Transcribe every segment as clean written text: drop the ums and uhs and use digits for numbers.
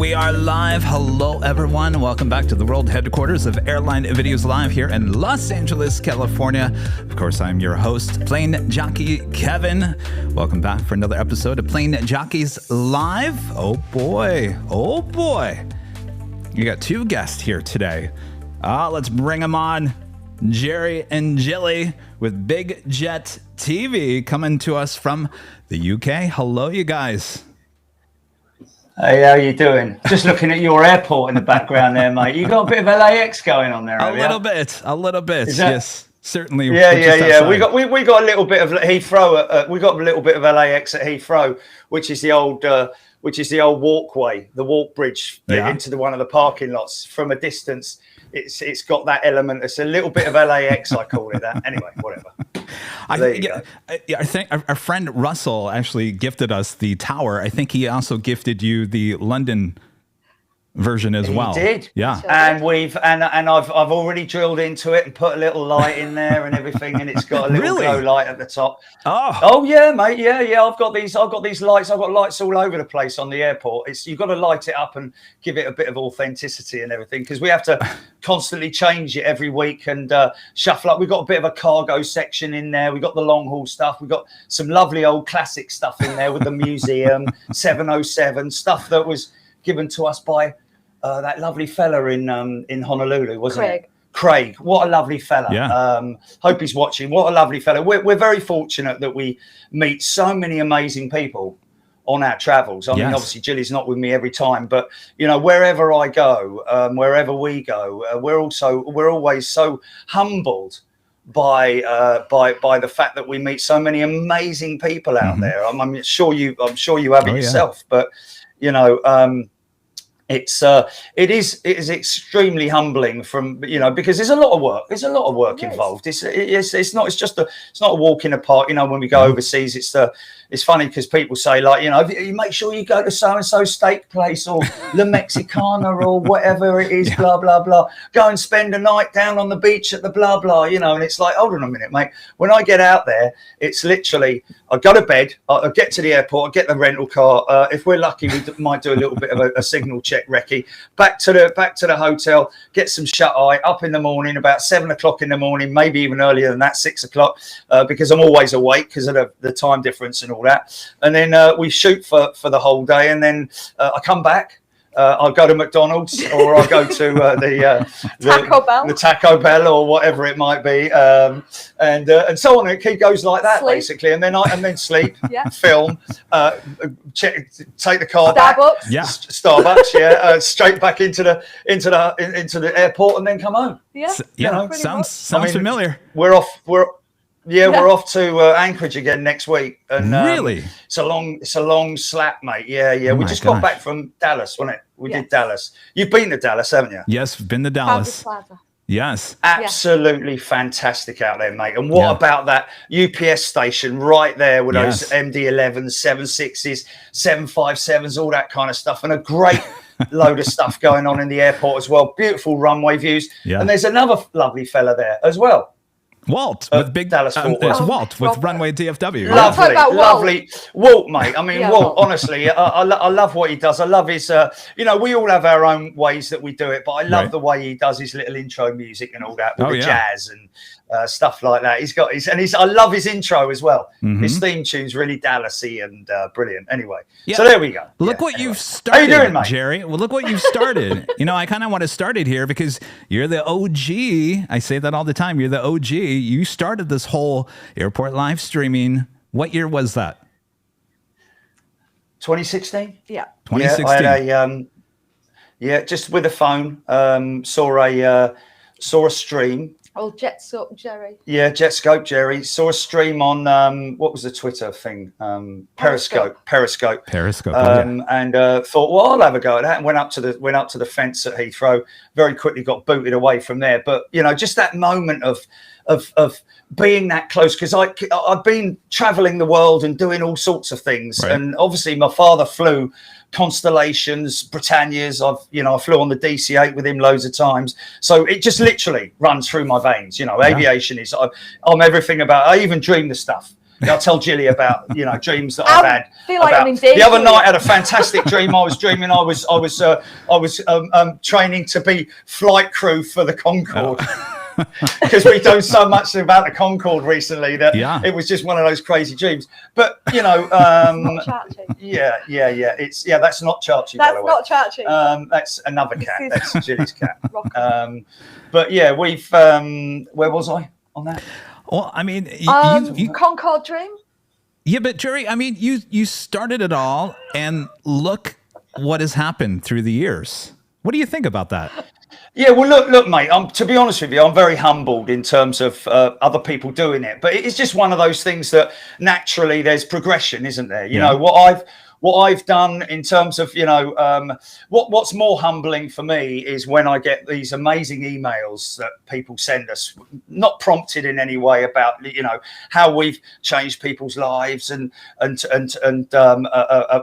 we are live. Hello, everyone. Welcome back to the world headquarters of Airline Videos Live here in Los Angeles, California. Of course, I'm your host, Plane Jockey Kevin. Welcome back for another episode of Plane Jockeys Live. Oh, boy. Oh, boy. You got two guests here today. Let's bring them on. Jerry and Jilly with Big Jet TV coming to us from the UK. Hello, you guys. Hey, how you doing? Just looking at your airport in the background there, mate. You got a bit of LAX going on there, a little bit. Yes, certainly. Yeah. We got a little bit of Heathrow. We got a little bit of LAX at Heathrow, which is the old walkway, the walk bridge into one of the parking lots. From a distance, it's got that element. It's a little bit of LAX, I call it that. Anyway, whatever. I think our friend Russell actually gifted us the tower. I think he also gifted you the London version as well. He did, yeah. And I've already drilled into it and put a little light in there and everything, and it's got a little glow light at the top. Oh yeah, mate. Yeah. I've got these lights. I've got lights all over the place on the airport. You've got to light it up and give it a bit of authenticity and everything, because we have to constantly change it every week and shuffle up. We've got a bit of a cargo section in there. We've got the long haul stuff. We've got some lovely old classic stuff in there with the museum 707 stuff that was given to us by that lovely fella in Honolulu, wasn't it? Craig, what a lovely fella. Yeah. Hope he's watching. What a lovely fella. We're very fortunate that we meet so many amazing people on our travels. I mean, obviously, Jilly's not with me every time, but you know, wherever I go, wherever we go, we're always so humbled by the fact that we meet so many amazing people out there. I'm sure you have it yourself, but you know. It is extremely humbling because there's a lot of work. There's a lot of work involved. It's not a walk in the park. You know, when we go overseas, it's funny because people say, like, you know, you make sure you go to so and so steak place or La Mexicana or whatever it is, blah blah blah. Go and spend a night down on the beach at the blah blah. You know, and it's like, hold on a minute, mate. When I get out there, it's literally I go to bed, I get to the airport, I get the rental car. If we're lucky, we might do a little bit of a signal check recce. Back to the hotel, get some shut eye. Up in the morning, about 7 o'clock in the morning, maybe even earlier than that, 6 o'clock, because I'm always awake because of the time difference and all that. And then we shoot for the whole day, and then I come back. I'll go to McDonald's or I'll go to the Taco Bell or whatever it might be, and so on. It goes like that basically, and then sleep, film, take the car back, Starbucks, straight back into the airport, and then come home. Sounds familiar. We're off to Anchorage again next week, and really, it's a long slap, mate. Yeah. We just got back from Dallas, wasn't it? We did Dallas. You've been to Dallas, haven't you? Yes, been to Dallas. Yes, absolutely fantastic out there, mate. And what about that UPS station right there with those MD-11s, 76s, 757s, all that kind of stuff, and a great load of stuff going on in the airport as well. Beautiful runway views, and there's another lovely fella there as well. Walt with Big Dallas Fort Worth. Walt with Runway DFW. Lovely Walt, mate. I mean, Walt, honestly, I love what he does. I love his, we all have our own ways that we do it, but I love the way he does his little intro music and all that with the jazz and stuff like that. I love his intro as well. His theme tune's really Dallasy and brilliant. Anyway, so there we go. Look what you've started. How you doing, mate? Jerry? Well, look what you've started. You know, I kind of want to start it here because you're the OG. I say that all the time. You're the OG. You started this whole airport live streaming. What year was that? 2016. Yeah. 2016. I had a just with a phone. Saw a stream. Oh, Jetscope Jerry. Yeah, Jetscope Jerry. Saw a stream on what was the Twitter thing? Periscope. And thought, well, I'll have a go at that. And went up to the fence at Heathrow. Very quickly got booted away from there. But you know, just that moment of being that close, because I've been traveling the world and doing all sorts of things, and obviously my father flew Constellations, Britannias. I flew on the DC-8 with him loads of times, so it just literally runs through my veins. You know, aviation is I'm everything about. I even dream the stuff. I'll tell Jilly about, dreams that I've had. Feel like I'm in the other night I had a fantastic dream. I was dreaming I was training to be flight crew for the Concorde. Because we've done so much about the Concorde recently that it was just one of those crazy dreams. But that's not Chachi. That's not Chachi. That's another cat. That's Jilly's cat. But yeah, we've where was I on that? Well, I mean, you Concorde dream. Yeah, but Jerry, I mean, you started it all, and look what has happened through the years. What do you think about that? Yeah, well, look, mate. To be honest with you, I'm very humbled in terms of other people doing it. But it's just one of those things that naturally there's progression, isn't there? You know what I've done in terms of what's more humbling for me is when I get these amazing emails that people send us, not prompted in any way about how we've changed people's lives and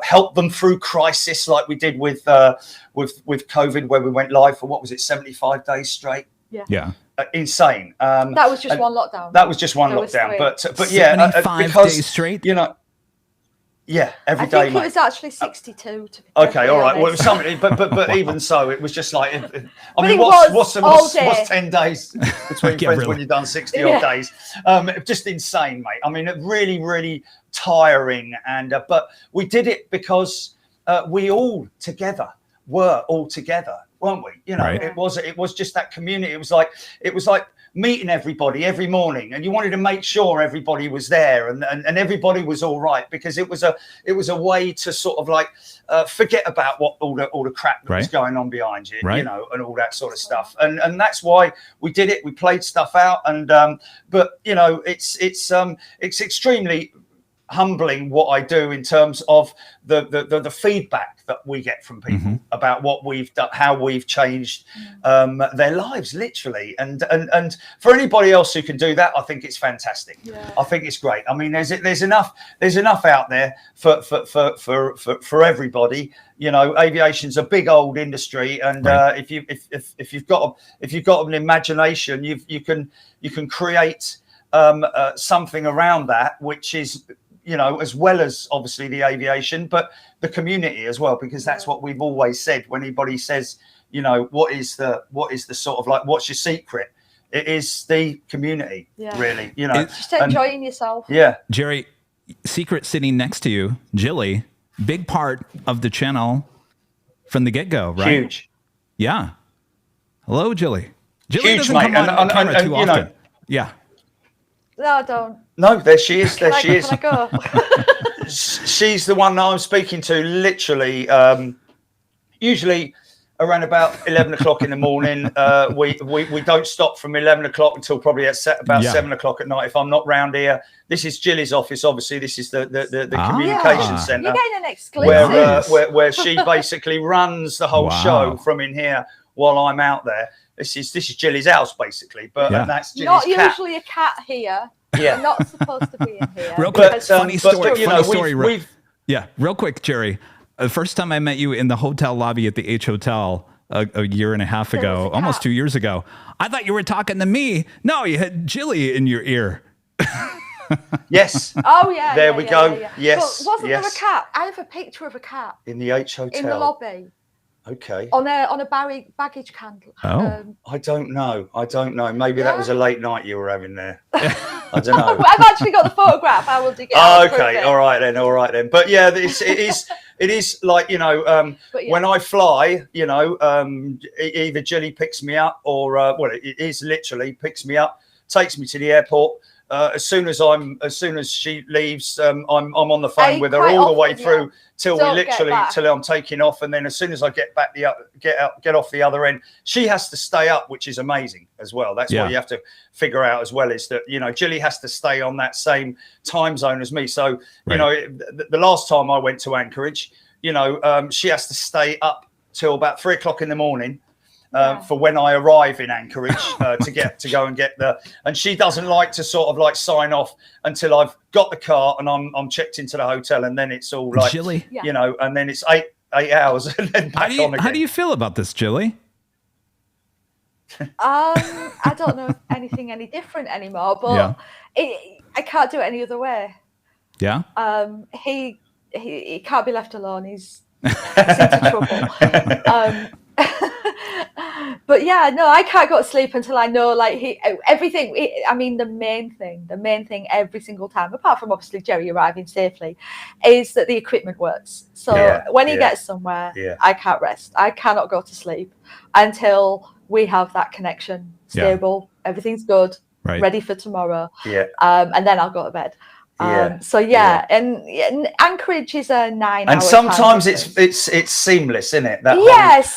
helped them through crisis like we did with COVID, where we went live for 75 days straight. Yeah. Insane. That was just one lockdown. That was just one lockdown. But 75 days straight. Yeah, every I day, think mate. It was actually 62. Okay, all right. Well, it was something, but even so, it was just like, I mean, what's 10 days between friends when you've done 60 odd days? Just insane, mate. I mean, really, really tiring, and but we did it because we all together were all together, weren't we? It was just that community. It was like meeting everybody every morning, and you wanted to make sure everybody was there and everybody was all right, because it was a way to sort of like forget about what all the crap that was going on behind you, and all that sort of stuff. And that's why we did it. We played stuff out, and but it's extremely humbling what I do in terms of the feedback that we get from people about what we've done, how we've changed their lives, literally. And for anybody else who can do that, I think it's fantastic. I think it's great. I mean, there's enough out there for everybody. Aviation's a big old industry, and if you've got an imagination, you can create something around that, which is as well as obviously the aviation, but the community as well, because that's what we've always said. When anybody says, what is the sort of like, what's your secret? It is the community, really. Just enjoying yourself. Yeah, Jerry, secret sitting next to you, Jilly, big part of the channel from the get-go, right? Huge. Yeah. Hello, Jilly. Jilly huge, doesn't mate. come on camera too often. Yeah. No, I don't. No, there she is. There she is. Can I go? She's the one that I'm speaking to literally, usually around about 11 o'clock in the morning. We don't stop from 11 o'clock until probably about 7 o'clock at night. If I'm not round here, this is Jilly's office. Obviously, this is the communication centre. You're getting an exclusive. Where she basically runs the whole show from in here while I'm out there. This is Jilly's house, basically, but that's Jilly's not cat. Usually a cat here. Yeah, not supposed to be in here. Real quick, funny story. Yeah, real quick, Jerry. The first time I met you in the hotel lobby at the H Hotel a year and a half ago, almost 2 years ago, I thought you were talking to me. No, you had Jilly in your ear. Yes. Oh yeah. There we go. Yeah. Yes. But wasn't there a cat? I have a picture of a cat in the H Hotel in the lobby. Okay. On a baggage candle. I don't know. Maybe that was a late night you were having there. I don't know. I've actually got the photograph. I will dig it out. Okay. All right then. But yeah, it is like, when I fly, either Jilly picks me up or, it is literally picks me up, takes me to the airport. As soon as she leaves, I'm on the phone with her all the way through till I'm taking off, and then as soon as I get off the other end, she has to stay up, which is amazing as well. That's what you have to figure out as well, is that Jilly has to stay on that same time zone as me. So the last time I went to Anchorage, she has to stay up till about 3 o'clock in the morning. For when I arrive in Anchorage to go and get and she doesn't like to sort of like sign off until I've got the car and I'm checked into the hotel, and then it's all like, Jilly, and then it's eight hours and then back on again. How do you feel about this, Jilly? I don't know if anything any different anymore, but I can't do it any other way. Yeah. He can't be left alone. He's into trouble. But yeah, no, I can't go to sleep until I know, like, I mean, the main thing every single time, apart from obviously Jerry arriving safely, is that the equipment works. So when he gets somewhere, I can't rest. I cannot go to sleep until we have that connection stable. Everything's good, ready for tomorrow. And then I'll go to bed. And Anchorage is a 9 hour. And sometimes it's seamless, isn't it? That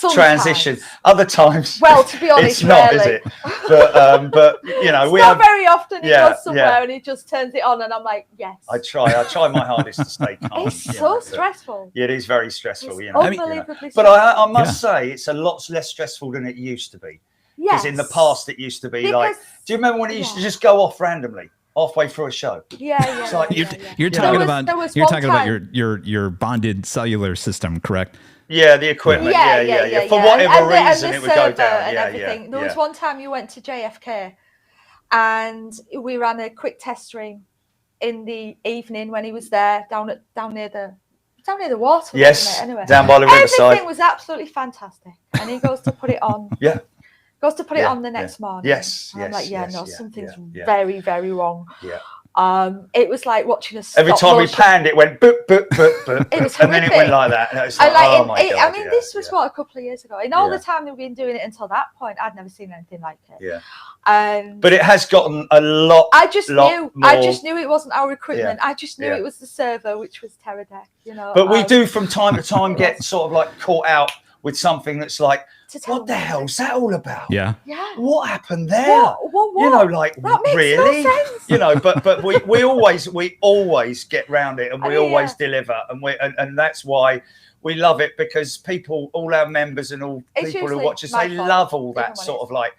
whole transition. Other times, well, to be honest, it's not, is it? But you know, very often he goes somewhere and he just turns it on, and I'm like, yes. I try my hardest to stay calm. It's so stressful. It is very stressful. It's unbelievably stressful. But I must say, it's a lot less stressful than it used to be. Because in the past, it used to be like. Do you remember when it used to just go off randomly? Halfway through a show. It's like, you're talking about your bonded cellular system, correct? Yeah, the equipment. Yeah. For whatever reason, it would go down. Everything. There was one time you went to JFK, and we ran a quick test stream in the evening when he was there, down near the water. Yes, anyway, down by the riverside. Everything was absolutely fantastic, and he goes to put it on. Goes to put it on the next morning. I'm like, something's very, very wrong. It was like watching every time we panned, it went boop, boop, boop, boop. It was and then it went like that. And it was like, oh my God. I mean, this was a couple of years ago. In all the time we've been doing it until that point, I'd never seen anything like it. But it has gotten a lot. I just knew it wasn't our equipment. I just knew it was the server, which was Teradek. But we do from time to time get sort of like caught out with something that's like, what the hell's that all about? Yeah. What happened there? What? Like, that makes really? No sense. But we always get round it, and we always deliver, and that's why we love it, because people, all our members and all people who watch us, they love all that sort of like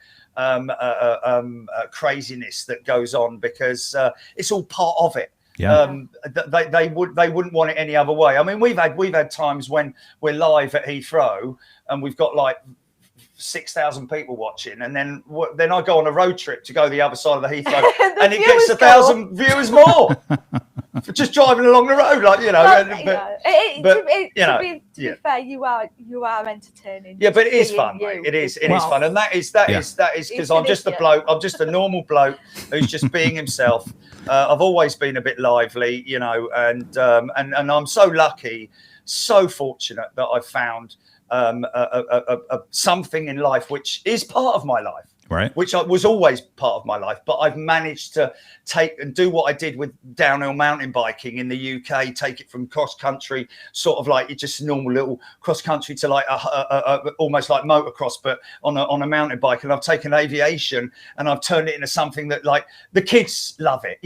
craziness that goes on, because it's all part of it. They wouldn't want it any other way. I mean, we've had times when we're live at Heathrow and we've got like 6,000 people watching, and then I go on a road trip to go the other side of the Heathrow, and it gets 1,000 viewers more for just driving along the road, like to be fair, you are entertaining. Yeah, but it is fun. It is fun, and that is because I'm just a bloke. I'm just a normal bloke who's just being himself. I've always been a bit lively, and I'm so lucky, so fortunate that I found something in life which is part of my life, which was always part of my life, but I've managed to take and do what I did with downhill mountain biking in the UK, take it from cross country, sort of like just normal little cross country, to like almost like motocross, but on a mountain bike. And I've taken aviation and I've turned it into something that, like, the kids love it,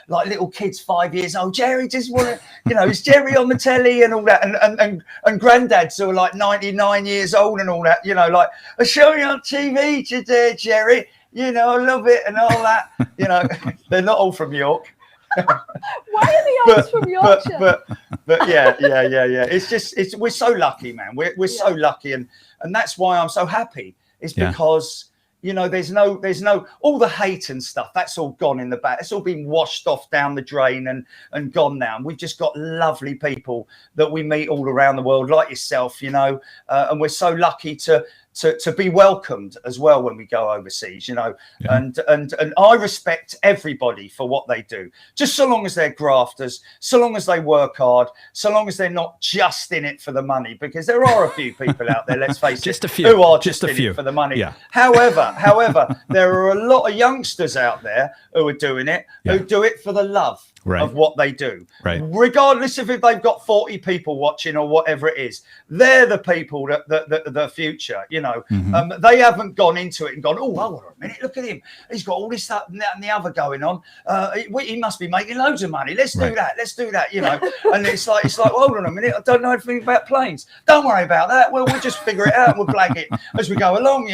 like little kids 5 years old. Jerry just want to, is Jerry on the telly and all that, and granddads who are like 99 years old and all that, like, I show you on TV today, Jerry. I love it and all that. They're not all from York. Why are they all from Yorkshire? But yeah. We're so lucky, man. We're so lucky, and that's why I'm so happy. It's because there's no all the hate and stuff. That's all gone in the back. It's all been washed off down the drain and gone now. And we've just got lovely people that we meet all around the world, like yourself, and we're so lucky to be welcomed as well when we go overseas, and I respect everybody for what they do, just so long as they're grafters, so long as they work hard, so long as they're not just in it for the money, because there are a few people out there, let's face it, who are just in it for the money. However, there are a lot of youngsters out there who are doing it, who do it for the love of what they do, regardless of if they've got 40 people watching or whatever it is. They're the people that the future, they haven't gone into it and gone, oh, hold on a minute, look at him, he's got all this, that and the other going on, he must be making loads of money, let's do that, and it's like, well, hold on a minute, I don't know anything about planes, don't worry about that, well, we'll just figure it out and we'll blag it as we go along.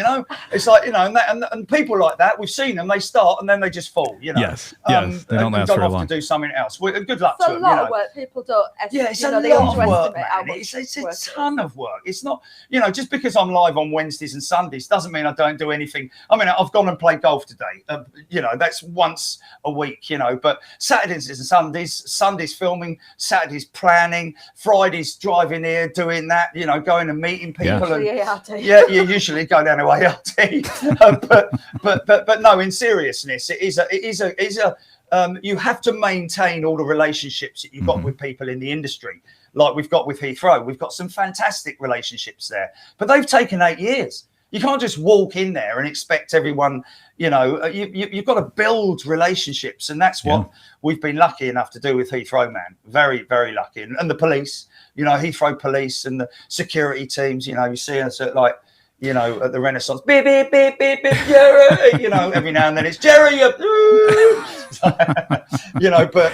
It's like, and people like that, we've seen them, they start and then they just fall, yes, they don't last very long. To do something something else. Good luck it's to a them. lot You know? of work. People don't. Yeah, it's you a know, they lot of work, underestimate how man. much It's work a ton of work. It's not, you know, just because I'm live on Wednesdays and Sundays doesn't mean I don't do anything. I mean, I've gone and played golf today. You know, that's once a week, you know, but Saturdays and Sundays filming, Saturdays planning, Fridays driving here, doing that, you know, going and meeting people. Yeah. And, yeah, you usually go down to ART. but no, in seriousness, it is a you have to maintain all the relationships that you've got with people in the industry, like we've got with Heathrow. We've got some fantastic relationships there, but they've taken 8 years. You can't just walk in there and expect everyone, you know, you've got to build relationships. And that's what we've been lucky enough to do with Heathrow, man. Very, very lucky. And the police, you know, Heathrow police and the security teams, you know, you see us at like, you know, at the Renaissance, beep, beep, beep, beep, beep, Jerry, you know, every now and then it's Jerry, you know, but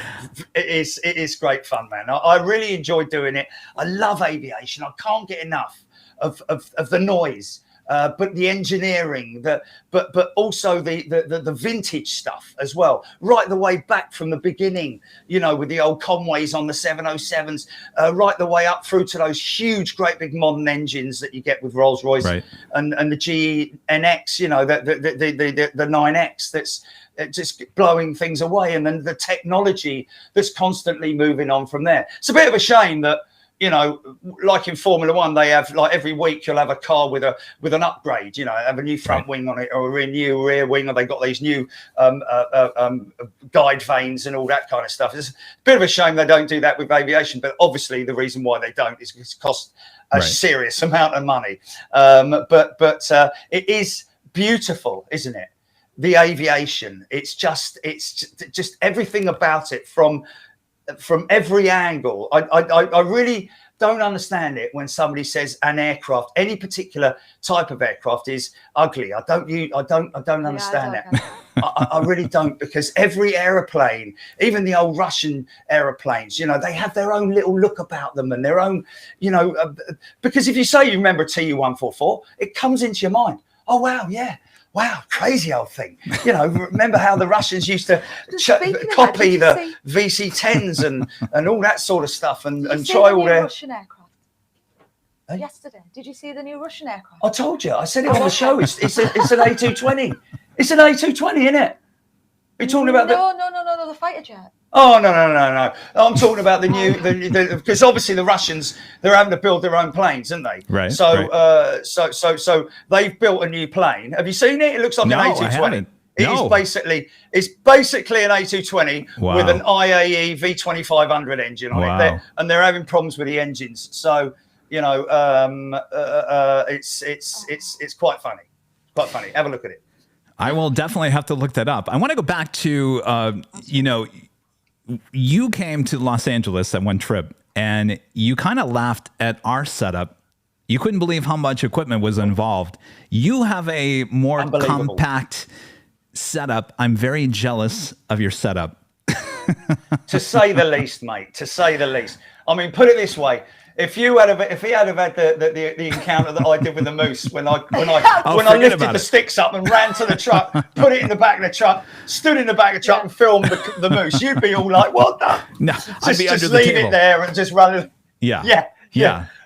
it is great fun, man. I really enjoy doing it. I love aviation. I can't get enough of the noise. But the engineering, but also the vintage stuff as well, right the way back from the beginning, you know, with the old Conways on the 707s, right the way up through to those huge, great big modern engines that you get with Rolls-Royce and the GNX, you know, the 9X that's just blowing things away, and then the technology that's constantly moving on from there. It's a bit of a shame that, you know, like in Formula One, they have like every week you'll have a car with an upgrade, you know, have a new front wing on it or a new rear wing, or they got these new guide vanes and all that kind of stuff. It's a bit of a shame they don't do that with aviation, but obviously the reason why they don't is because it costs a serious amount of money. But it is beautiful, isn't it? The aviation, it's just everything about it from every angle. I really don't understand it when somebody says an aircraft, any particular type of aircraft, is ugly. I don't understand that. I really don't, because every aeroplane, even the old Russian aeroplanes, you know, they have their own little look about them and their own, you know, because if you say you remember a Tu-144, it comes into your mind. Oh wow, yeah. Wow, crazy old thing. You know, remember how the Russians used to copy the VC-10s and all that sort of stuff and try all their Russian aircraft. Yesterday, did you see the new Russian aircraft? I told you, I said it on the show. It's an A220. It's an A220, isn't it? Are you talking about No, the fighter jet. Oh no! I'm talking about the new, because obviously the Russians, they're having to build their own planes, aren't they? Right. So so they've built a new plane. Have you seen it? It looks like an A220. It's basically an A220 with an IAE V2500 engine on it, and they're having problems with the engines. So you know, it's quite funny. Quite funny. Have a look at it. I will definitely have to look that up. I want to go back to you know, you came to Los Angeles at one trip and you kind of laughed at our setup. You couldn't believe how much equipment was involved. You have a more compact setup. I'm very jealous of your setup. To say the least, mate, to say the least. I mean, put it this way. If he had had the encounter that I did with the moose when I lifted the sticks up and ran to the truck, put it in the back of the truck, stood in the back of the truck and filmed the moose, you'd be all like, "What the?" No, I'd be under the leave table. it there and just run it. Yeah.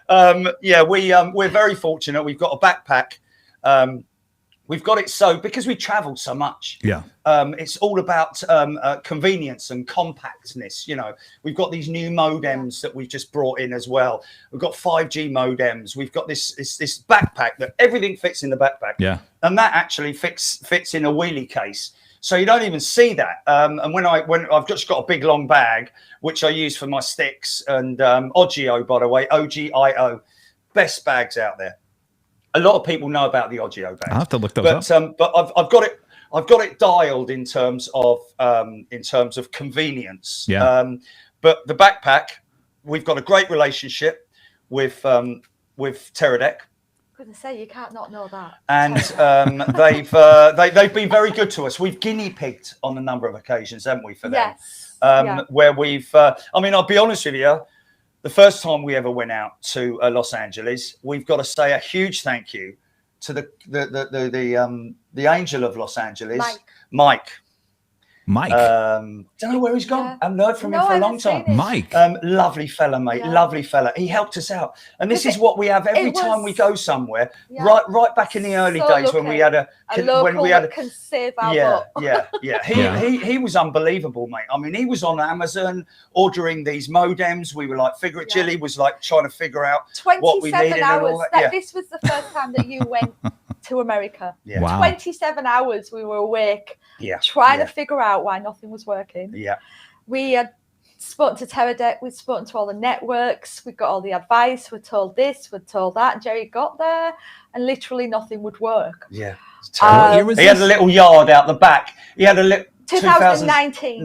We're very fortunate. We've got a backpack. We've got it so because we travel so much. Yeah. It's all about convenience and compactness. You know, we've got these new modems that we've just brought in as well. We've got 5G modems. We've got this backpack that everything fits in the backpack. Yeah. And that actually fits in a wheelie case. So you don't even see that. And when I've just got a big long bag, which I use for my sticks, and Ogio, by the way, OGIO, best bags out there. A lot of people know about the Ogio bags. I'll have to look those up. But I've got it dialed in terms of convenience. Yeah. But the backpack, we've got a great relationship with Teradek. I was going to say, you can't not know that. And they've been very good to us. We've guinea pigged on a number of occasions, haven't we, for them? Yes. Where we've, I mean, I'll be honest with you. The first time we ever went out to Los Angeles, we've got to say a huge thank you to the angel of Los Angeles, Mike. Mike. Don't know where he's gone. I haven't heard from him for a long time. Mike. Lovely fella, mate. Lovely fella. He helped us out. And this is what we have every time we go somewhere. Right back in the early days when we had a can save our He was unbelievable, mate. I mean, he was on Amazon ordering these modems. We were like, Jilly was like trying to figure out what we needed. 27 hours. And all that. This was the first time that you went to America. Wow. 27 hours we were awake trying to figure out why nothing was working. We had spoken to Teradek, we'd spoken to all the networks, we got all the advice, we're told this, we're told that, and Jerry got there and literally nothing would work. He had a little yard out the back. He had a little 2019.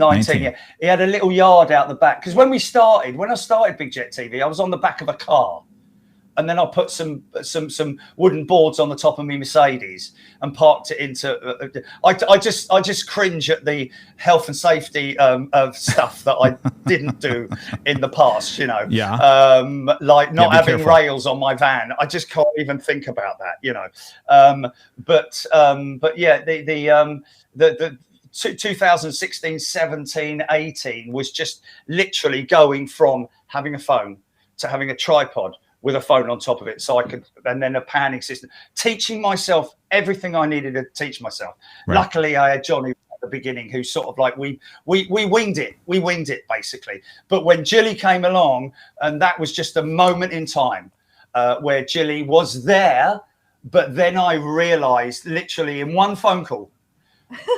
He had a little yard out the back because when I started Big Jet TV, I was on the back of a car. And then I put some wooden boards on the top of me Mercedes and parked it into. I just cringe at the health and safety of stuff that I didn't do in the past. You know, like not having rails on my van. I just can't even think about that. You know, but yeah, the 2016, 17, 18 was just literally going from having a phone to having a tripod with a phone on top of it, so I could, and then a panning system, teaching myself everything I needed to teach myself. Luckily, I had Johnny at the beginning, who sort of like we winged it basically. But when Jilly came along, and that was just a moment in time where Jilly was there, but then I realised literally in one phone call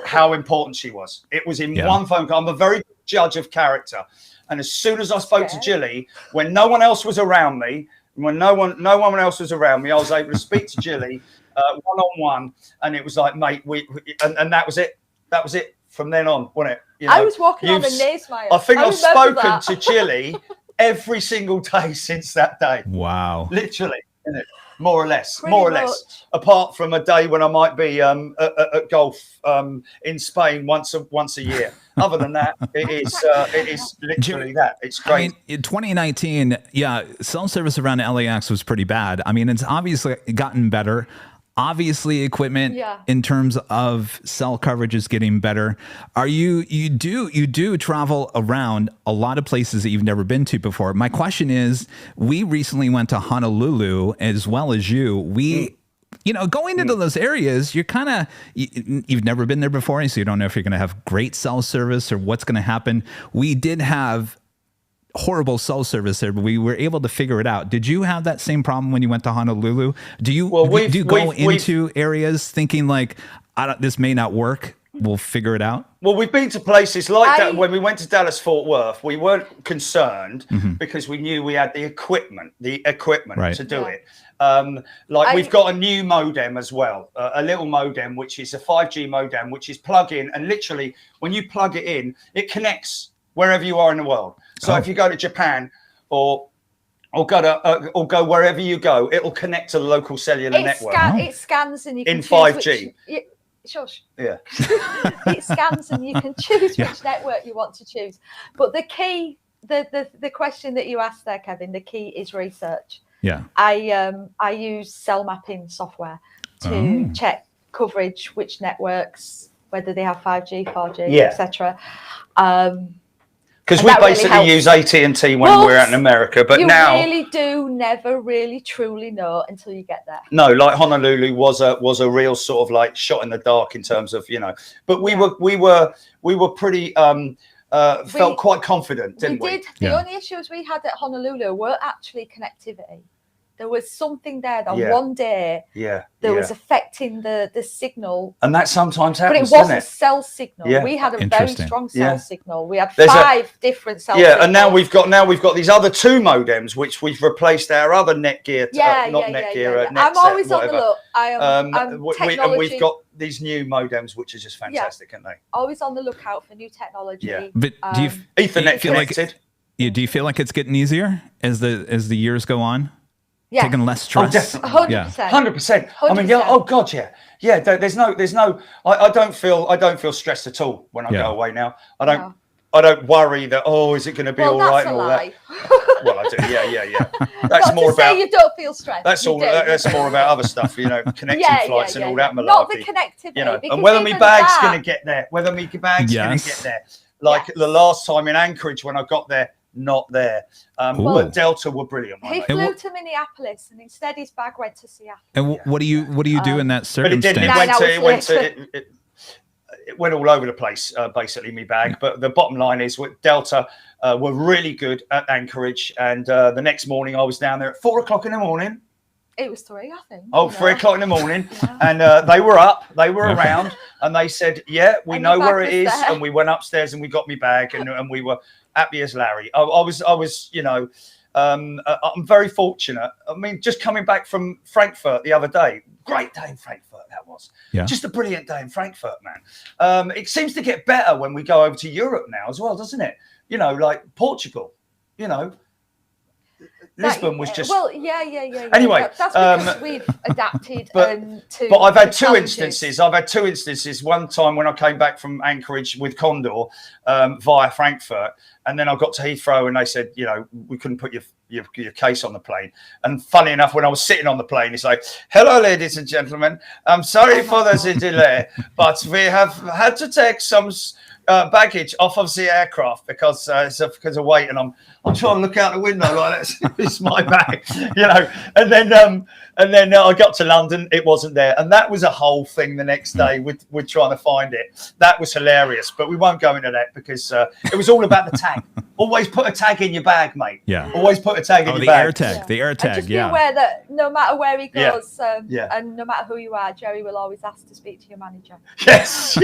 how important she was. It was in one phone call. I'm a very good judge of character, and as soon as I spoke to Jilly, when no one else was around me. When no one else was around me, I was able to speak to Jilly one-on-one, and it was like, mate, and that was it. That was it from then on, wasn't it? You know, I was walking on the Naysmire. I think I've spoken to Jilly every single day since that day. Wow. Literally, isn't it? More or less, apart from a day when I might be at golf in Spain once a year. Other than that, it is literally that. It's great. I mean, in 2019, cell service around LAX was pretty bad. I mean, it's obviously gotten better. Obviously, equipment in terms of cell coverage is getting better. You do travel around a lot of places that you've never been to before. My question is, we recently went to Honolulu as well as you. Going into those areas, you've never been there before, so you don't know if you're going to have great cell service or what's going to happen. We did have horrible cell service there, but we were able to figure it out. Did you have that same problem when you went to Honolulu? Do you go into areas thinking like, this may not work, we'll figure it out? Well, we've been to places like that. When we went to Dallas Fort Worth, we weren't concerned because we knew we had the equipment to do it. We've got a new modem as well, a little modem, which is a 5G modem, which is plug in, and literally when you plug it in, it connects wherever you are in the world. So if you go to Japan or go wherever you go, it'll connect to the local cellular network. It scans and you can in 5G. Shush. Yeah. It scans and you can choose which network you want to choose. But the key, the question that you asked there, Kevin, the key is research. Yeah. I use cell mapping software to check coverage, which networks, whether they have 5G, 4G, etc. Because we basically really use AT&T when we're out in America, but now you really do never really truly know until you get there. No, like Honolulu was a real sort of like shot in the dark in terms of, but we were pretty felt quite confident, didn't we? The only issues we had at Honolulu were actually connectivity. There was something there that one day was affecting the signal. And that sometimes happens, but it wasn't cell signal. Yeah. We had a very strong cell signal. We had 5 different cell signals. And now we've got these other 2 modems, which we've replaced our other Netgear. I'm always on the look. I'm technology. And we've got these new modems, which are just fantastic, aren't they? Always on the lookout for new technology. Yeah. But do you Ethernet connected? Do you feel like it's getting easier as the years go on? Yeah. Taking less stress. 100%. I mean, there's no. I don't feel stressed at all when I go away now. I don't. I don't worry that, oh, is it going to be all right and all that. Well, I do. Yeah. That's more about. You don't feel stressed. That's all. That's more about other stuff, connecting flights and all that malarkey. Not the connectivity, and whether my bag's going to get there, whether my bag's going to get there. Like the last time in Anchorage when I got there, not there. But Delta were brilliant. He flew to Minneapolis, and instead his bag went to Seattle. And what do you do in that circumstance? But it went all over the place, basically, me bag. But the bottom line is, Delta were really good at Anchorage, and the next morning I was down there at 4 o'clock in the morning. It was 3, I think. Oh, 3 o'clock in the morning, and they were up, they were around, and they said, "Yeah, we know where it is." And we went upstairs and we got me bag, and we were happy as Larry. I was, I'm very fortunate. I mean, just coming back from Frankfurt the other day, great day in Frankfurt that was. Yeah. Just a brilliant day in Frankfurt, man. It seems to get better when we go over to Europe now as well, doesn't it? Like Portugal, Lisbon was just Anyway, that's because we've adapted but I've had two instances. One time when I came back from Anchorage with Condor via Frankfurt, and then I got to Heathrow and they said, we couldn't put your case on the plane. And funny enough, when I was sitting on the plane, it's like, "Hello, ladies and gentlemen. I'm sorry for the delay, but we have had to take some baggage off of the aircraft because of weight." And I'm trying to look out the window like it's my bag, And then I got to London, it wasn't there, and that was a whole thing the next day with trying to find it. That was hilarious, but we won't go into that because it was all about the tag. Always put a tag in your bag, mate. Yeah. Always put a tag in your bag. The air tag. Just be aware that no matter where he goes, and no matter who you are, Jerry will always ask to speak to your manager. Yes.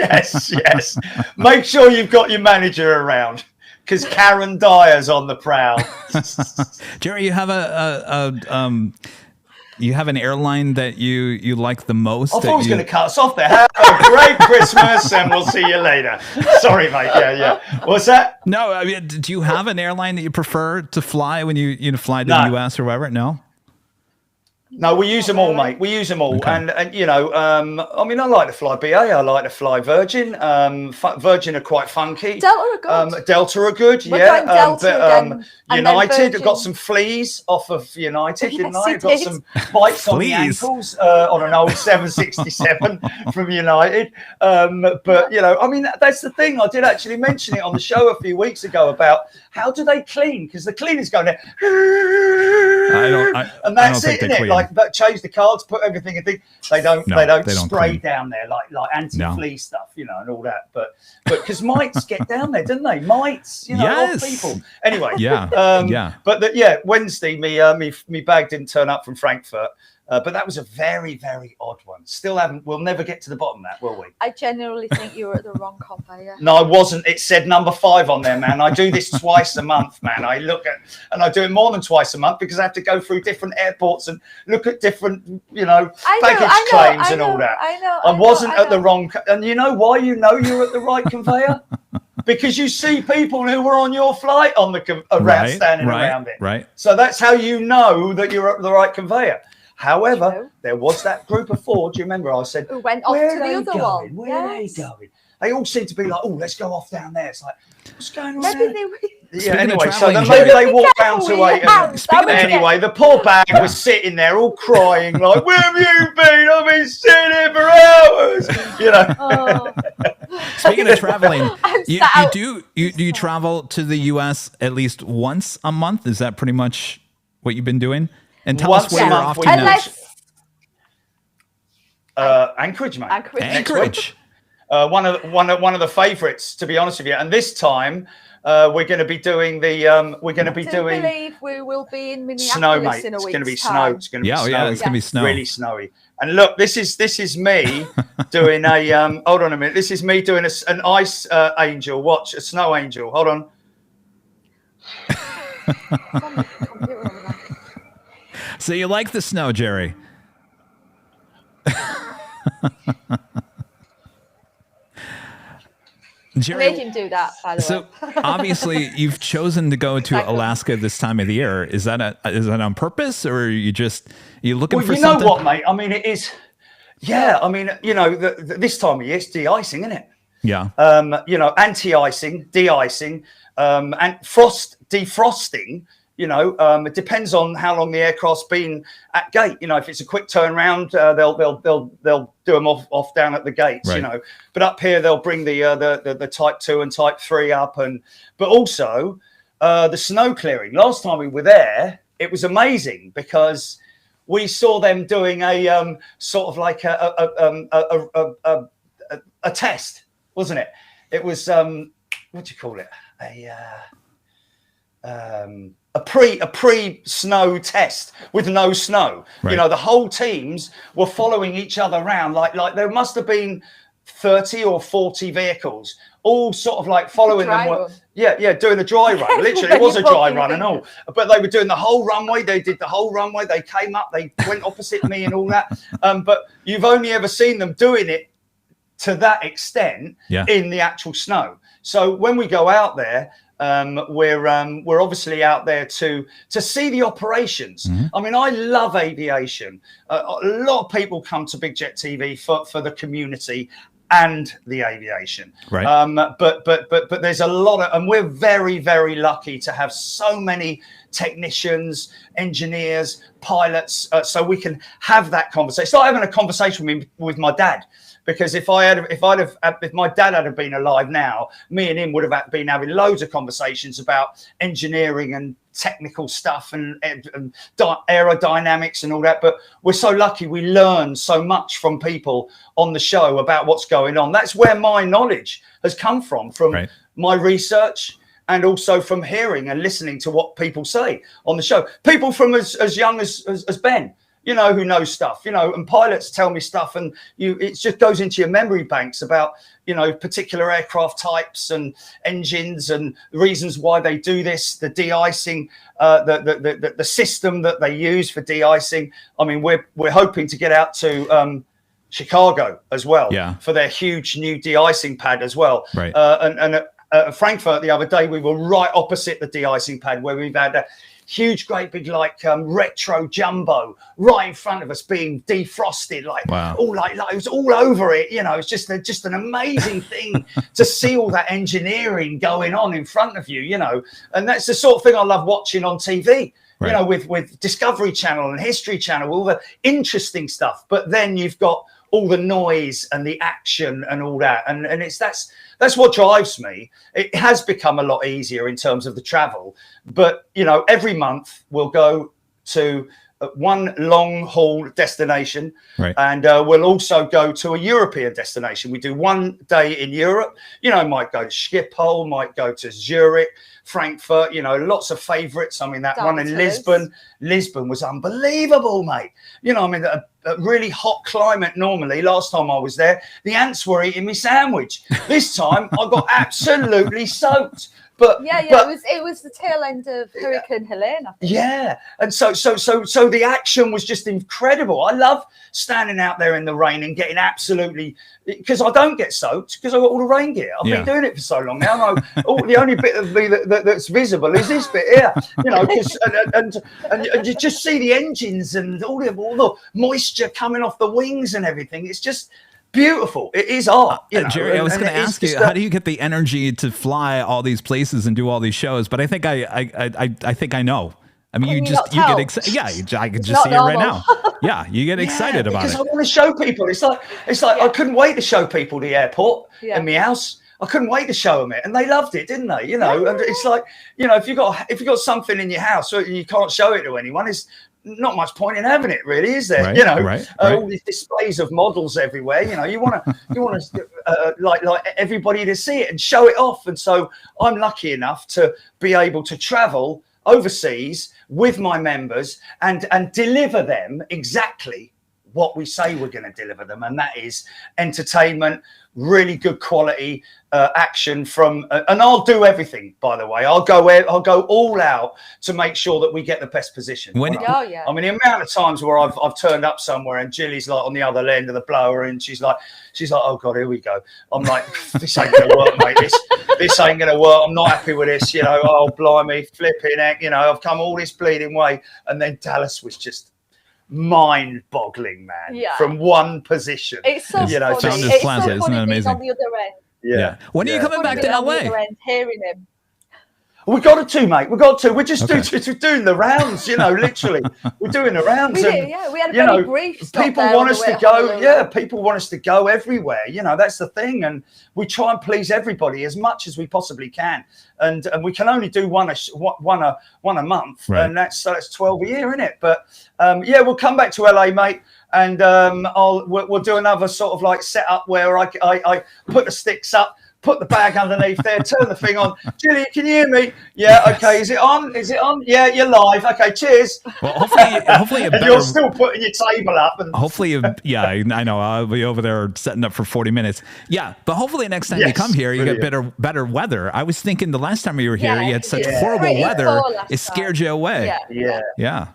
Make sure you've got your manager around, because Karen Dyer's on the prowl. Jerry, you have you have an airline that you like the most? I thought I was going to cut us off there. Have a great Christmas, and we'll see you later. Sorry, mate. Yeah. What's that? No, I mean, do you have an airline that you prefer to fly when you fly to the US or wherever? No, we use them all, mate. We use them all. Okay. And I mean, I like to fly BA. I like to fly Virgin. Virgin are quite funky. Delta are good. Delta are good, Delta United, I got some fleas off of United, didn't I? Got some bites on the ankles on an old 767 from United. I mean, that's the thing. I did actually mention it on the show a few weeks ago about how do they clean? Because the cleaners go there. And that's it, isn't it? Like, but change the cards, put everything in. They don't spray clean down there like anti-flea stuff, and all that. But because mites get down there, don't they? Mites, old people. Anyway, But Wednesday, me bag didn't turn up from Frankfurt. But that was a very, very odd one. We'll never get to the bottom of that, will we? I genuinely think you were at the wrong conveyor. No, I wasn't. It said number 5 on there, man. I do this twice a month, man. I I do it more than twice a month because I have to go through different airports and look at different, baggage claims and all that. I wasn't at the wrong. And you know why you're at the right conveyor? Because you see people who were on your flight on the standing around it. Right. So that's how you know that you're at the right conveyor. However, there was that group of 4. Do you remember? I said, who went off to the other one? Where are they going? They all seem to be like, "Oh, let's go off down there." It's like, what's going on? Anyway, so then maybe they walked down to 8. Anyway, the poor bag was sitting there all crying, like, "Where have you been? I've been sitting here for hours." Speaking of traveling, do you travel to the US at least once a month? Is that pretty much what you've been doing? And tell us where you're off to next. Anchorage, mate. Anchorage. One of the favourites, to be honest with you. And this time, we're going to be doing the. I believe we will be in Minneapolis snow, mate. In a week's It's going to be time. snow. It's going to be snowy. Yeah, it's going to be snow. Really snowy. And look, this is me doing a. Hold on a minute. This is me doing an ice angel. Watch a snow angel. Hold on. So you like the snow, Jerry? Jerry, made him do that, by the way. So obviously, you've chosen to go to Alaska this time of the year. Is that on purpose, or are you looking for something? You know what, mate? I mean, it is. Yeah, I mean, this time of year it's de-icing, isn't it? Yeah. You know, anti-icing, de-icing, and defrosting. You know, it depends on how long the aircraft's been at gate. You know, if it's a quick turnaround, they'll do them off down at the gates. Right. You know, but up here they'll bring the Type 2 and Type 3 up, but also the snow clearing. Last time we were there, it was amazing because we saw them doing a sort of like a test, wasn't it? It was what do you call it? A pre-snow test with no snow. Right. You know, the whole teams were following each other around. Like there must have been 30 or 40 vehicles, all sort of like following them. Yeah, doing the dry run. Literally, it was a dry run and all. But they were doing the whole runway. They did the whole runway. They came up. They went opposite me and all that. But you've only ever seen them doing it to that extent in the actual snow. So when we go out there, we're obviously out there to see the operations. I mean, I love aviation. A lot of people come to Big Jet TV for the community and the aviation. Right. But there's a lot of, and we're very, very lucky to have so many technicians, engineers, pilots, so we can have that conversation. It's like having a conversation with my dad. Because if my dad had been alive now, me and him would have been having loads of conversations about engineering and technical stuff and aerodynamics and all that. But we're so lucky we learn so much from people on the show about what's going on. That's where my knowledge has come from right. my research and also from hearing and listening to what people say on the show. People from as young as Ben. You know, who knows stuff, you know, and pilots tell me stuff and it just goes into your memory banks about, you know, particular aircraft types and engines and reasons why they do this, the de-icing, the system that they use for de-icing. I mean, we're hoping to get out to Chicago as well for their huge new de-icing pad as well. Right. And at Frankfurt the other day, we were right opposite the de-icing pad where we've had a huge, great big like retro jumbo right in front of us being defrosted, like all like it was all over it. You know, it's just an amazing thing to see all that engineering going on in front of you. You know, and that's the sort of thing I love watching on TV. Right. You know, with Discovery Channel and History Channel, all the interesting stuff. But then you've got all the noise and the action and all that, and that's what drives me. It has become a lot easier in terms of the travel, but you know, every month we'll go to one long haul destination, right. And we'll also go to a European destination. We do one day in Europe, you know, might go to Schiphol, might go to Zurich, Frankfurt, you know, lots of favorites. I mean, that one in Lisbon was unbelievable, mate. You know, I mean, a really hot climate normally. Last time I was there, the ants were eating me sandwich. This time I got absolutely soaked. But it was the tail end of Hurricane Helene, I think. Yeah, and so the action was just incredible. I love standing out there in the rain and getting absolutely, because I don't get soaked because I've got all the rain gear. I've been doing it for so long now. The only bit of me that's visible is this bit here, you know, and you just see the engines and all the moisture coming off the wings and everything. It's just beautiful. It is art, you know? Jerry, I was going to ask you, how do you get the energy to fly all these places and do all these shows? But I think I think I know. I mean, you get excited. Yeah, I can just see it right now. Yeah, you get excited about it. Because I want to show people. It's like I couldn't wait to show people the airport in my house. I couldn't wait to show them it, and they loved it, didn't they? You know, and it's like, you know, if you got something in your house so you can't show it to anyone, it's not much point in having it, really, is there? Right, you know, all these displays of models everywhere. You know, you want to like everybody to see it and show it off. And so I'm lucky enough to be able to travel overseas with my members and deliver them exactly what we say we're going to deliver them, and that is entertainment, really good quality action from, and I'll do everything, by the way. I'll go all out to make sure that we get the best position. I mean, the amount of times where I've turned up somewhere and Jilly's like on the other end of the blower, and she's like, oh God, here we go. I'm like, this ain't gonna work, mate. This ain't gonna work. I'm not happy with this. You know, oh blimey, flipping heck. You know, I've come all this bleeding way, and then Dallas was just mind-boggling, man. From one position. It's so funny. Sound is pleasant, isn't it amazing? On the other end. Yeah. When are you coming back to LA? Hearing him. We got to, mate. We got to. We're just doing the rounds, literally. We're doing the rounds. We had a very brief stop. People want us to go. Yeah, people want us to go everywhere. That's the thing. And we try and please everybody as much as we possibly can. And we can only do one a month. Right. And that's 12 a year, isn't it? But we'll come back to LA, mate. And we'll do another sort of like setup where I put the sticks up, put the bag underneath there, turn the thing on. Julie, can you hear me? Yeah, okay. Is it on? Is it on? Yeah, you're live. Okay, cheers. Well, hopefully you're still putting your table up. And hopefully, I know. I'll be over there setting up for 40 minutes. Yeah, but hopefully next time you come here, you get better weather. I was thinking the last time you were here, you had such horrible weather. It scared you away. Yeah.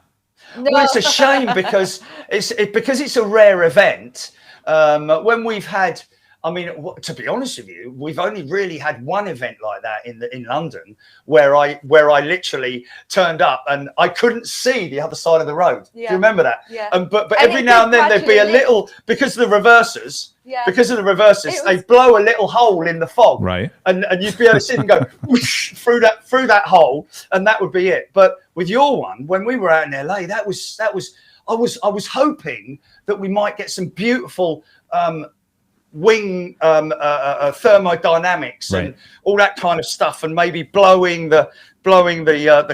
No. Well, it's a shame because it's a rare event. When we've had, to be honest with you, we've only really had one event like that in London where I literally turned up and I couldn't see the other side of the road. Yeah. Do you remember that? Yeah. But every now and then there'd be a little, because of the reversers. Yeah. Because of the reversers, they blow a little hole in the fog, right? And you'd be able to see them go whoosh, through that hole, and that would be it. But with your one, when we were out in LA, I was hoping that we might get some beautiful wing thermodynamics and all that kind of stuff, and maybe blowing the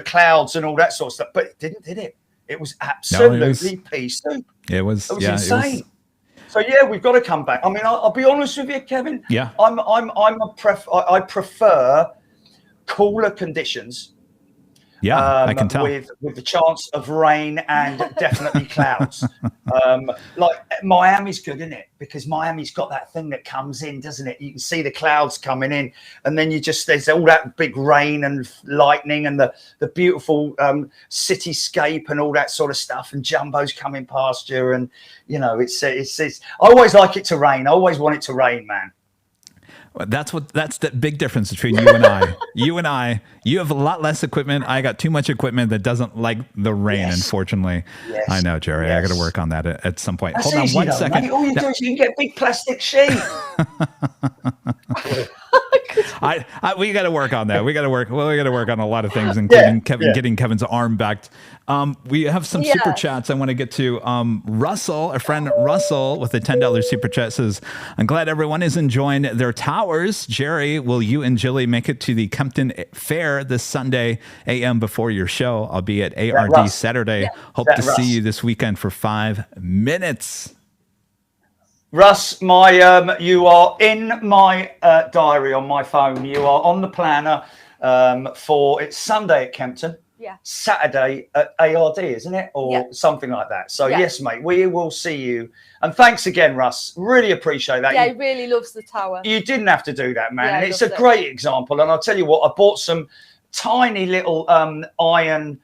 clouds and all that sort of stuff. But it didn't, did it? It was absolutely pea soup. It was insane. So we've got to come back. I'll be honest with you, Kevin. Yeah, I prefer cooler conditions. Yeah, I can tell. With the chance of rain and definitely clouds. Like Miami's good, isn't it? Because Miami's got that thing that comes in, doesn't it? You can see the clouds coming in, and then there's all that big rain and lightning and the beautiful cityscape and all that sort of stuff, and jumbos coming past you, and it's I always like it to rain. I always want it to rain, man. That's the big difference between you and I. You have a lot less equipment. I got too much equipment that doesn't like the rain, unfortunately. Yes. I know, Jerry. I got to work on that at some point. That's Hold on one second. Mate. All you do is you can get a big plastic sheet. We got to work on that. We got to work on a lot of things, including getting Kevin's arm back. We have some super chats I want to get to. Russell, our friend Russell, with a $10 super chat says, "I'm glad everyone is enjoying their towers. Jerry, will you and Jilly make it to the Kempton Fair this Sunday a.m. before your show? I'll be at ARD Saturday. Yeah. Hope to see you this weekend for 5 minutes." Russ, you are in my diary on my phone. You are on the planner for it's Sunday at Kempton. Yeah. Saturday at ARD, isn't it? Or something like that. So yes, mate, we will see you. And thanks again, Russ. Really appreciate that. Yeah, he really loves the tower. You didn't have to do that, man. Yeah, it's a great example. And I'll tell you what, I bought some tiny little iron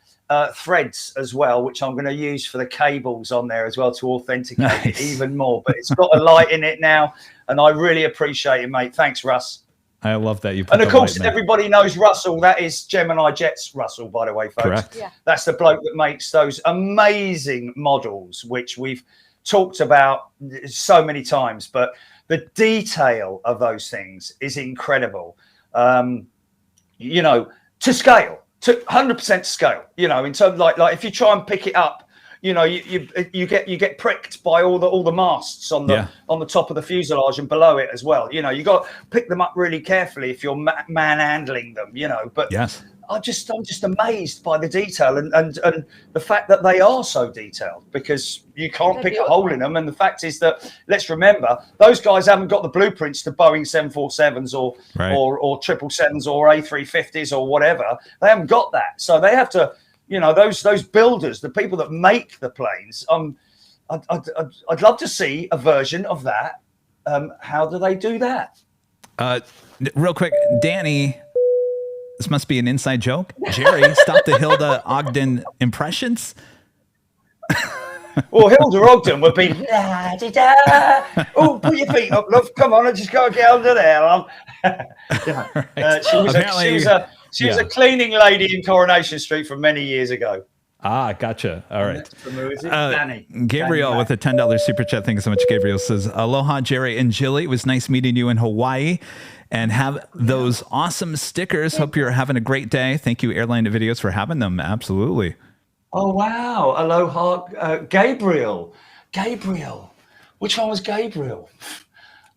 threads as well, which I'm going to use for the cables on there as well to authenticate it even more. But it's got a light in it now, and I really appreciate it, mate. Thanks, Russ. I love that you. And of course, everybody knows Russell. That is Gemini Jets Russell, by the way, folks. Correct. Yeah. That's the bloke that makes those amazing models, which we've talked about so many times. But the detail of those things is incredible. To scale. To 100% scale, in terms of like if you try and pick it up, you get pricked by all the masts on the top of the fuselage and below it as well. You got to pick them up really carefully if you're manhandling them. But yes, I'm just amazed by the detail and the fact that they are so detailed, because you can't pick a hole in them. And the fact is that, let's remember, those guys haven't got the blueprints to Boeing 747s or 777s or A350s or whatever. They haven't got that. So they have to, those builders, the people that make the planes, I'd love to see a version of that. How do they do that? Real quick, Danny, this must be an inside joke. Jerry, stop the Hilda Ogden impressions. Well, Hilda Ogden would be, oh, put your feet up, love. Come on, I just got to get under there. She was a cleaning lady in Coronation Street from many years ago. Ah, gotcha. All right. Danny. Gabriel with a $10 super chat. Thank you so much, Gabriel. Says, "Aloha, Jerry and Jilly. It was nice meeting you in Hawaii. and have those awesome stickers. Hope you're having a great day. Thank you, Airline Videos, for having them. Absolutely. Oh, wow. Aloha, Gabriel. Gabriel. Which one was Gabriel?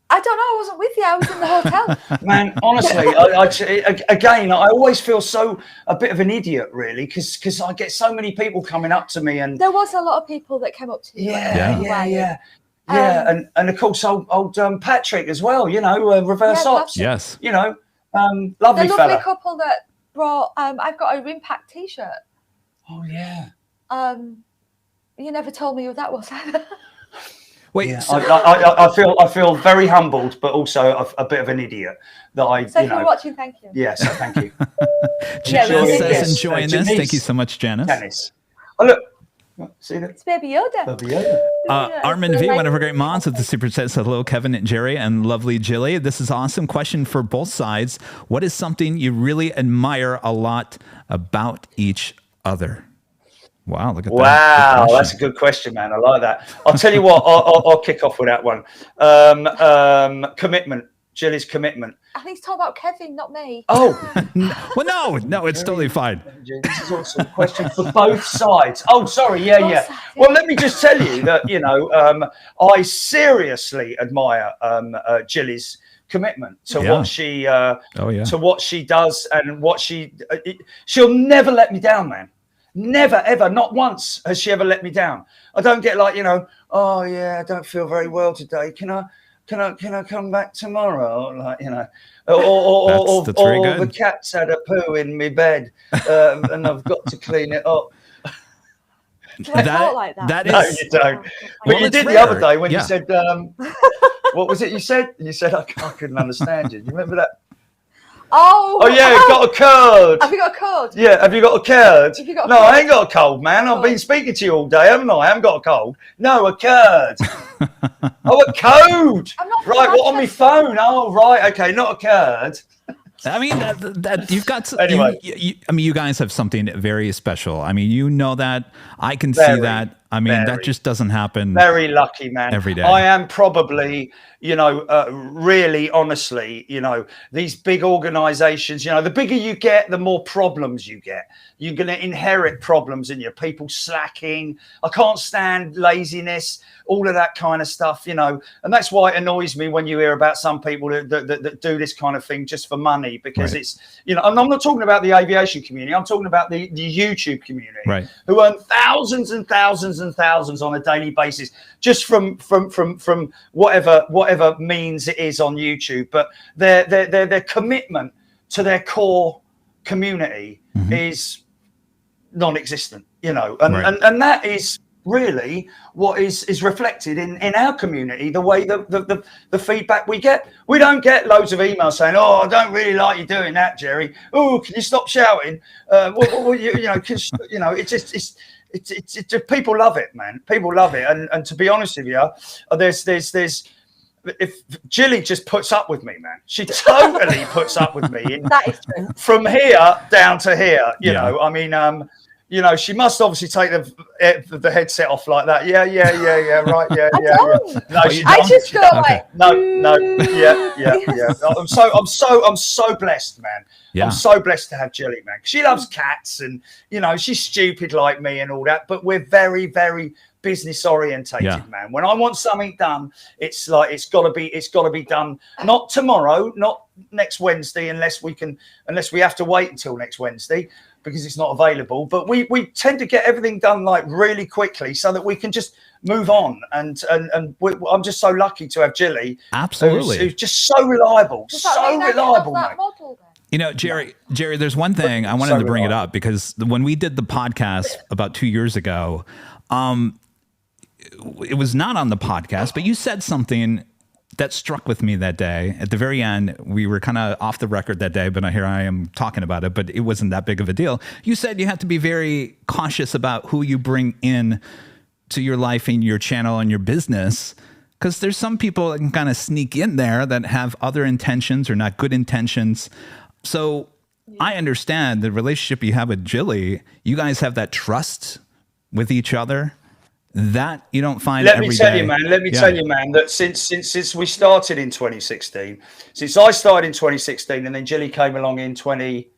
I don't know. I wasn't with you. I was in the hotel. Man, honestly, again, I always feel a bit of an idiot, really, because I get so many people coming up to me, and there was a lot of people that came up to you. Yeah. And of course, old Patrick as well. You know, reverse ops. Yes. You know, lovely the fella. lovely couple that brought. I've got a Impact T-shirt. Oh yeah. You never told me who that was either. Wait, yeah, I feel very humbled, but also a bit of an idiot that I. So if you're watching, thank you. Yes, thank you. Janice says enjoying this. Thank you so much, Janice. Janice. Oh look, see that? It's Baby Yoda. Baby Yoda. Armin V, one of our great moms with the super chat, says hello, Kevin and Jerry and lovely Jilly. This is awesome. Question for both sides. What is something you really admire a lot about each other? Wow, look at that. Wow, that's a good question, man. I like that. I'll tell you what, I'll kick off with that one. Commitment. Jilly's commitment. I think he's talking about Kevin, not me. Oh. Well, no, it's totally fine. This is also a question for both sides. Oh, sorry. Yeah. Well, let me just tell you that, you know, I seriously admire Jilly's commitment to what she to what she does and what she'll never let me down, man. Never, ever, not once has she ever let me down. I don't get like, you know, oh yeah, I don't feel very well today. Can I come back tomorrow? Like, you know, or the cat's had a poo in my bed and I've got to clean it up. That is, no, you don't. But you did the other day when you said, what was it you said? You said, I couldn't understand you. You remember that? Oh yeah, got a curd. Have you got a cold? Yeah, have you got a curd? No, I ain't got a cold, man. I've been speaking to you all day, haven't I? I haven't got a cold. No, a curd. Oh, a code. Right, what on my phone? Oh, right, okay, not a curd. I mean, that you've got. Anyway, I mean, you guys have something very special. I mean, you know that. I can see that. I mean, that just doesn't happen. Very lucky, man. Every day. I am probably, you know, really honestly, you know, these big organizations, you know, the bigger you get, the more problems you get. You're going to inherit problems in your people slacking. I can't stand laziness, all of that kind of stuff, you know, and that's why it annoys me when you hear about some people that do this kind of thing just for money, because it's, you know, and I'm not talking about the aviation community. I'm talking about the YouTube community, who earn thousands and thousands and thousands on a daily basis just from whatever means it is on YouTube. But their commitment to their core community is non-existent, you know, and that is really what is reflected in our community. The way the feedback we get, we don't get loads of emails saying, oh, I don't really like you doing that, Jerry. Oh, can you stop shouting? You know, because, you know, it's people love it, man. People love it, and to be honest with you, there's if Jilly just puts up with me, man, she totally puts up with me. That is true. From here down to here, you know. I mean, you know, she must obviously take the headset off like that. Yeah, right, yeah. No, I just go like, no, yeah. I'm so blessed, man. I'm so blessed to have Jilly, man. She loves cats, and you know, she's stupid like me and all that. But we're very, very business orientated, man. When I want something done, it's like it's got to be done. Not tomorrow, not next Wednesday, unless we have to wait until next Wednesday, because it's not available. But we tend to get everything done like really quickly so that we can just move on. And I'm just so lucky to have Jilly. Absolutely. Who's just so reliable. So reliable, mate. You know, Jerry, there's one thing I wanted to bring it up, because when we did the podcast about 2 years ago, it was not on the podcast, but you said something that struck with me that day. At the very end, we were kind of off the record that day, but here I am talking about it, but it wasn't that big of a deal. You said you have to be very cautious about who you bring in to your life and your channel and your business, because there's some people that can kind of sneak in there that have other intentions or not good intentions. So I understand the relationship you have with Jilly. You guys have that trust with each other that you don't find Let every me tell day. you, man. Let me tell you, man, that since we started in 2016, since I started in 2016, and then Jilly came along in 20.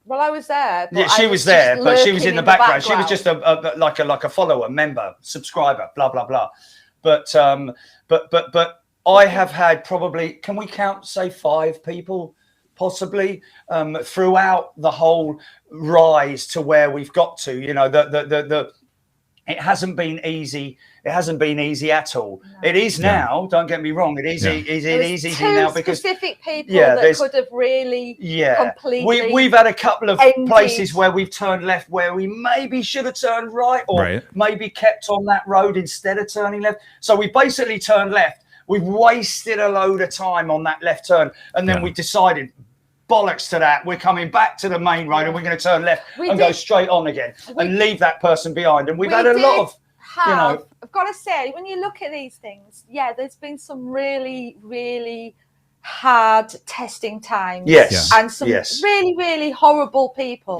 Well, I was there. But yeah, she was there, but she was in the background. She was just like a follower, member, subscriber, blah blah blah. But I have had probably, can we count, say 5 people possibly throughout the whole rise to where we've got to. You know, it hasn't been easy. It hasn't been easy at all. No. It is now. Don't get me wrong. It is. It is easy now because specific people that could have really completely. We've had a couple of places where we've turned left where we maybe should have turned right, or maybe kept on that road instead of turning left. So we basically turned left. We've wasted a load of time on that left turn, and then we decided, bollocks to that, we're coming back to the main road and we're going to turn left go straight on again and leave that person behind. And we've had a lot of, you know, I've got to say, when you look at these things, there's been some really, really hard testing times. And some really, really horrible people.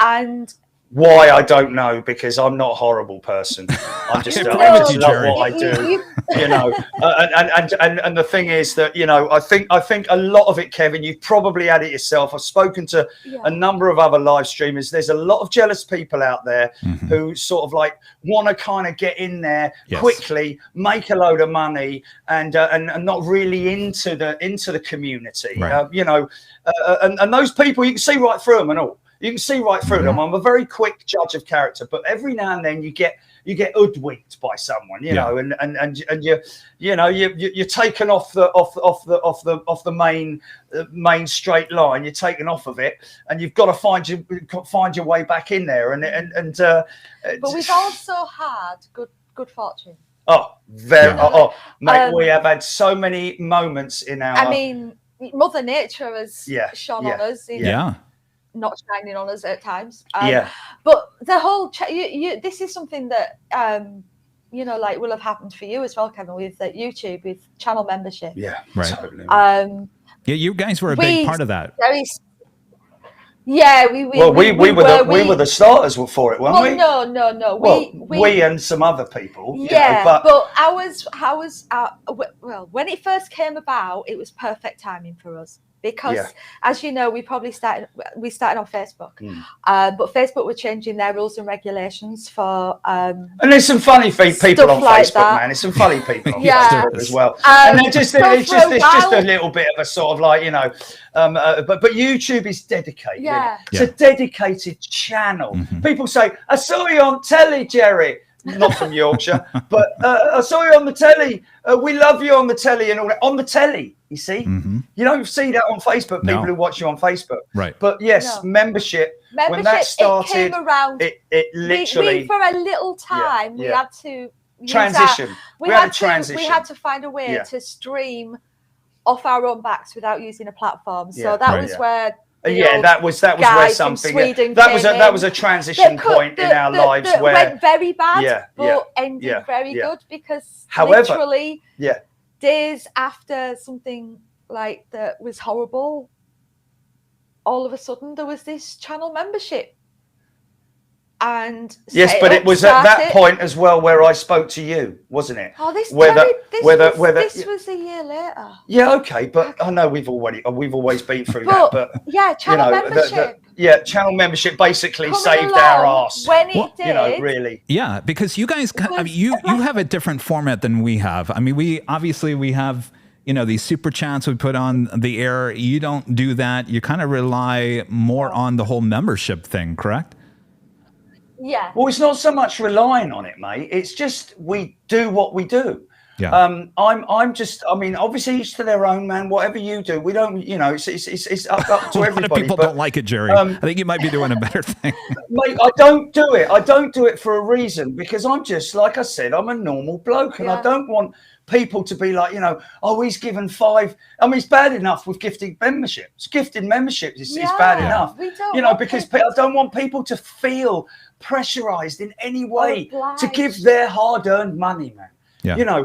And why, I don't know, because I'm not a horrible person. I'm just I love what I do, you know. And the thing is that, you know, I think a lot of it, Kevin, you've probably had it yourself. I've spoken to a number of other live streamers. There's a lot of jealous people out there who sort of like want to kind of get in there quickly, make a load of money, and not really into the community. You know, and those people, you can see right through them and all. You can see right through them. I'm a very quick judge of character, but every now and then you get hoodwinked by someone, you know, and you're taken off the main straight line. You're taken off of it, and you've got to find your way back in there. But we've also had good fortune. Mate, we have had so many moments in our. I mean, Mother Nature has shone on us. Not shining on us at times. But the whole this is something that you know, like will have happened for you as well, Kevin, with YouTube, with channel membership. Totally. You guys were a big part of that. We were the starters for it, weren't we? No. We and some other people. But when it first came about, it was perfect timing for us. Because, as you know, we started on Facebook, but Facebook were changing their rules and regulations for. And there's some funny people on Facebook, man. There's some funny people on Facebook as well. And it's just a little bit of a sort of like, you know, but YouTube is dedicated. It's a dedicated channel. People say, "I saw you on telly, Jerry." Not from Yorkshire, but I saw you on the telly. We love you on the telly and all that. On the telly, you see? You don't see that on Facebook, people who watch you on Facebook. But membership, when that started, it came around. It literally... for a little time, we had to... Transition. We had to find a way to stream off our own backs without using a platform. So that was where... that was where something that was a transition point in our lives where it went very bad, but ended very good, because literally days after something like that was horrible, all of a sudden there was this channel membership. And but it was at that point as well where I spoke to you, wasn't it? Oh, this was a year later. Okay, but I know we've always been through that. But channel membership. Channel membership basically saved our ass when it did. You know, really. Yeah, because you guys, you have a different format than we have. I mean, we have, you know, these super chats we put on the air. You don't do that. You kind of rely more on the whole membership thing, correct? Yeah. Well, it's not so much relying on it, mate. It's just we do what we do. I'm just, I mean, obviously each to their own, man. Whatever you do, we don't, you know, it's up to everybody. A lot of people don't like it, Jerry. I think you might be doing a better thing. Mate, I don't do it. I don't do it for a reason, because I'm just, like I said, I'm a normal bloke, and I don't want people to be like, you know, oh, he's given 5. I mean, it's bad enough with gifting memberships. Gifting memberships is bad enough, you know, because I don't want people to feel pressurized in any way to give their hard-earned money, man. Yeah.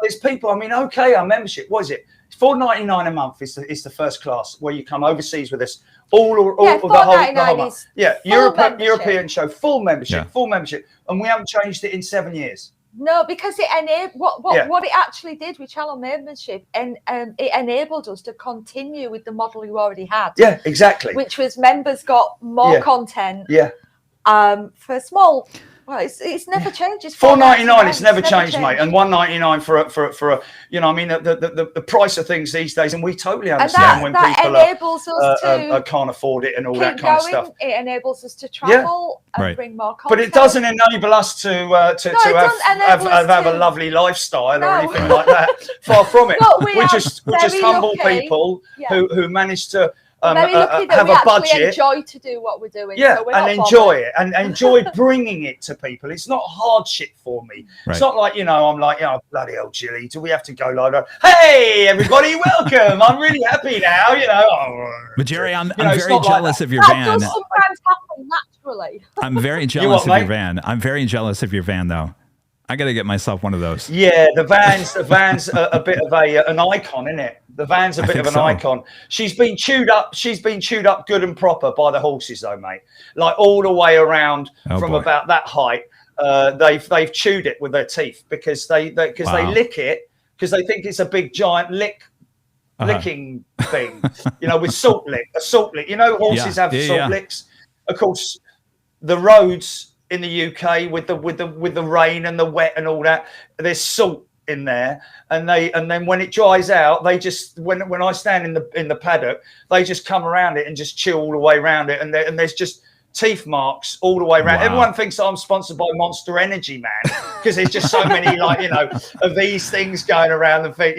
There's people. I mean, okay, our membership, what is it? $4.99 a month is the first class where you come overseas with us. All the whole month. Yeah, European show, full membership, and we haven't changed it in 7 years. No, because it enabled what it actually did with channel membership, and it enabled us to continue with the model you already had. Yeah, exactly. Which was members got more content. Yeah. For small. Well, it's never changed. It's $4.99. It's never changed, mate. And $1.99 for a the price of things these days. And we totally understand when people can't afford it and all that kind of stuff. It enables us to travel and bring more content. But it doesn't enable us to have a lovely lifestyle or anything like that. Far from it. We're just humble people who manage to very lucky that have we a actually budget. Enjoy to do what we're doing. Yeah, so and enjoy it and enjoy bringing it to people. It's not hardship for me. It's not like, I'm like, bloody hell, Jilly, do we have to go like that? Hey, everybody, welcome. I'm really happy now, But Jerry, I'm very jealous of your van. That does sometimes happen naturally. I'm very jealous of your van. I'm very jealous of your van, though. I got to get myself one of those. Yeah, the van's a bit of an icon, isn't it? The van's a bit of an icon. She's been chewed up. She's been chewed up good and proper by the horses, though, mate. Like all the way around from about that height. They've chewed it with their teeth because they lick it because they think it's a big giant licking thing. With salt lick, a salt lick. Horses have salt licks. Of course, the roads in the UK with the rain and the wet and all that, there's salt in there, and then when it dries out, they just when I stand in the paddock, they just come around it and just chew all the way around it, and there's just teeth marks all the way around. Wow. Everyone thinks that I'm sponsored by Monster Energy, man, because there's just so many of these things going around the feet,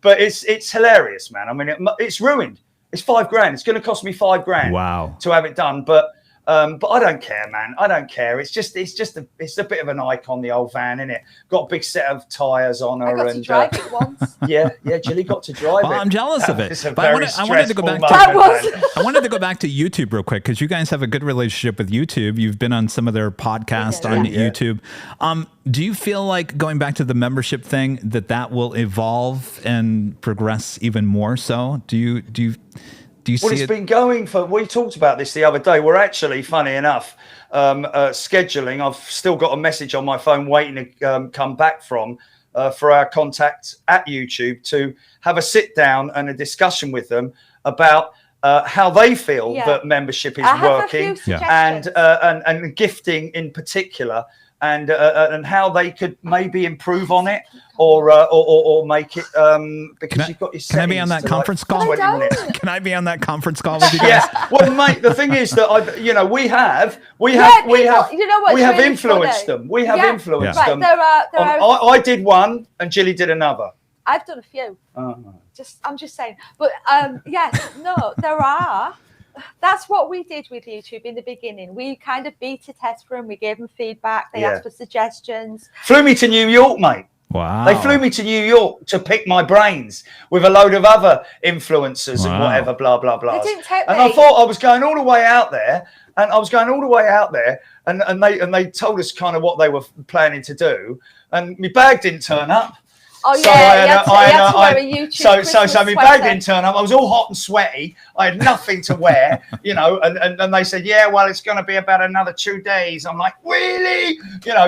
But it's hilarious, man. I mean, it's ruined. It's $5,000. It's going to cost me $5,000 to have it done, but I don't care, man. I don't care. It's a bit of an icon, the old van, isn't it? Got a big set of tyres on her. I got to drive it once. Yeah, Jilly got to drive it. I'm jealous of it. But I wanted to go back to I wanted to go back to YouTube real quick because you guys have a good relationship with YouTube. You've been on some of their podcasts on YouTube. Do you feel like going back to the membership thing that will evolve and progress even more so? Do you see it's been going for, we talked about this the other day. We're actually, funny enough, scheduling. I've still got a message on my phone waiting to come back for our contact at YouTube to have a sit down and a discussion with them about how they feel that membership is working and gifting in particular. And how they could maybe improve on it or make it because you've got your settings. Can I be on that conference call? Can I be on that conference call with you guys? Yeah. Well, mate, the thing is that we have influenced them. We have influenced them. I did one, and Jilly did another. I've done a few. I'm just saying, but there are. That's what we did with YouTube in the beginning. We kind of beta test for them. We gave them feedback. They asked for suggestions. Flew me to New York, mate. Wow. They flew me to New York to pick my brains with a load of other influencers and whatever, blah, blah, blah. They didn't take me. And I thought I was going all the way out there. And they told us kind of what they were planning to do. And my bag didn't turn up. Oh yeah, you had to wear a YouTube so my bag didn't turn up. I was all hot and sweaty. I had nothing to wear, and they said, well, it's going to be about another 2 days. I'm like, really?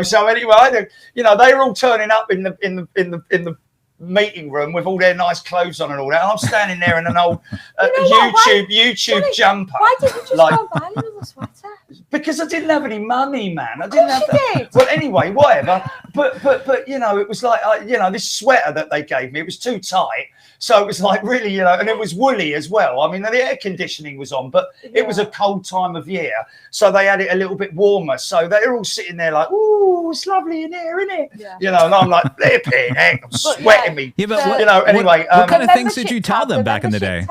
So anyway, they were all turning up in the meeting room with all their nice clothes on and all that. And I'm standing there in an old YouTube jumper. Why didn't you just go and buy another sweater? Because I didn't have any money, man. I didn't have that. Well, anyway, whatever. But it was like this sweater that they gave me. It was too tight, so it was like really, and it was woolly as well. I mean, the air conditioning was on, but it was a cold time of year, so they had it a little bit warmer. So they're all sitting there like, "Ooh, it's lovely in here, isn't it?" Yeah. And I'm like, "Flipping heck, I'm sweating me." Yeah, but anyway, what kind of things did you tell them back in the day?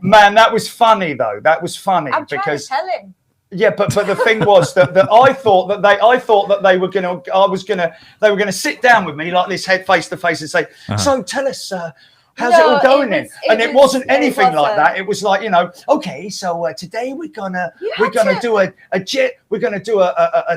Man, that was funny though. That was funny because. Tell him. Yeah, but the thing was that I thought that they were gonna sit down with me like this, head face to face, and say, "So tell us, how's it all going then?" And it wasn't anything like that. It was like, okay, so today we're gonna do a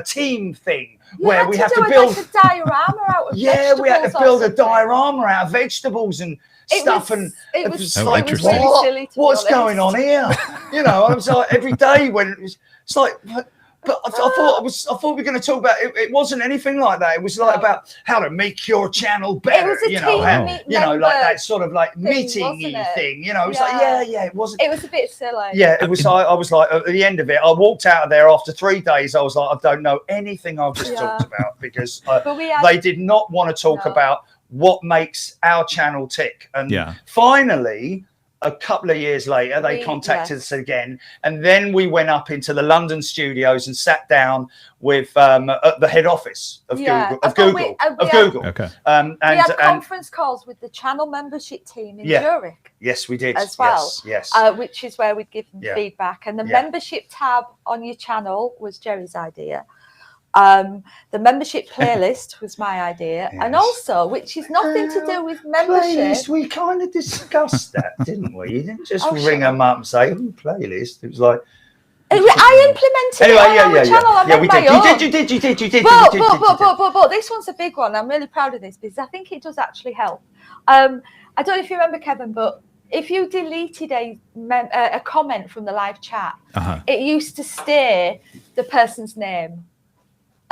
team thing. where we have to build like a diorama out of we had to build a diorama out of vegetables and stuff, and it was like, really silly, what's going on here? You know, I was like, every day when it's like, but I thought we were going to talk about it. It wasn't anything like that. It was like about how to make your channel better. It was a like that sort of like meeting thing. You know, it was like it wasn't. It was a bit silly. Yeah, it was. I was like, at the end of it, I walked out of there after 3 days. I was like, I don't know anything I've just talked about, because they did not want to talk about what makes our channel tick. And finally, a couple of years later, they contacted us again, and then we went up into the London studios and sat down with at the head office of Google. Okay. We had conference calls with the channel membership team in Zurich. Yes, we did as well. Yes. Which is where we'd give them feedback, and the membership tab on your channel was Jerry's idea. The membership playlist was my idea, and also, which is nothing to do with membership. Playlist, we kind of discussed that, didn't we? You didn't just ring them up and say, playlist. It was like, I implemented it on our channel. I made my own. You did. But this one's a big one. I'm really proud of this because I think it does actually help. I don't know if you remember, Kevin, but if you deleted a comment from the live chat, it used to stay the person's name.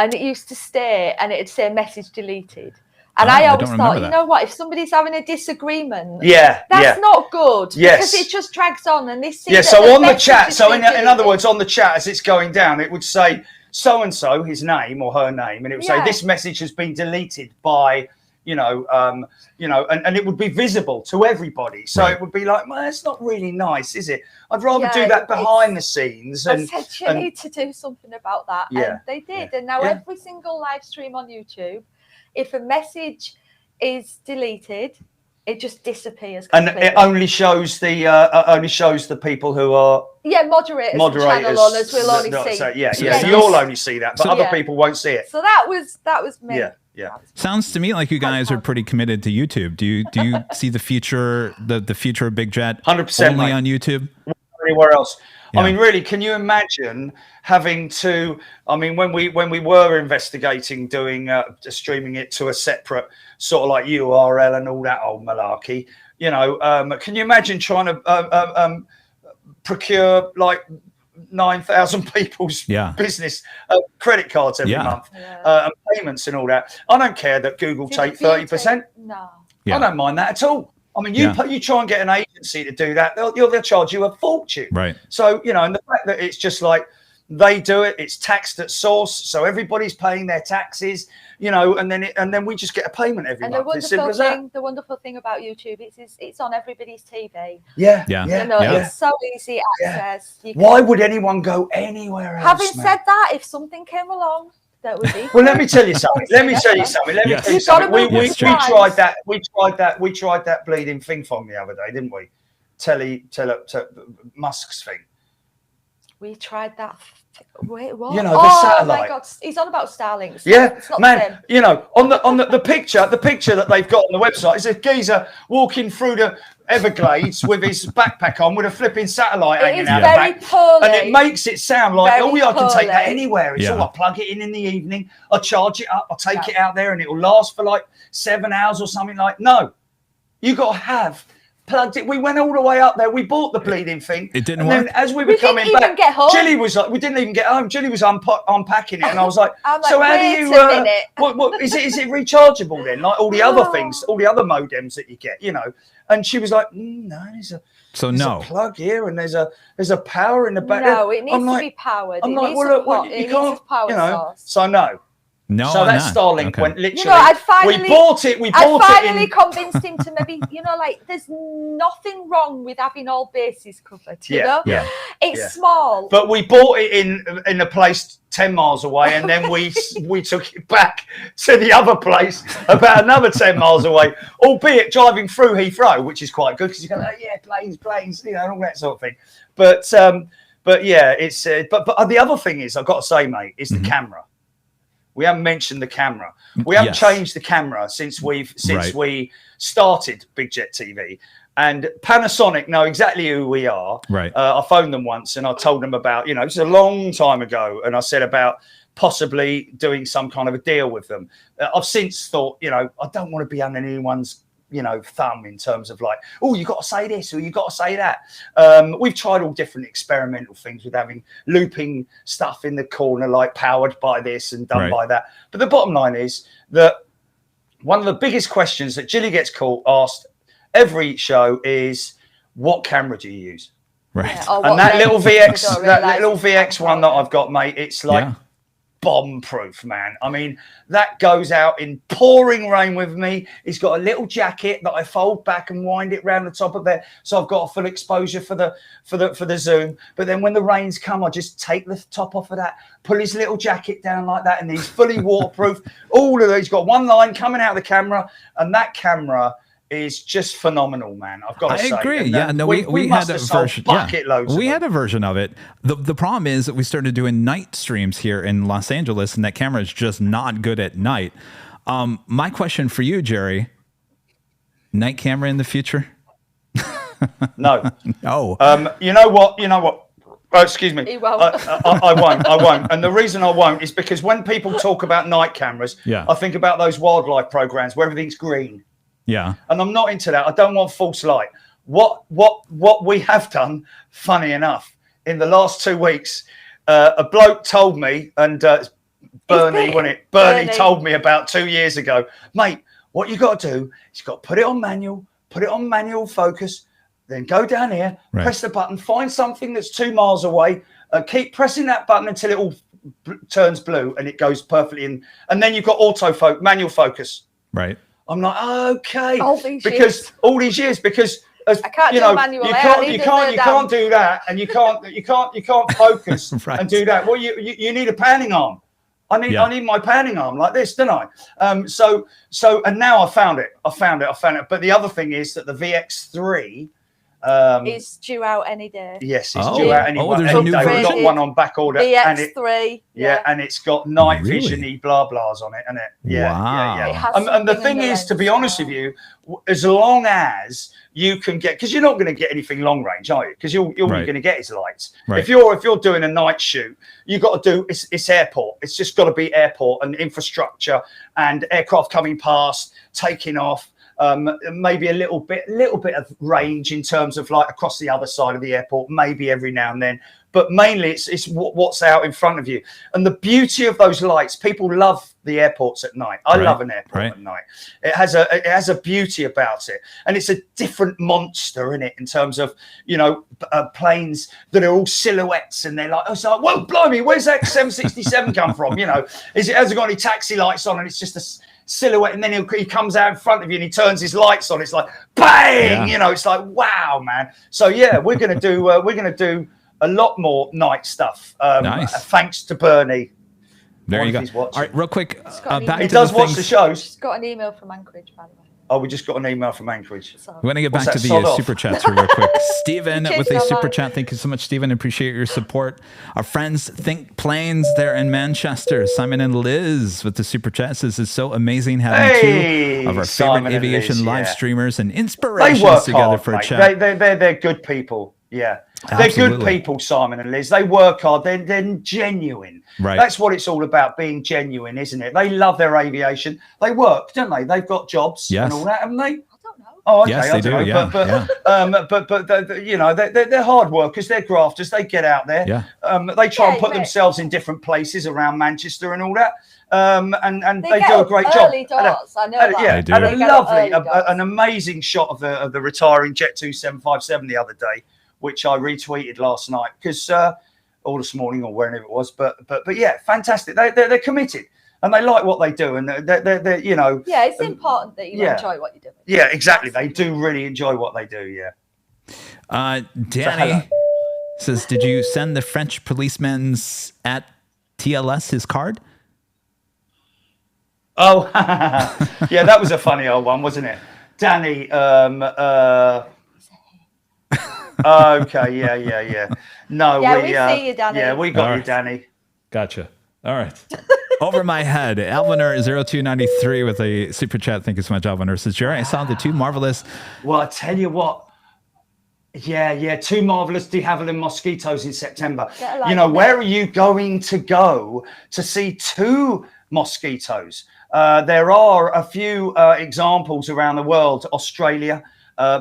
And it used to stay, and it'd say message deleted. And I always thought, you know what, if somebody's having a disagreement, that's not good. Because it just drags on. And this so on the chat, so in other words, on the chat, as it's going down, it would say so-and-so, his name or her name, and it would say this message has been deleted by, and it would be visible to everybody. So it would be like, well, that's not really nice, is it? I'd rather do that behind the scenes. I said you need to do something about that. And they did. And now every single live stream on YouTube, if a message is deleted, it just disappears completely. And it only shows the people who are moderators and channel owners will only see. You'll only see that, but other people won't see it. So that was me. Yeah. Sounds to me like you guys are pretty committed to YouTube. Do you see the future of Big Jet 100% only on YouTube? Anywhere else? I mean, really, can you imagine having to? I mean, when we were investigating doing streaming it to a separate sort of like URL and all that old malarkey, can you imagine trying to procure like 9,000 people's business credit cards every month and payments and all that? I don't care that Google take 30%. No, I don't mind that at all. I mean, you try and get an agency to do that, they'll charge you a fortune. Right. So, and the fact that it's just like they do it, it's taxed at source, so everybody's paying their taxes, and then we just get a payment every month. The wonderful thing about YouTube is it's on everybody's TV. It's so easy access. Why would anyone go anywhere else? Having said that, if something came along that would be well, let me tell you something. We tried that. We tried that bleeding thing from the other day, didn't we? Musk's thing. We tried that. Wait, what? The satellite. Oh my God, he's on about Starlinks. Yeah, man. On the picture that they've got on the website is a geezer walking through the Everglades with his backpack on with a flipping satellite hanging out the back. And it makes it sound like, I can take that anywhere. It's all I plug it in the evening, I charge it up, I take it out there, and it will last for like 7 hours or something. Like, no, you got to have plugged it. We went all the way up there. We bought the bleeding thing. It didn't work. Then as we were coming back, Jilly was like, we didn't even get home. Jilly was unpacking it, and I was like, so how do you? What is it? Is it rechargeable then? Like all the other things, all the other modems that you get, And she was like, no, there's a plug here, and there's a power in the back. No, it needs to be powered. I'm like, well, look, you can't, So no. No, so that Starlink went literally. We bought it. I finally convinced him to maybe, like, there's nothing wrong with having all bases covered. You know, it's small. But we bought it in a place 10 miles away, and then we took it back to the other place about another 10 miles away, albeit driving through Heathrow, which is quite good because you go, planes, and all that sort of thing. But yeah, it's but the other thing is, I've got to say, mate, is the camera. We haven't mentioned the camera. We haven't changed the camera since we started Big Jet TV. And Panasonic know exactly who we are. Right. I phoned them once and I told them about, it's a long time ago. And I said about possibly doing some kind of a deal with them. I've since thought, you know, I don't want to be under anyone's, you know, thumb in terms of like, oh, you got to say this or you got to say that. We've tried all different experimental things with having looping stuff in the corner, like powered by this and done by that. But the bottom line is that one of the biggest questions that Jilly gets asked every show is, what camera do you use? Right. Yeah, and that little VX, that little VX one that I've got, mate, it's like bomb proof, man. I mean, that goes out in pouring rain with me. It's got a little jacket that I fold back and wind it round the top of it, so I've got a full exposure for the zoom. But then when the rains come, I just take the top off of that, pull his little jacket down like that, and he's fully waterproof. All of those, he's got one line coming out of the camera, and that camera is just phenomenal, man. I've got to say. I agree. Yeah, no, we had a version. We had a version of it. The problem is that we started doing night streams here in Los Angeles, and that camera is just not good at night. My question for you, Jerry: night camera in the future? No. No. You know what? Oh, excuse me. I won't. And the reason I won't is because when people talk about night cameras, I think about those wildlife programs where everything's green. Yeah. And I'm not into that. I don't want false light. What we have done, funny enough, in the last 2 weeks, a bloke told me, and Bernie, wasn't it? Bernie told me about 2 years ago, mate, what you got to do is got to put it on manual focus, then go down here, press the button, find something that's 2 miles away, keep pressing that button until it all turns blue and it goes perfectly in. And then you've got manual focus. Right. I'm like, okay, because all these years, because I can't you can't do that, and you can't focus and do that. Well, you need a panning arm. I need my panning arm like this, don't I? So and now I found it. But the other thing is that the VX3 it's due out any day. Yes, it's due out any there's a new day. We've got one on back order. VX3. And it's got night vision-y blah blahs on it, isn't it? Yeah. And the thing is, to be honest with you, as long as you can get, because you're not going to get anything long range, are you? Because all you're going to get is lights. If you're doing a night shoot, you've got to do it's airport. It's just got to be airport and infrastructure and aircraft coming past, taking off. Maybe a little bit of range in terms of like across the other side of the airport, maybe every now and then, but mainly it's what's out in front of you. And the beauty of those lights, people love the airports at night. I love an airport at night. It has a beauty about it, and it's a different monster in it in terms of, you know, planes that are all silhouettes, and they're like, oh, so whoa, blimey, where's that 767 come from? You know, has it got any taxi lights on, and it's just a silhouette, and then he comes out in front of you and he turns his lights on. It's like bang, you know. It's like, wow, man. So yeah, we're gonna do a lot more night stuff. Nice. Thanks to Bernie. There you go. All right, real quick. He does watch the shows. Just got an email from Anchorage, by the way. Oh, we just got an email from Anchorage. We want to get back to the super chats real quick. Stephen with a super chat. Thank you so much, Stephen. Appreciate your support. Our friends Think Planes there in Manchester. Simon and Liz with the super chat says it's so amazing having two of our favorite aviation live streamers and inspirations together for a chat. They're good people. Yeah. They're good people, Simon and Liz. They work hard. They're genuine. Right. That's what it's all about, being genuine, isn't it? They love their aviation. They work, don't they? They've got jobs and all that, haven't they? I don't know. Oh, okay. Yes, they do. But you know, they're hard workers. They're grafters. They get out there. Yeah. They try and put themselves in different places around Manchester and all that. And they do a great job. I know that. Yeah, they do. And a lovely, an amazing shot of the retiring Jet 2757 the other day, which I retweeted last night or this morning or wherever it was. But yeah, fantastic. They're committed and they like what they do, and they're you know. Yeah, it's important that you enjoy what you're doing. Yeah, exactly. They do really enjoy what they do. Yeah. Danny says, "Did you send the French policeman's at TLS his card?" Oh, yeah, that was a funny old one, wasn't it, Danny? Okay, yeah. No, we see you, Danny. Yeah, we got you, Danny. Gotcha. All right. Over my head, Alviner0293 with a super chat. Thank you so much, Alviner. Says, Jerry, I saw the two marvelous. Well, I tell you what, Yeah. 2 marvelous de Havilland mosquitoes in September. You know, where are you going to go to see 2 mosquitoes? There are a few examples around the world, Australia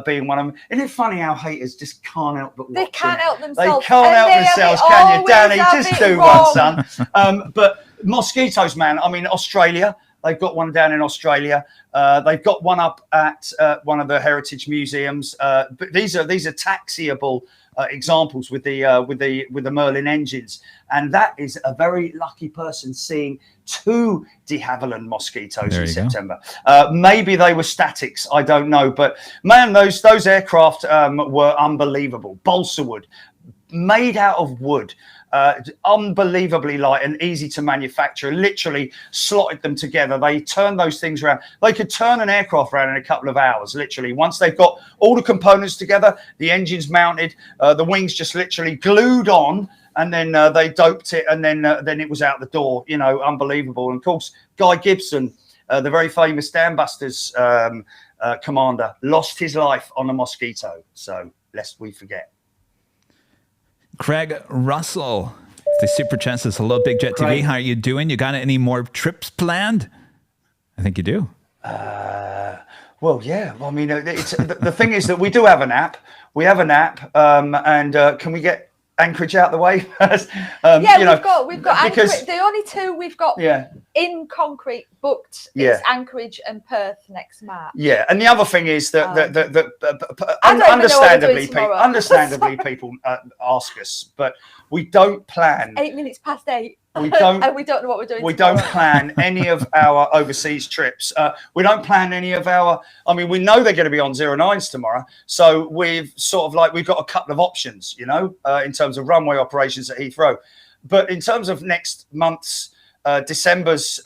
being one of them. Isn't it funny how haters just can't help but watch They can't help themselves. They can't help themselves, can you, Danny? Just do one, son. But mosquitoes, man, I mean, Australia, they've got one down in Australia. They've got one up at one of the heritage museums. But these are taxiable examples with the Merlin engines, and that is a very lucky person seeing 2 de Havilland mosquitoes in September. Maybe they were statics, I don't know, but man, those aircraft were unbelievable. Balsa wood, made out of wood. Unbelievably light and easy to manufacture. Literally slotted them together. They turned those things around. They could turn an aircraft around in a couple of hours, literally. Once they've got all the components together, the engines mounted, the wings just literally glued on, and then they doped it, and then it was out the door. You know, unbelievable. And of course, Guy Gibson, the very famous Dambusters commander, lost his life on a mosquito. So lest we forget. Craig Russell, the Super Chance says, hello, Big Jet TV. How are you doing? You got any more trips planned? I think you do. Well, yeah. I mean, it's, the thing is that we do have an app. We have an app, and can we get Anchorage out the way first? We've got Anchorage. The only 2 we've got in concrete booked is Anchorage and Perth next March. Yeah, and the other thing is that understandably people ask us, but we don't plan. 8 minutes past 8. We don't, and we don't know what we're doing. We don't plan any of our overseas trips. We don't plan any of our. I mean, we know they're going to be on 09s tomorrow, so we've got a couple of options, you know, in terms of runway operations at Heathrow. But in terms of next month's December's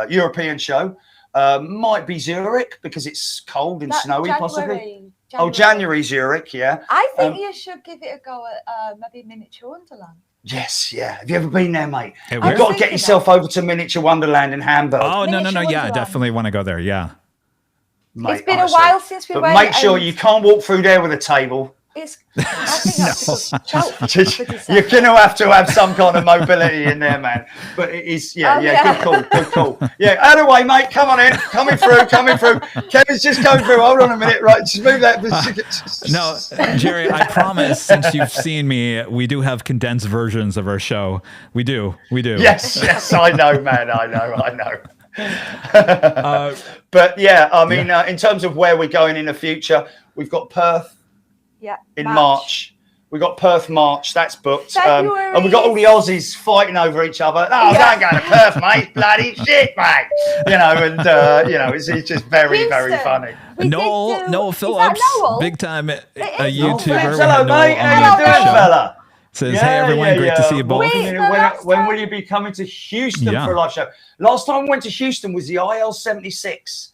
European show, might be Zurich because it's cold and snowy, possibly. January Zurich, yeah. I think you should give it a go at maybe Miniature Wonderland. Yes, yeah. Have you ever been there, mate? You've got to get yourself over to Miniature Wonderland in Hamburg. Oh, no. Yeah, I definitely want to go there, yeah. Mate, it's been a while since we went. But make sure you can't walk through there with a table. I think that's you're going to have some kind of mobility in there, man. But it is, good call. Yeah, out of the way, mate. Come on in. Coming through. Kevin's just going through. Hold on a minute. Right, just move that. No, Jerry, I promise, since you've seen me, we do have condensed versions of our show. We do. Yes, I know, man. I know. But yeah, I mean, in terms of where we're going in the future, we've got Perth. Yeah, in March. We got Perth March, that's booked. And we got all the Aussies fighting over each other. Oh, don't go to Perth, mate. Bloody shit, mate. You know, and it's just very, very funny. Noel Phillips, big time YouTuber. Hello, mate. How you doing, fella? Says, hey, everyone, great to see you both. When will you be coming to Houston for a live show? Last time we went to Houston was the IL-76.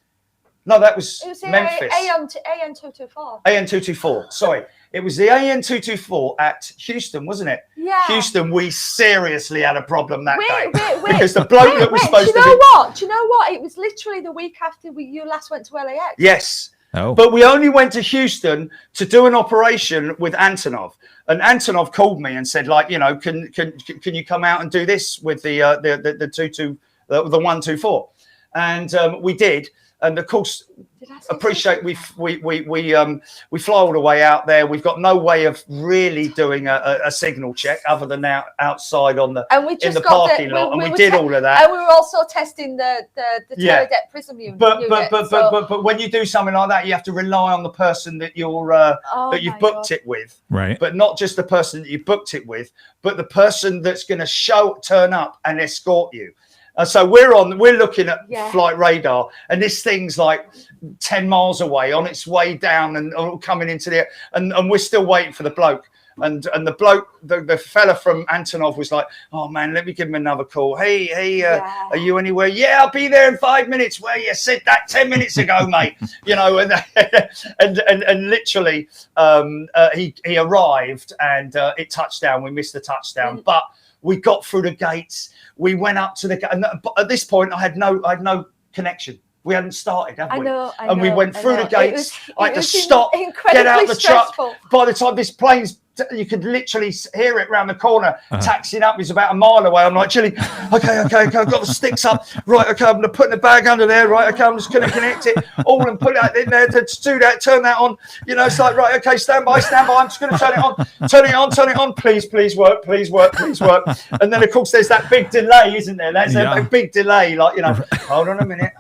No, that was Memphis. AN224. AN224. Sorry. It was the AN224 at Houston, wasn't it? Yeah. Houston, we seriously had a problem that day. Because the bloke that was supposed to be... Do you know what? It was literally the week after you last went to LAX. Yes. Oh. But we only went to Houston to do an operation with Antonov. And Antonov called me and said, like, you know, can you come out and do this with the 124? And we did. And of course, appreciate we fly all the way out there. We've got no way of really doing a signal check other than outside in the parking lot, and we did all of that. And we were also testing the Terradet Prism unit. But when you do something like that, you have to rely on the person that you've booked it with, right? But not just the person that you booked it with, but the person that's going to turn up and escort you. So we're looking at flight radar, and this thing's like 10 miles away on its way down and coming into the air, and we're still waiting for the bloke. And the bloke, the fella from Antonov was like, oh man, let me give him another call. Hey, are you anywhere? Yeah, I'll be there in 5 minutes. Well, you said that 10 minutes ago, mate. You know, and literally he arrived and it touched down. We missed the touchdown, but we got through the gates. We went up to the gate, and at this point, I had no connection. We hadn't started, have we? I know, and we went through the gates. I had to stop, get out of the truck. By the time this plane's, you could literally hear it round the corner. Taxiing up is about a mile away. I'm like, Jilly, okay, I've got the sticks up. Right, okay, I'm going to put the bag under there. Right, okay, I'm just going to connect it all and put it in there to do that, turn that on. You know, it's like, right, okay, stand by. I'm just going to turn it on. Please work. And then, of course, there's that big delay, isn't there? There's a big delay, like, you know, hold on a minute.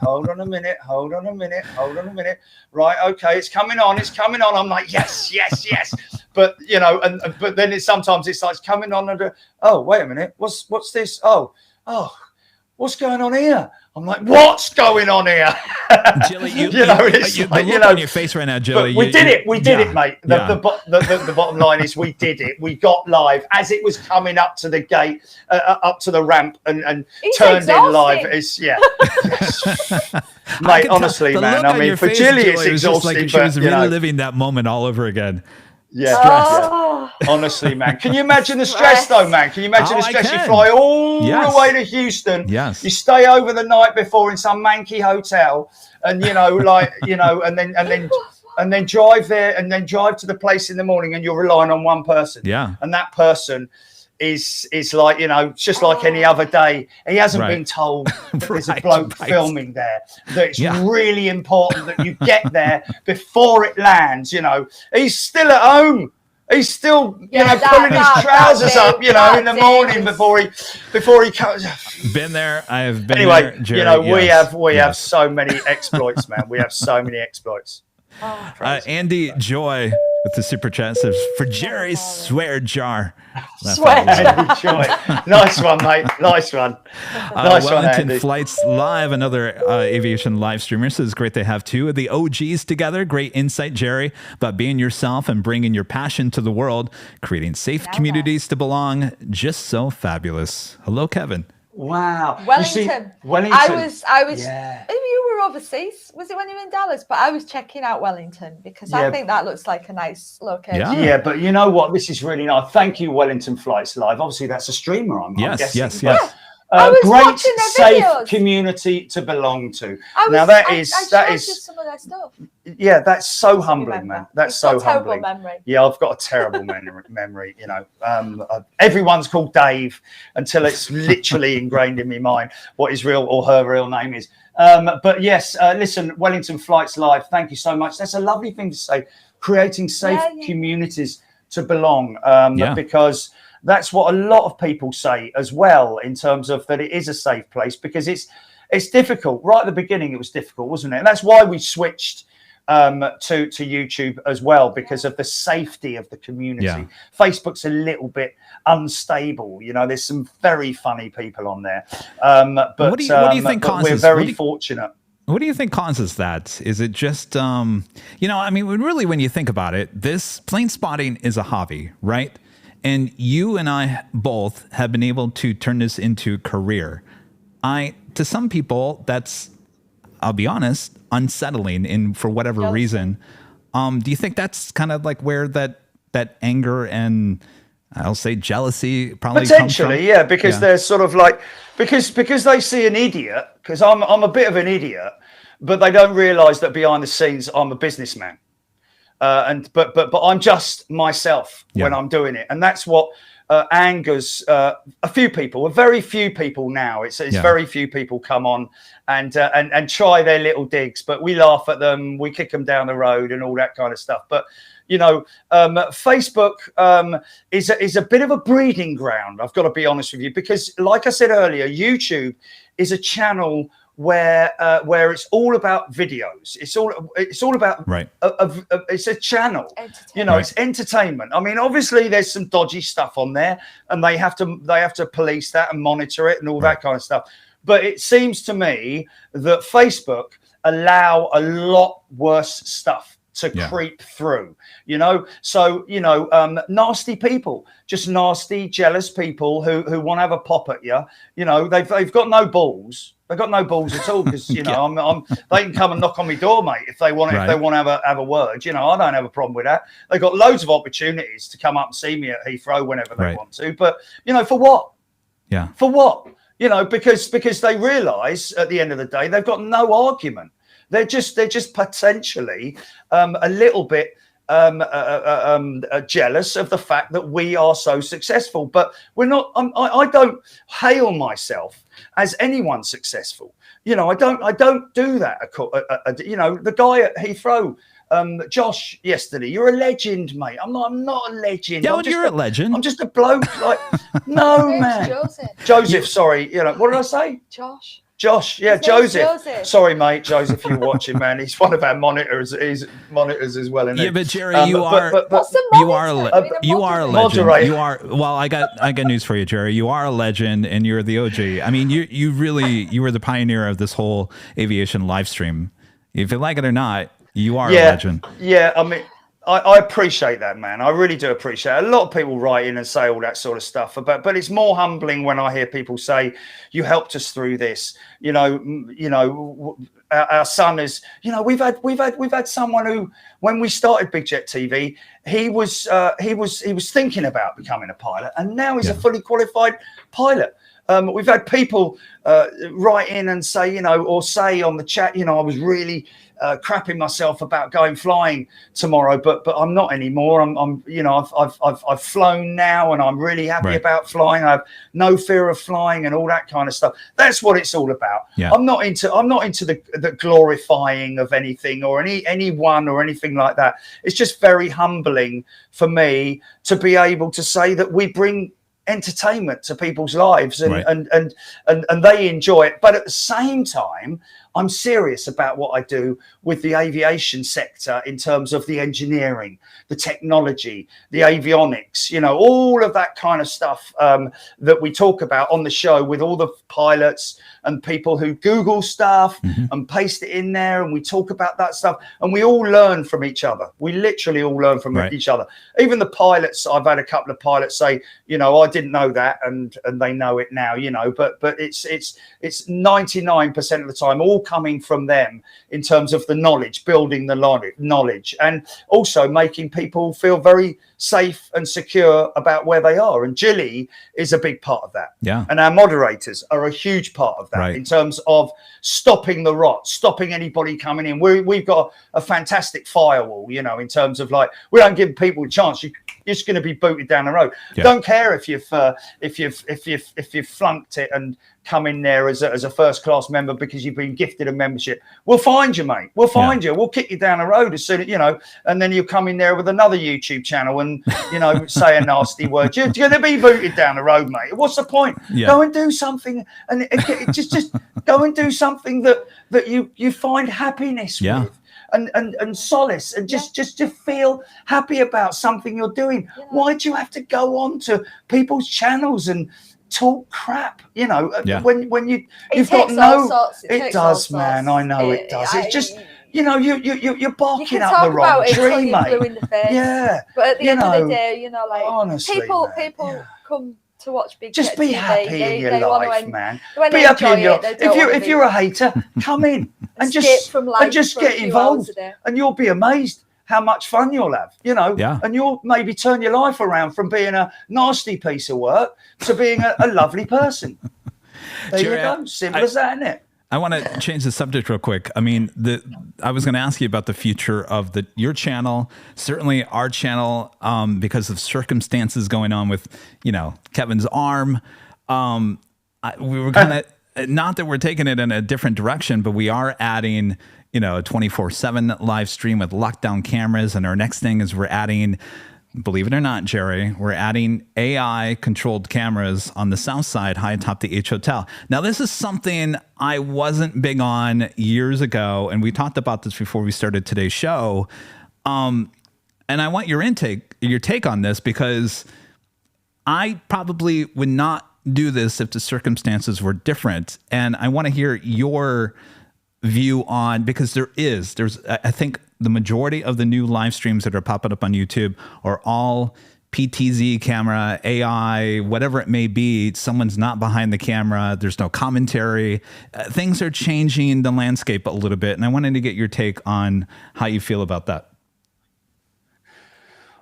Right, okay, it's coming on. I'm like, yes. But, you know, but then sometimes it starts coming on and oh, wait a minute, what's this? Oh, what's going on here? I'm like, what's going on here? Jilly, the look on your face right now, Jilly. We did it, mate. The bottom line is we did it. We got live as it was coming up to the gate, up to the ramp, and turned in live. It's mate. Honestly, man. I mean, for Jilly, it's exhausting. Like she was reliving that moment all over again. Yeah. Honestly, man. Can you imagine the stress though, man? Can you imagine the stress? You fly all the way to Houston. Yes. You stay over the night before in some manky hotel, and and then drive there, and then drive to the place in the morning, and you're relying on one person. Yeah. And that person is like, you know, just like any other day. He hasn't been told that there's a bloke filming there, that it's really important that you get there before it lands. You know, he's still at home. He's still, pulling his trousers up, in the morning before he comes. Been there. I have been there. Anyway, Jerry, we have so many exploits, man. We have so many exploits. Andy Joy with the super chat says, for Jerry's swear jar. Andy Joy. Nice one, mate. Nice one. Wellington Flights Live, another aviation live streamer, says, great to have two of the OGs together. Great insight, Jerry, about being yourself and bringing your passion to the world, creating safe communities to belong. Just so fabulous. Hello, Kevin. Wow. Wellington. Wellington. I was maybe you were overseas. Was it when you were in Dallas? But I was checking out Wellington because I think that looks like a nice location. Yeah, but you know what? This is really nice. Thank you, Wellington Flights Live. Obviously, that's a streamer, I'm guessing. Yes. Great, safe community to belong to. That is some of their stuff. Yeah, that's so humbling, man. That's so humbling. Memory. Yeah, I've got a terrible memory. You know, everyone's called Dave until it's literally ingrained in my mind what his real or her real name is. But yes, listen, Wellington Flights Live. Thank you so much. That's a lovely thing to say. Creating safe communities to belong, because that's what a lot of people say as well, in terms of that it is a safe place, because it's difficult. Right at the beginning, it was difficult, wasn't it? And that's why we switched to YouTube as well, because of the safety of the community. Facebook's a little bit unstable. You know, there's some very funny people on there. But what do you think causes? We're very fortunate. What do you think causes that? Is it just, I mean, really, when you think about it, this plane spotting is a hobby, right? And you and I both have been able to turn this into a career. To some people, that's, I'll be honest, unsettling, and for whatever reason. Do you think that's kind of like where that anger and I'll say jealousy probably potentially comes from? Because they're sort of like because they see an idiot, because I'm a bit of an idiot, but they don't realize that behind the scenes I'm a businessman. But I'm just myself when I'm doing it, and that's what angers a few people. A very few people now. It's very few people come on and try their little digs, but we laugh at them, we kick them down the road, and all that kind of stuff. But you know, Facebook is a bit of a breeding ground. I've got to be honest with you, because, like I said earlier, YouTube is a channel where it's all about videos. It's all about it's a channel. You know, it's entertainment. I mean, obviously there's some dodgy stuff on there, and they have to police that and monitor it and all that kind of stuff. But it seems to me that Facebook allow a lot worse stuff to creep through, you know. So, you know, nasty people, just nasty, jealous people who want to have a pop at you. You know, they've got no balls. They've got no balls at all, because you know they can come and knock on my door, mate, if they want to have a word. You know, I don't have a problem with that. They've got loads of opportunities to come up and see me at Heathrow whenever they want to. But you know, for what? Yeah. For what? you know, because they realize at the end of the day, they've got no argument. They're just potentially a little bit jealous of the fact that we are so successful, but we're not. I don't hail myself as anyone successful. You know, I don't do that. You know, the guy at Heathrow, Josh, yesterday, you're a legend, mate. I'm not a legend. Yeah, you're a legend. I'm just a bloke. Like, no, man. Joseph, sorry. You know, what did I say? Josh, yeah, Joseph. Sorry, mate, Joseph, you're watching, man. He's one of our monitors. He's monitors as well, isn't he? Yeah, but Jerry, you are a legend. Moderator. You are. Well, I got news for you, Jerry. You are a legend, and you're the OG. I mean, you were the pioneer of this whole aviation live stream. If you like it or not, you are a legend. Yeah, I mean, I appreciate that, man. I really do appreciate it. A lot of people write in and say all that sort of stuff, but it's more humbling when I hear people say, "You helped us through this." You know, our son is. You know, we've had someone who, when we started Big Jet TV, he was thinking about becoming a pilot, and now he's a fully qualified pilot. We've had people write in and say, you know, or say on the chat, you know, I was really crapping myself about going flying tomorrow, but I'm not anymore. I'm you know, I've flown now, and I'm really happy about flying. I have no fear of flying and all that kind of stuff. That's what it's all about. Yeah. I'm not into the glorifying of anything or anyone or anything like that. It's just very humbling for me to be able to say that we bring entertainment to people's lives and they enjoy it, but at the same time I'm serious about what I do with the aviation sector in terms of the engineering, the technology, the avionics, you know, all of that kind of stuff that we talk about on the show with all the pilots and people who Google stuff and paste it in there, and we talk about that stuff, and we all learn from each other. We literally all learn from each other. Even the pilots, I've had a couple of pilots say, you know, I didn't know that, and they know it now, you know, but it's 99% of the time all coming from them in terms of the knowledge, building the knowledge, and also making people feel very safe and secure about where they are. And Jilly is a big part of that. Yeah. And our moderators are a huge part of that in terms of stopping the rot, stopping anybody coming in. We've got a fantastic firewall, you know, in terms of like, we don't give people a chance. You're just going to be booted down the road. Yeah. Don't care if you've flunked it and come in there as a first class member because you've been gifted a membership. We'll find you, mate. We'll find you. We'll kick you down the road as soon as, you know, and then you'll come in there with another YouTube channel and, you know, say a nasty word. You're going to be booted down the road, mate. What's the point? Yeah. Go and do something, and just go and do something that you find happiness with. And solace, and just to feel happy about something you're doing. Yeah. Why do you have to go on to people's channels and talk crap? You know, when you've got no. It does, man. I know it does. It's just. You know, you're barking up the wrong tree, mate. Yeah, but at the end of the day, you know, like honestly, people come to watch Big Just be happy in your life, man. Be happy in your. If you're a hater, come in and just get involved, and you'll be amazed how much fun you'll have. You know, and you'll maybe turn your life around from being a nasty piece of work to being a lovely person. There you go. Simple as that, isn't it? I want to change the subject real quick. I mean, I was going to ask you about the future of your channel, certainly our channel, because of circumstances going on with, you know, Kevin's arm. We were kind of, not that we're taking it in a different direction, but we are adding, you know, a 24/7 live stream with lockdown cameras. And our next thing is we're adding, believe it or not, Jerry, we're adding AI-controlled cameras on the south side, high atop the H Hotel. Now, this is something I wasn't big on years ago, and we talked about this before we started today's show. And I want your take on this, because I probably would not do this if the circumstances were different. And I want to hear your view on, because there's I think the majority of the new live streams that are popping up on YouTube are all PTZ camera, AI, whatever it may be. Someone's not behind the camera. There's no commentary. Things are changing the landscape a little bit. And I wanted to get your take on how you feel about that.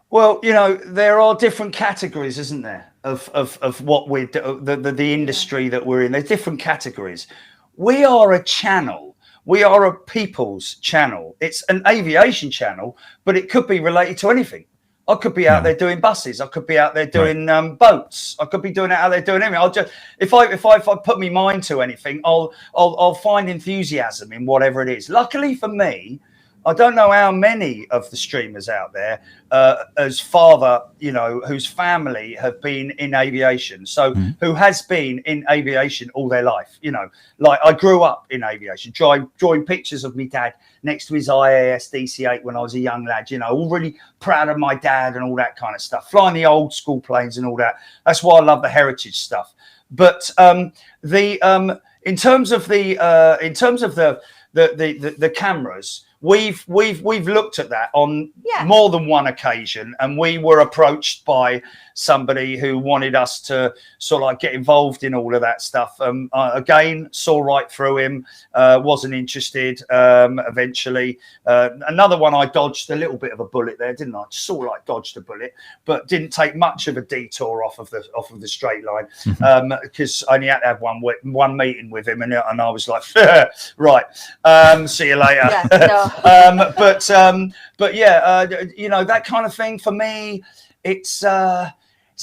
Well, you know, there are different categories, isn't there? of what we're the industry that we're in. There's different categories. We are a channel. We are a people's channel. It's an aviation channel, but it could be related to anything. I could be out there doing buses. I could be out there doing boats. I could be doing it out there doing anything. I'll just if I put my mind to anything, I'll find enthusiasm in whatever it is. Luckily for me, I don't know how many of the streamers out there, as father, whose family have been in aviation. So who has been in aviation all their life, like I grew up in aviation, drawing pictures of me dad next to his IAS DC-8 when I was a young lad, all really proud of my dad and all that kind of stuff, flying the old school planes and all that. That's why I love the heritage stuff. But in terms of the cameras, we've looked at that on more than one occasion, and we were approached by somebody who wanted us to sort of like get involved in all of that stuff. Again, saw right through him, wasn't interested. Eventually, another one I dodged a little bit of a bullet there, didn't I? Just sort of like dodged a bullet, but didn't take much of a detour off of the straight line, because I only had to have one meeting with him, and I was like, right, see you later. But yeah, that kind of thing for me, it's a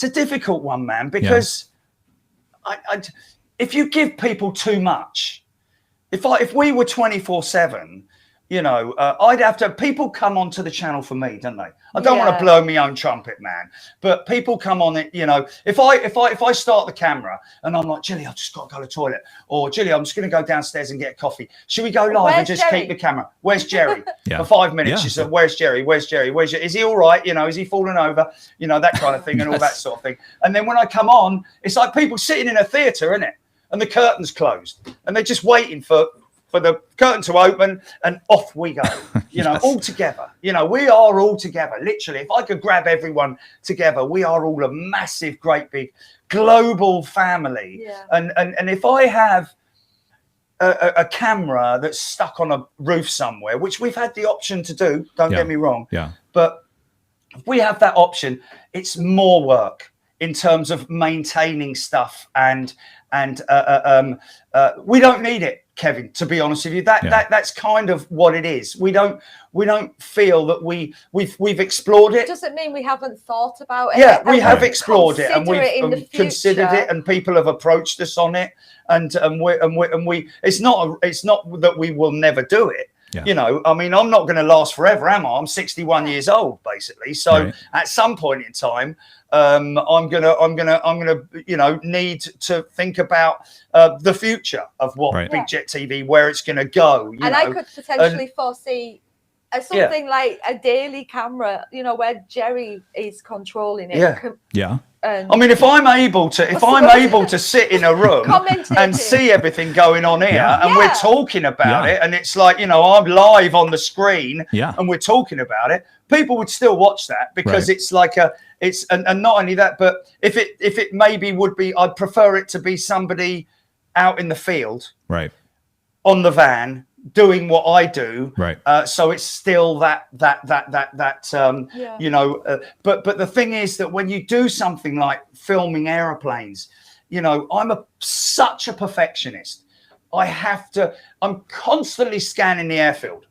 difficult one, man, because if you give people too much, if we were 24/7, I'd have to. People come onto the channel for me, don't they? I don't want to blow my own trumpet, man, but people come on it. If I start the camera and I'm like, Jilly, I've just got to go to the toilet, or Jilly, I'm just going to go downstairs and get a coffee. Should we go live and just keep the camera? Where's Jerry? For 5 minutes, she said, "Where's Jerry? Where's Jerry? Is he all right? Is he falling over? That kind of thing and all that sort of thing." And then when I come on, it's like people sitting in a theatre, isn't it? And the curtain's closed, and they're just waiting for the curtain to open, and off we go, all together. We are all together. Literally, if I could grab everyone together, we are all a massive, great, big global family. Yeah. And if I have a camera that's stuck on a roof somewhere, which we've had the option to do, don't get me wrong. Yeah. But if we have that option, it's more work in terms of maintaining stuff, and we don't need it, Kevin, to be honest with you. That's kind of what it is. We don't feel that we've explored it. It doesn't mean we haven't thought about it. Yeah, we have explored it, and we've considered it, and people have approached us on it, and we it's not that we will never do it. Yeah. I mean, I'm not going to last forever, am I? I'm 61 years old, basically. So at some point in time, I'm gonna need to think about the future of what Big Jet TV, where it's going to go. I could potentially foresee something like a daily camera, where Jerry is controlling it. I mean, if I'm able to sit in a room and see everything going on here, and we're talking about it, and it's like, I'm live on the screen, and we're talking about it, people would still watch that, because it's like and not only that, but if it maybe would be, I'd prefer it to be somebody out in the field, on the van, doing what I do, so it's still that but the thing is that when you do something like filming airplanes, I'm such a perfectionist. I'm constantly scanning the airfield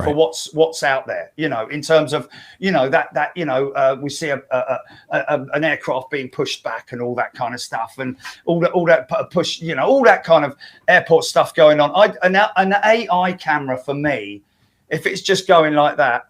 for what's out there, in terms of we see an aircraft being pushed back and all that kind of stuff, and all that push, all that kind of airport stuff going on. An AI camera for me, if it's just going like that,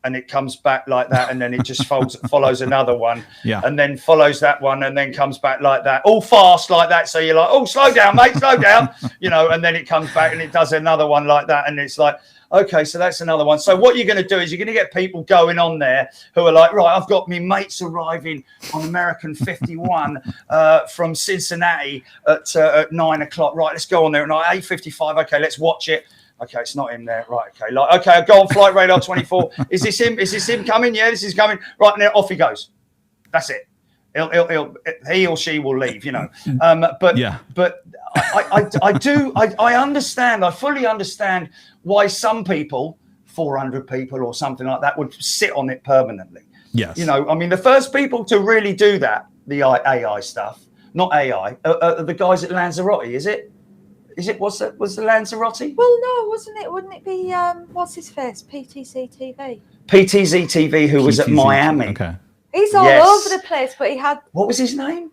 and it comes back like that, and then it just follows another one, and then follows that one, and then comes back like that, all fast like that. So you're like, oh, slow down, mate, slow down, and then it comes back and it does another one like that, and it's like, okay, so that's another one. So what you're going to do is you're going to get people going on there who are like, right, I've got me mates arriving on American 51 from Cincinnati at 9 o'clock. Right, let's go on there at 8:55. Okay, let's watch it. Okay, it's not in there. Right, okay. Okay, go on flight radar 24. Is this him? Is this him coming? Yeah, this is coming. Right, and then off he goes. That's it. He or she will leave, But I understand. I fully understand why some people, 400 people or something like that, would sit on it permanently. Yes. You know, I mean, the first people to really do that, the AI stuff, not AI, the guys at Lanzarote, is it? Was the Lanzarote? Well, no, wasn't it? Wouldn't it be what's his face? PTZ TV. PTZ TV, who was at Miami. Okay. He's all over the place, but he had. What was his name?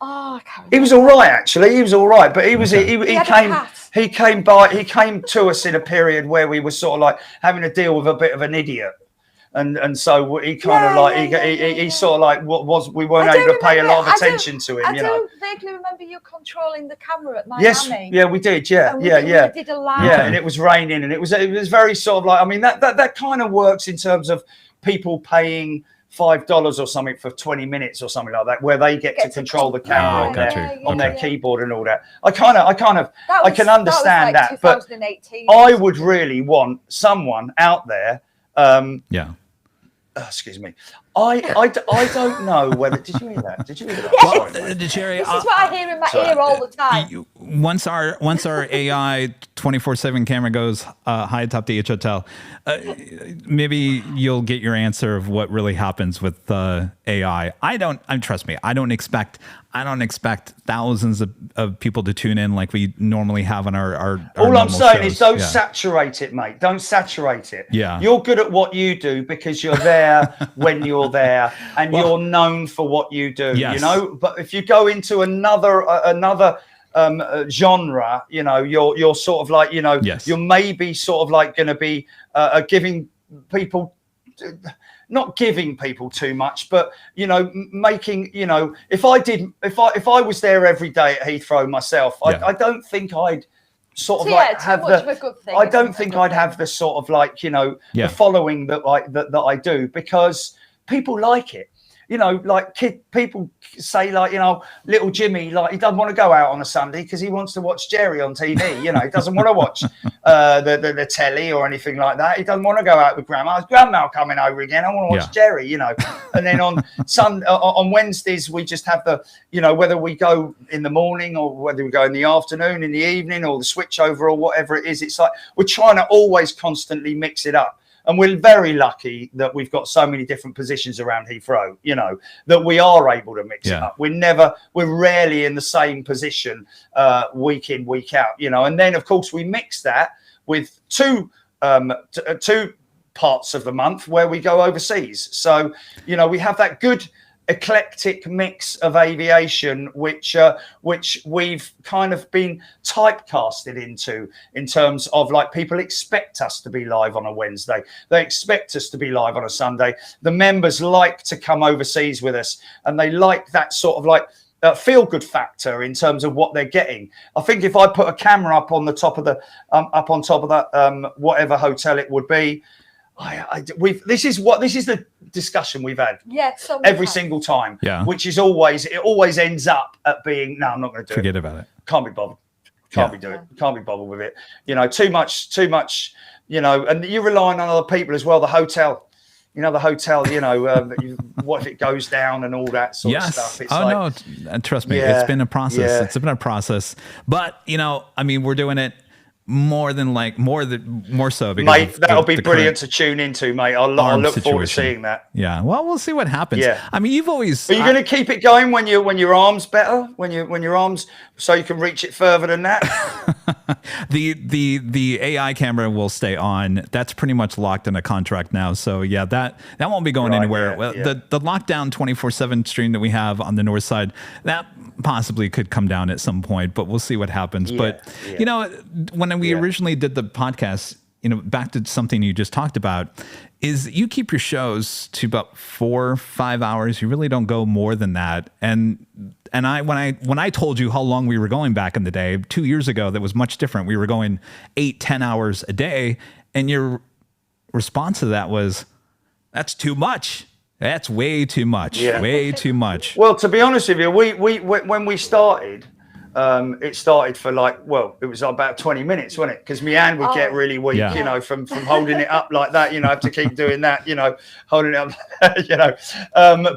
Oh, I can't remember. He was all right, actually. He was all right, but he was he came to us in a period where we were sort of like having to deal with a bit of an idiot. And so he kind of like he sort of like we weren't able to pay a lot of attention to him. I do vaguely remember you controlling the camera at Miami. Yes, yeah, we did. Yeah, we did a live. Yeah, and it was raining, and it was very sort of like, I mean, that kind of works in terms of people paying $5 or something for 20 minutes or something like that, where they get to control the camera on their keyboard and all that. I can understand that, but I would really want someone out there. Excuse me. I don't know whether. Did you hear that? Did you hear that? Yes. Sorry, Jerry, this is what I hear in my ear all the time. Once our AI 24/7 camera goes high atop the hotel, maybe you'll get your answer of what really happens with AI. Trust me, I don't expect thousands of people to tune in like we normally have on our all I'm saying shows. Is don't saturate it, mate. Don't saturate it. Yeah. You're good at what you do because you're there when you're there and you're known for what you do, you know? But if you go into another genre, you know, you're sort of like, you know, you're maybe sort of like going to be giving people... not giving people too much, but, you know, making, you know, if I was there every day at Heathrow myself, I don't think I'd sort of like have I don't think I'd have the sort of like, you know, the following that I do, because people like it. You know, like people say, like, you know, little Jimmy, like, he doesn't want to go out on a Sunday because he wants to watch Jerry on TV. You know, he doesn't want to watch the telly or anything like that. He doesn't want to go out with grandma. Is grandma coming over again? I want to watch Jerry, you know. And then on Wednesdays, we just have the, you know, whether we go in the morning or whether we go in the afternoon, in the evening, or the switch over or whatever it is. It's like we're trying to always constantly mix it up. And we're very lucky that we've got so many different positions around Heathrow, you know, that we are able to mix it up. We're rarely in the same position week in, week out, you know. And then, of course, we mix that with two parts of the month where we go overseas. So, you know, we have that good eclectic mix of aviation, which we've kind of been typecasted into, in terms of like, people expect us to be live on a Wednesday, they expect us to be live on a Sunday. The members like to come overseas with us, and they like that sort of like feel good factor in terms of what they're getting. I think if I put a camera up on the top of the whatever hotel it would be, this is the discussion we've had every single time, which is always ends up at being, no, I'm not going to do forget about it, can't be bothered, can't be bothered with it, you know, too much, you know. And you're relying on other people as well, the hotel, you know, what if it goes down and all that sort of stuff. It's no, trust me, it's been a process. It's been a process, but, you know, I mean, we're doing it more so because, mate, that'll be brilliant to tune into, mate. I'll look forward to seeing that. Yeah, well, we'll see what happens. I mean, you've always... Are you going to keep it going when your arm's better, when your arms, so you can reach it further than that? The AI camera will stay on. That's pretty much locked in a contract now. So yeah, that won't be going anywhere. The lockdown 24/7 stream that we have on the north side, that possibly could come down at some point, but we'll see what happens. But you know, when we originally did the podcast, you know, back to something you just talked about, is you keep your shows to about 4 or 5 hours. You really don't go more than that. And when I told you how long we were going back in the day, 2 years ago, that was much different. We were going 8-10 hours a day, and your response to that was, "That's too much. That's way too much. Way too much." Well, to be honest with you, we when we started, it started for like, well, it was about 20 minutes, wasn't it? Because my hand would get really weak, you know, from holding it up like that, you know, I have to keep doing that, you know, holding it up, you know,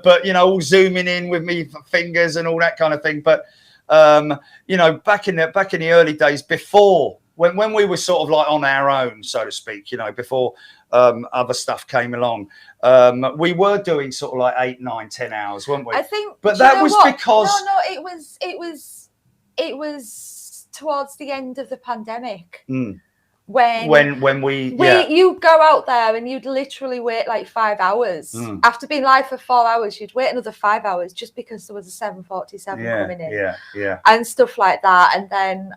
but, you know, all zooming in with me fingers and all that kind of thing. But, you know, back in the early days before when we were sort of like on our own, so to speak, you know, before other stuff came along, we were doing sort of like 8, 9, 10 hours, weren't we? I think, but that was because it was towards the end of the pandemic. When we you'd go out there and you'd literally wait like 5 hours after being live for 4 hours. You'd wait another 5 hours just because there was a 747 coming in, and stuff like that. And then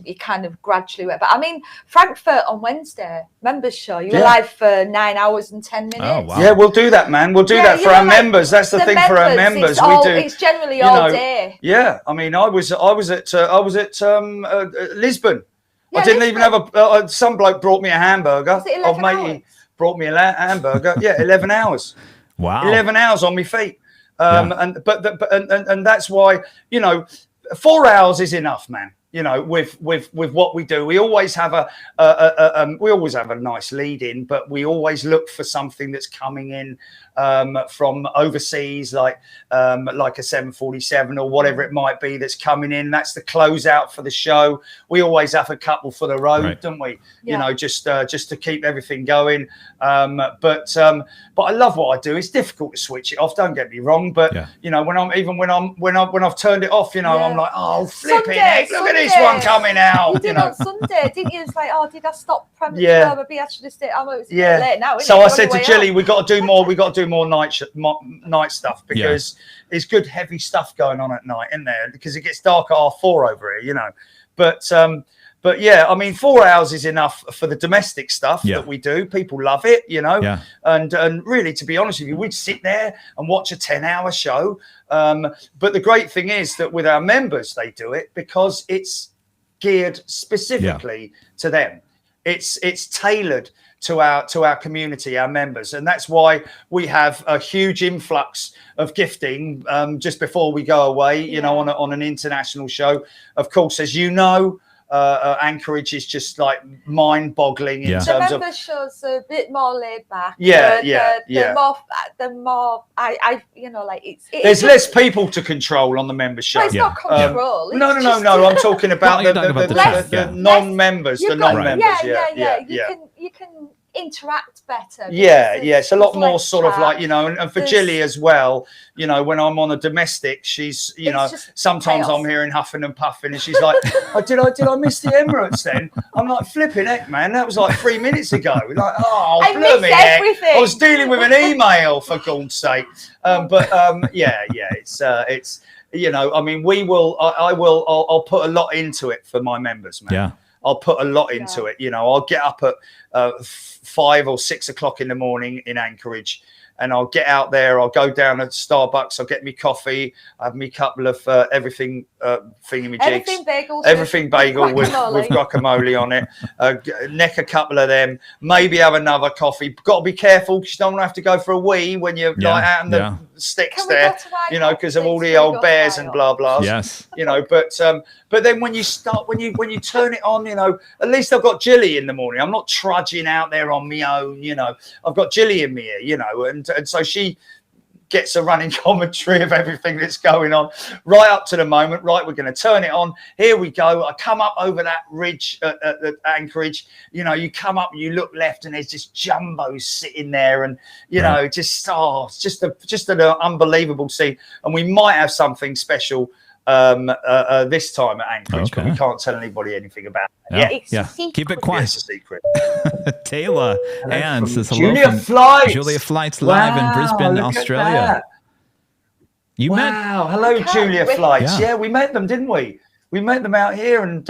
you kind of gradually went. But I mean, Frankfurt on Wednesday members show, you were live for 9 hours and 10 minutes. Oh, wow. Yeah, we'll do that, man. We'll do that for our members. That's the thing for our members. It's generally all day. Yeah, I mean, I was at Lisbon. Yeah, I didn't even have some bloke brought me a hamburger. Was it 11 hours? Brought me a hamburger. Yeah, 11 hours. Wow. 11 hours on my feet. And that's why, you know, 4 hours is enough, man. You know, with what we do, we always have a nice lead in, but we always look for something that's coming in from overseas, like a 747 or whatever it might be that's coming in. That's the closeout for the show. We always have a couple for the road, don't we? You know, just to keep everything going. But I love what I do. It's difficult to switch it off. Don't get me wrong, but you know, when I've turned it off, you know, I'm like, oh, flipping heck, look at this one coming out. You did on Sunday, didn't you? It's like, oh, did I stop premature? Maybe I should have stayed. Oh, it's late now. So I said to Jilly, we got to do more. We got to do more night stuff, because it's good heavy stuff going on at night, isn't there? Because it gets dark at 4:30 over here, you know. But yeah, I mean, 4 hours is enough for the domestic stuff that we do. People love it, you know. And really, to be honest with you, we'd sit there and watch a 10-hour show. But the great thing is that with our members, they do it because it's geared specifically to them. It's tailored to our community, our members, and that's why we have a huge influx of gifting just before we go away. You know, on an international show. Of course, as you know, Anchorage is just like mind-boggling in terms of. The member shows a bit more laid back. The more I you know, like there's less people to control on the member show. Well, it's not control. No. I'm talking about the non-members. The non-members. You can interact better. It's a lot more sort of like, you know, and for Jilly as well, you know, when I'm on a domestic, she's, you know, sometimes I'm hearing huffing and puffing and she's like, did I miss the Emirates then? I'm like, flipping heck, man, that was like 3 minutes ago. Like, I miss everything. I was dealing with an email, for God's sake. It's you know, I mean, I'll put a lot into it for my members, man. I'll put a lot into it. You know, I'll get up at 5 or 6 o'clock in the morning in Anchorage, and I'll get out there. I'll go down to Starbucks. I'll get me coffee. I have me couple of everything thingamajigs. Everything bagel with guacamole on it. Neck a couple of them. Maybe have another coffee. Got to be careful because you don't want to have to go for a wee when you're like out in the sticks there. You know, because of all the old bears and blah blah. Yes. You know, but then when you turn it on, you know, at least I've got Jilly in the morning. I'm not trudging out there on my own. You know, I've got Jilly in me here. You know, and so she gets a running commentary of everything that's going on right up to the moment. Right, we're going to turn it on. Here we go. I come up over that ridge at Anchorage. You know, you come up and you look left and there's just jumbos sitting there, and you know, it's just an unbelievable scene. And we might have something special this time at Anchorage, but we can't tell anybody anything about it. Keep it quiet. It's a secret. Taylor Ann says hello. Julia Flights live in Brisbane, Australia. Hello, Julia Flights. Yeah, we met them, didn't we? We met them out here, and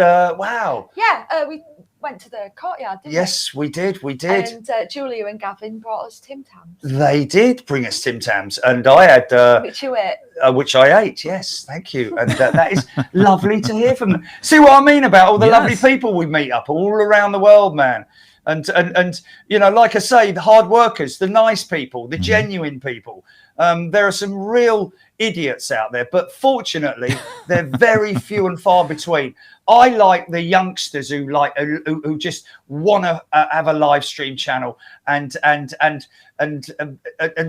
we went to the courtyard, didn't we? Yes, we did. And Julia and Gavin brought us Tim Tams. They did bring us Tim Tams, and I had which you ate. Which I ate. Yes, thank you. And that is lovely to hear from them. See what I mean about all the lovely people we meet up all around the world, man. And you know, like I say, the hard workers, the nice people, the genuine people. There are some real idiots out there, but fortunately, they're very few and far between. I like the youngsters who just want to have a live stream channel and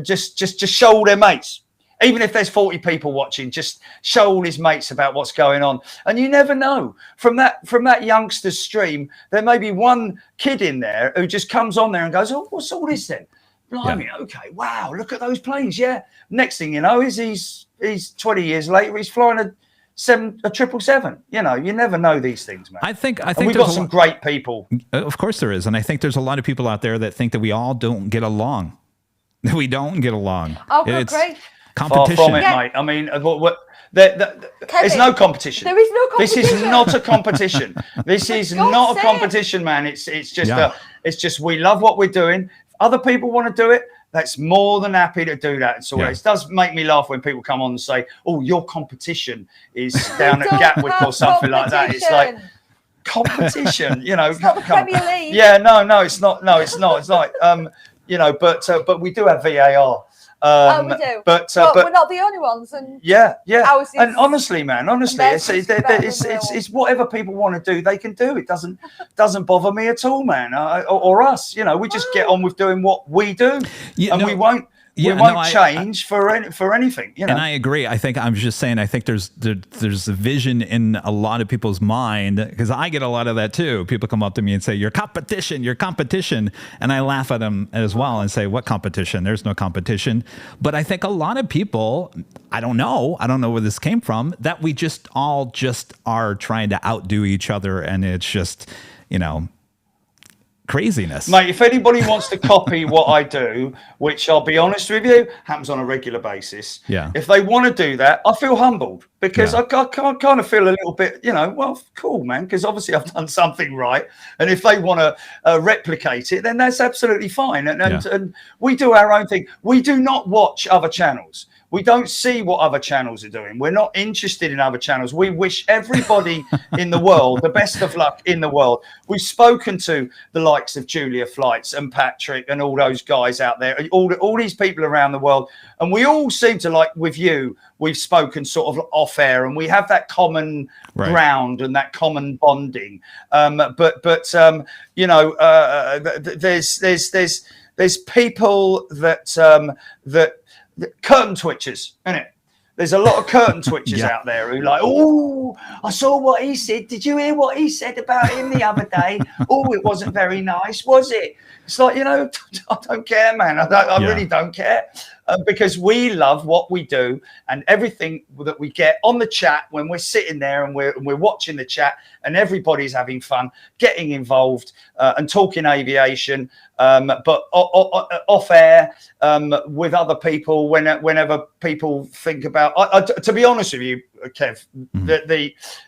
just show all their mates. Even if there's 40 people watching, just show all his mates about what's going on. And you never know, from that youngster's stream, there may be one kid in there who just comes on there and goes, oh, what's all this then? Blimey, okay, wow, look at those planes. Yeah. Next thing you know is he's 20 years later, he's flying a 777. You know, you never know these things, man. I think we've got some great people. Of course there is. And I think there's a lot of people out there that think that we all don't get along. We don't get along. Oh, great. Competition. Far from it, mate. I mean, there's no competition. There is no competition. This is not a competition. This is not a competition, man. It's just we love what we're doing. If other people want to do it, that's more than happy to do that. So it does make me laugh when people come on and say, "Oh, your competition is down at Gatwick or something like that." It's like competition, you know. It's not the Premier League. Yeah, no, it's not. No, it's not. It's like you know, but we do have VAR. We do, but we're not the only ones. And and honestly, man, it's whatever people want to do, they can do. It doesn't bother me at all, man, or us. You know, we just get on with doing what we do, and we won't. We won't change for anything, you know. And I agree. I think I'm just saying. I think there's a vision in a lot of people's mind, because I get a lot of that too. People come up to me and say, "Your competition," and I laugh at them as well and say, "What competition? There's no competition." But I think a lot of people, I don't know where this came from, that we just are trying to outdo each other, and it's just, you know, craziness. Mate, if anybody wants to copy what I do, which I'll be honest with you, happens on a regular basis. Yeah. If they want to do that, I feel humbled, because I kind of feel a little bit, you know, well, cool, man, because obviously I've done something right. And if they want to replicate it, then that's absolutely fine. And we do our own thing. We do not watch other channels. We don't see what other channels are doing. We're not interested in other channels. We wish everybody in the world the best of luck in the world. We've spoken to the likes of Julia Flights and Patrick and all those guys out there, all these people around the world. And we all seem to, like with you, we've spoken sort of off air, and we have that common ground and that common bonding. But you know, there's people that curtain twitchers, isn't it? There's a lot of curtain twitchers out there who like, oh, I saw what he said. Did you hear what he said about him the other day? Oh, it wasn't very nice, was it? It's like, you know, I don't care, man. I really don't care, because we love what we do, and everything that we get on the chat when we're sitting there and we're watching the chat, and everybody's having fun, getting involved and talking aviation, but off air with other people. Whenever people think about, to be honest with you, Kev,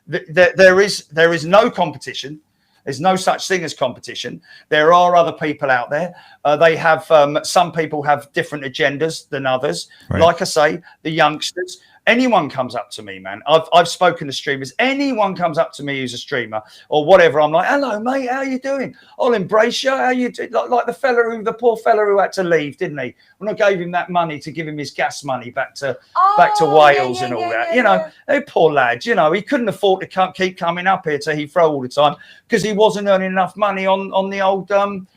there is no competition. There's no such thing as competition. There are other people out there. They have some people have different agendas than others. Right. Like I say, the youngsters. Anyone comes up to me, man. I've spoken to streamers. Anyone comes up to me who's a streamer or whatever, I'm like, hello, mate, how you doing? I'll embrace you. How you do? Like the poor fella who had to leave, didn't he? When I gave him that money to give him his gas money back to Wales and all that. You know, poor lad. You know, he couldn't afford to keep coming up here to Heathrow all the time because he wasn't earning enough money on the old.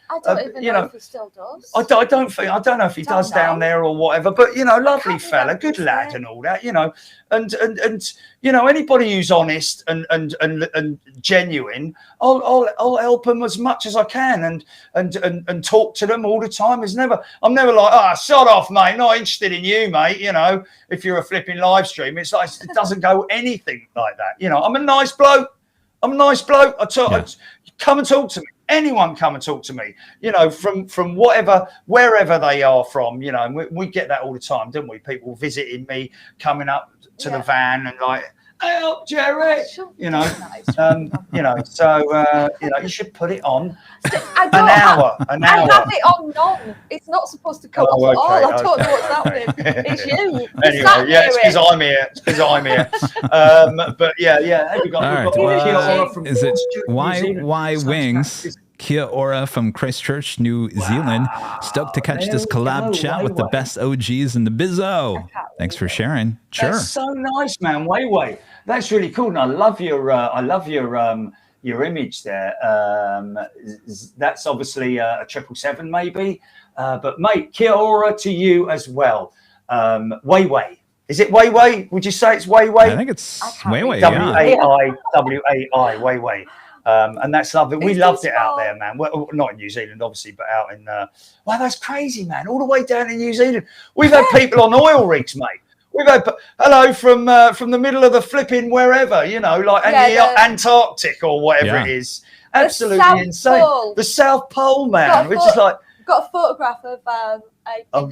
I don't even know if he still does. I don't know if he does down there or whatever, but you know, lovely fella, good lad and all that, you know, and you know, anybody who's honest and genuine, I'll help them as much as I can and talk to them all the time. I'm never like, sod off, mate, not interested in you, mate. You know, if you're a flipping live stream, it's like, it doesn't go anything like that. You know, I'm a nice bloke. Come and talk to me. Anyone come and talk to me, you know, from wherever they are from, you know, and we get that all the time, don't we? People visiting me, coming up to the van and like, help, Jerry, you know, you know, so, you know, you should put it on an hour. I have it on none. It's not supposed to come off at all. I don't know what's happening. It's you. Anyway, it's because I'm here. But yeah. Have we got, all right. Is it why Wings? Kia ora from Christchurch, New Zealand. Stoked to catch this collab chat with the best OGs in the bizzo. Thanks for sharing. Sure. That's so nice, man. Way. That's really cool. And I love your image there. That's obviously a 777 maybe. But mate, kia ora to you as well. Way. Is it Way? Would you say it's Way? I think it's Way. WAIWAI, Way. And that's lovely. We loved it out there, man. Well, not in New Zealand, obviously, but out in. Wow, that's crazy, man! All the way down in New Zealand, we've had people on oil rigs, mate. We've had hello from the middle of the flipping wherever, you know, like the Antarctic or whatever it is. Absolutely insane. The South Pole, man. Which is like. Got a photograph of a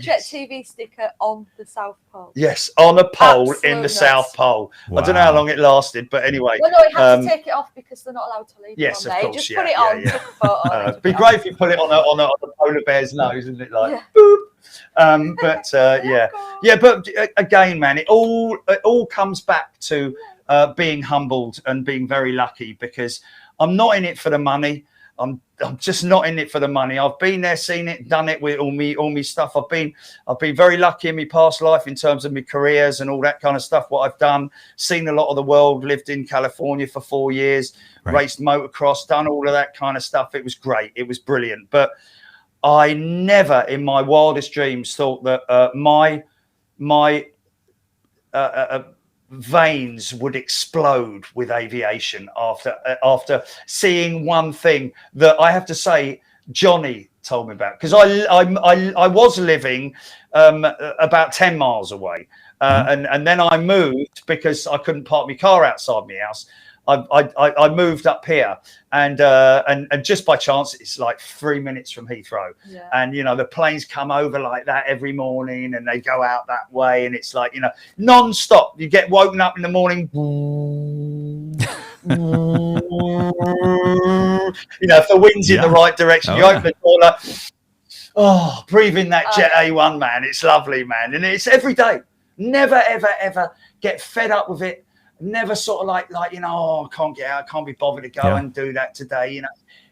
Jet TV sticker on the South Pole. Yes, on a pole in the South Pole. Wow. I don't know how long it lasted, but anyway. Well, no, it had to take it off because they're not allowed to leave it on there. Course, just put it on, take a photo. It'd be great if you put it on a polar bear's nose, isn't it? Like, boop. But again, man, it all comes back to being humbled and being very lucky, because I'm not in it for the money. I'm just not in it for the money. I've been there, seen it, done it with all me stuff. I've been very lucky in my past life in terms of my careers and all that kind of stuff. What I've done, seen a lot of the world, lived in California for 4 years, raced motocross, done all of that kind of stuff. It was great. It was brilliant. But I never in my wildest dreams thought that my veins would explode with aviation after seeing one thing that I have to say Johnny told me about, because I was living about 10 miles away, and then I moved because I couldn't park my car outside my house. I moved up here, and just by chance, it's like 3 minutes from Heathrow, and you know the planes come over like that every morning, and they go out that way, and it's like, you know, non-stop. You get woken up in the morning, you know, if the wind's in the right direction, you open the door like, breathe in that Jet A1, man. It's lovely, man, and it's every day. Never ever get fed up with it. Never sort of like you know, I can't get out, I can't be bothered to go and do that today. You know,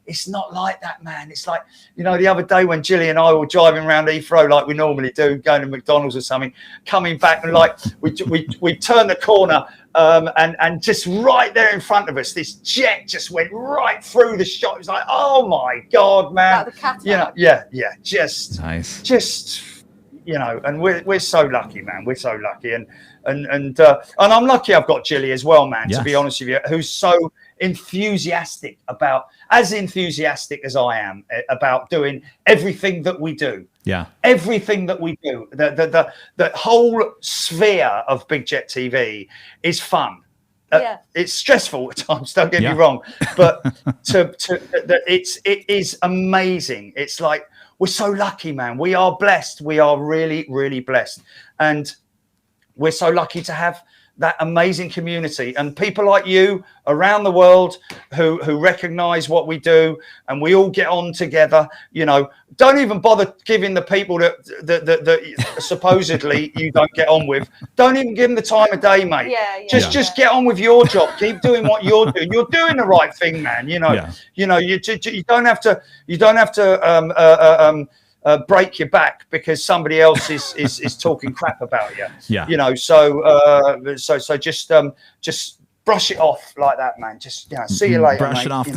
it's not like that, man. It's like, you know, the other day when Jilly and I were driving around Heathrow like we normally do, going to McDonald's or something, coming back, and like we turned the corner, and just right there in front of us, this jet just went right through the shot. It was like, oh my God, man. You know, just nice. Just, you know, and we're so lucky, man. We're so lucky, and I'm lucky I've got Jilly as well, man, to be honest with you, who's so enthusiastic as I am about doing everything that we do. Everything that we do. The whole sphere of Big Jet TV is fun. It's stressful at times, don't get me wrong, but it is amazing. It's like, we're so lucky, man. We are blessed. We are really, really blessed. And we're so lucky to have that amazing community and people like you around the world who recognize what we do, and we all get on together. You know, don't even bother giving the people that supposedly you don't get on with, don't even give them the time of day, mate. Just get on with your job. Keep doing what you're doing. You're doing the right thing, man. You know, you don't have to break your back because somebody else is talking crap about you. You know, so just brush it off like that, man. Just, you know, see you later. Brush mate, it off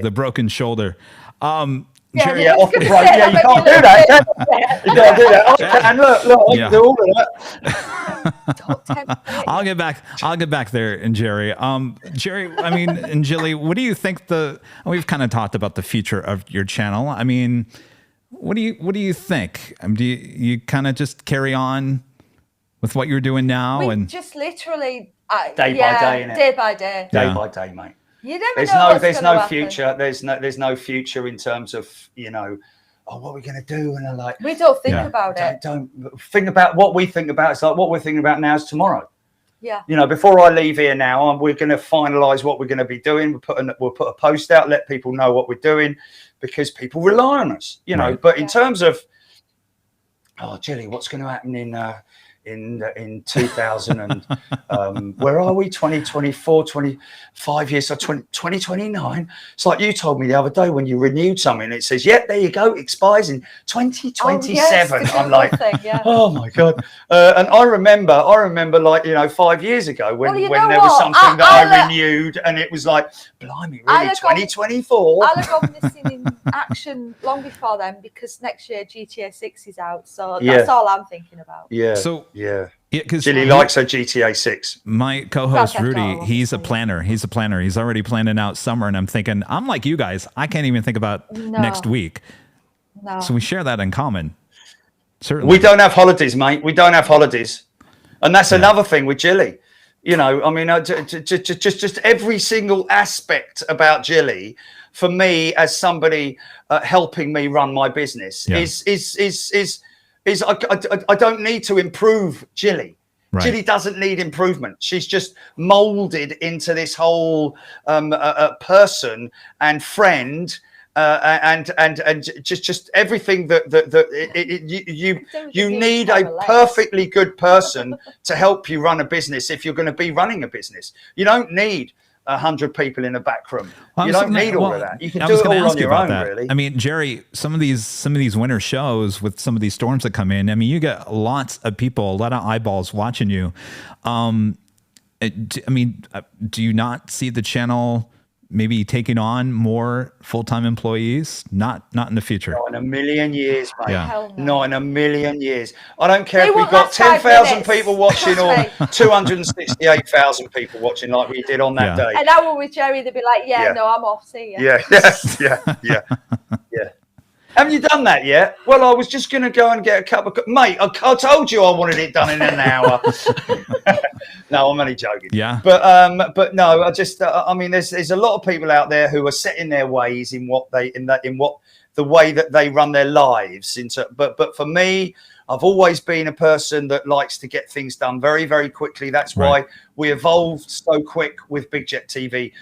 the broken shoulder. Off the broken. Yeah, you can't do that. You can't do that. And look, I can do all of that. I'll get back there, and Jerry. Jerry, I mean, and Jilly, what do you think we've kind of talked about the future of your channel. I mean, what do you think? Do you kind of just carry on with what you're doing now? We just literally day by day, mate. You never know. There's no future. There's no future in terms of, you know, what are we going to do? And like, we don't think about it. Don't think about what we think about. It's like what we're thinking about now is tomorrow. Yeah. You know, before I leave here now, we're going to finalize what we're going to be doing. We'll put a post out, let people know what we're doing, because people rely on us, you know. But in terms of, Jilly, what's going to happen in 2000 and where are we? 2024, 25 years, so 2029. It's like you told me the other day when you renewed something, it says, there you go, expires in 2027. I'm like, oh my God. And I remember like, you know, 5 years ago when there was something that I renewed, and it was like, blimey, really, 2024. I'll have gone missing in action long before then, because next year GTA 6 is out. So that's all I'm thinking about. So Yeah. Yeah, because Jilly likes her GTA 6. My co-host Rudy, he's a planner. He's already planning out summer, and I'm like you guys. I can't even think about next week. No. So we share that in common. Certainly. We don't have holidays, mate. We don't have holidays, and that's another thing with Jilly. You know, I mean, just every single aspect about Jilly, for me as somebody helping me run my business, is I don't need to improve Jilly. Right. Jilly doesn't need improvement. She's just molded into this whole person and friend, and just everything you need a perfectly good person to help you run a business if you're going to be running a business. You don't need 100 people in the back room. You don't need all of that. You can do it all on your own, really. I mean, Jerry, some of these winter shows with some of these storms that come in, I mean, you get lots of people, a lot of eyeballs watching you. I mean, do you not see the channel maybe taking on more full-time employees? Not in the future. Not in a million years, mate. Yeah. Not in a million years. I don't care if we've got 10,000 people watching or 268,000 people watching like we did on that day. An hour with Jerry, they'd be like, no, I'm off. See you. Yeah. Haven't you done that yet? Well, I was just going to go and get a cup of... Mate, I told you I wanted it done in an hour. No, I'm only joking. Yeah. But no, I just... I mean, there's a lot of people out there who are set in their ways in the way that they run their lives. But for me, I've always been a person that likes to get things done very, very quickly. That's why we evolved so quick with Big Jet TV.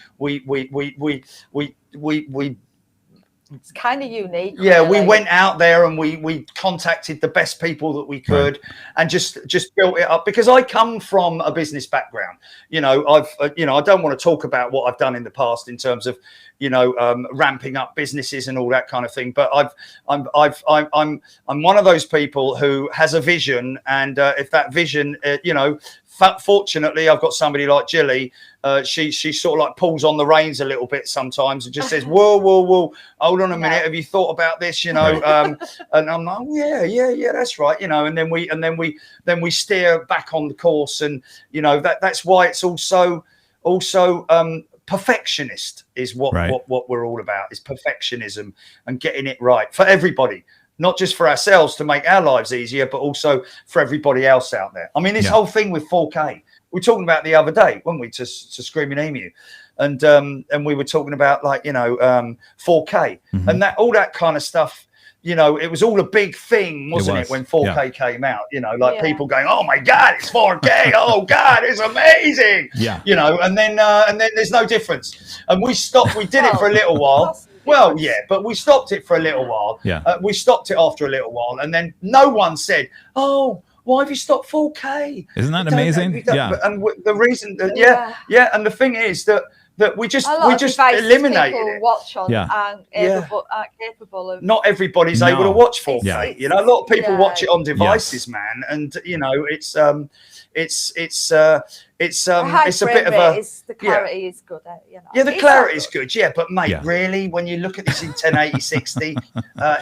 It's kind of unique. Yeah, really. We went out there and we contacted the best people that we could and just built it up, because I come from a business background. You know, I don't want to talk about what I've done in the past in terms of, ramping up businesses and all that kind of thing. But I'm one of those people who has a vision, and if that vision, fortunately, I've got somebody like Jilly. She sort of like pulls on the reins a little bit sometimes and just says, whoa, hold on a minute. Have you thought about this? And I'm like, yeah, that's right. And then we steer back on the course. And, that's why it's also perfectionist is what we're all about, is perfectionism and getting it right for everybody. Not just for ourselves to make our lives easier, but also for everybody else out there. I mean, this whole thing with 4K, we were talking about the other day, weren't we, to Screaming Emu, and we were talking about 4K and that all that kind of stuff. It was all a big thing, wasn't it when 4K came out? People going, "Oh my God, it's 4K! Oh God, it's amazing!" Yeah. And then there's no difference, and we stopped. We did it for a little while. Well, yeah, but we stopped it for a little while. Yeah. We stopped it after a little while, and then no one said, "Oh, why have you stopped 4K?" Isn't that amazing? Yeah. And the reason that, and the thing is that we just eliminated it. Watch on aren't capable of. Not everybody's able to watch 4K. Yeah. A lot of people watch it on devices, man, and it's a bit of a. The clarity is good. Yeah, the clarity is good. Yeah, but mate, really, when you look at this in 1080 60,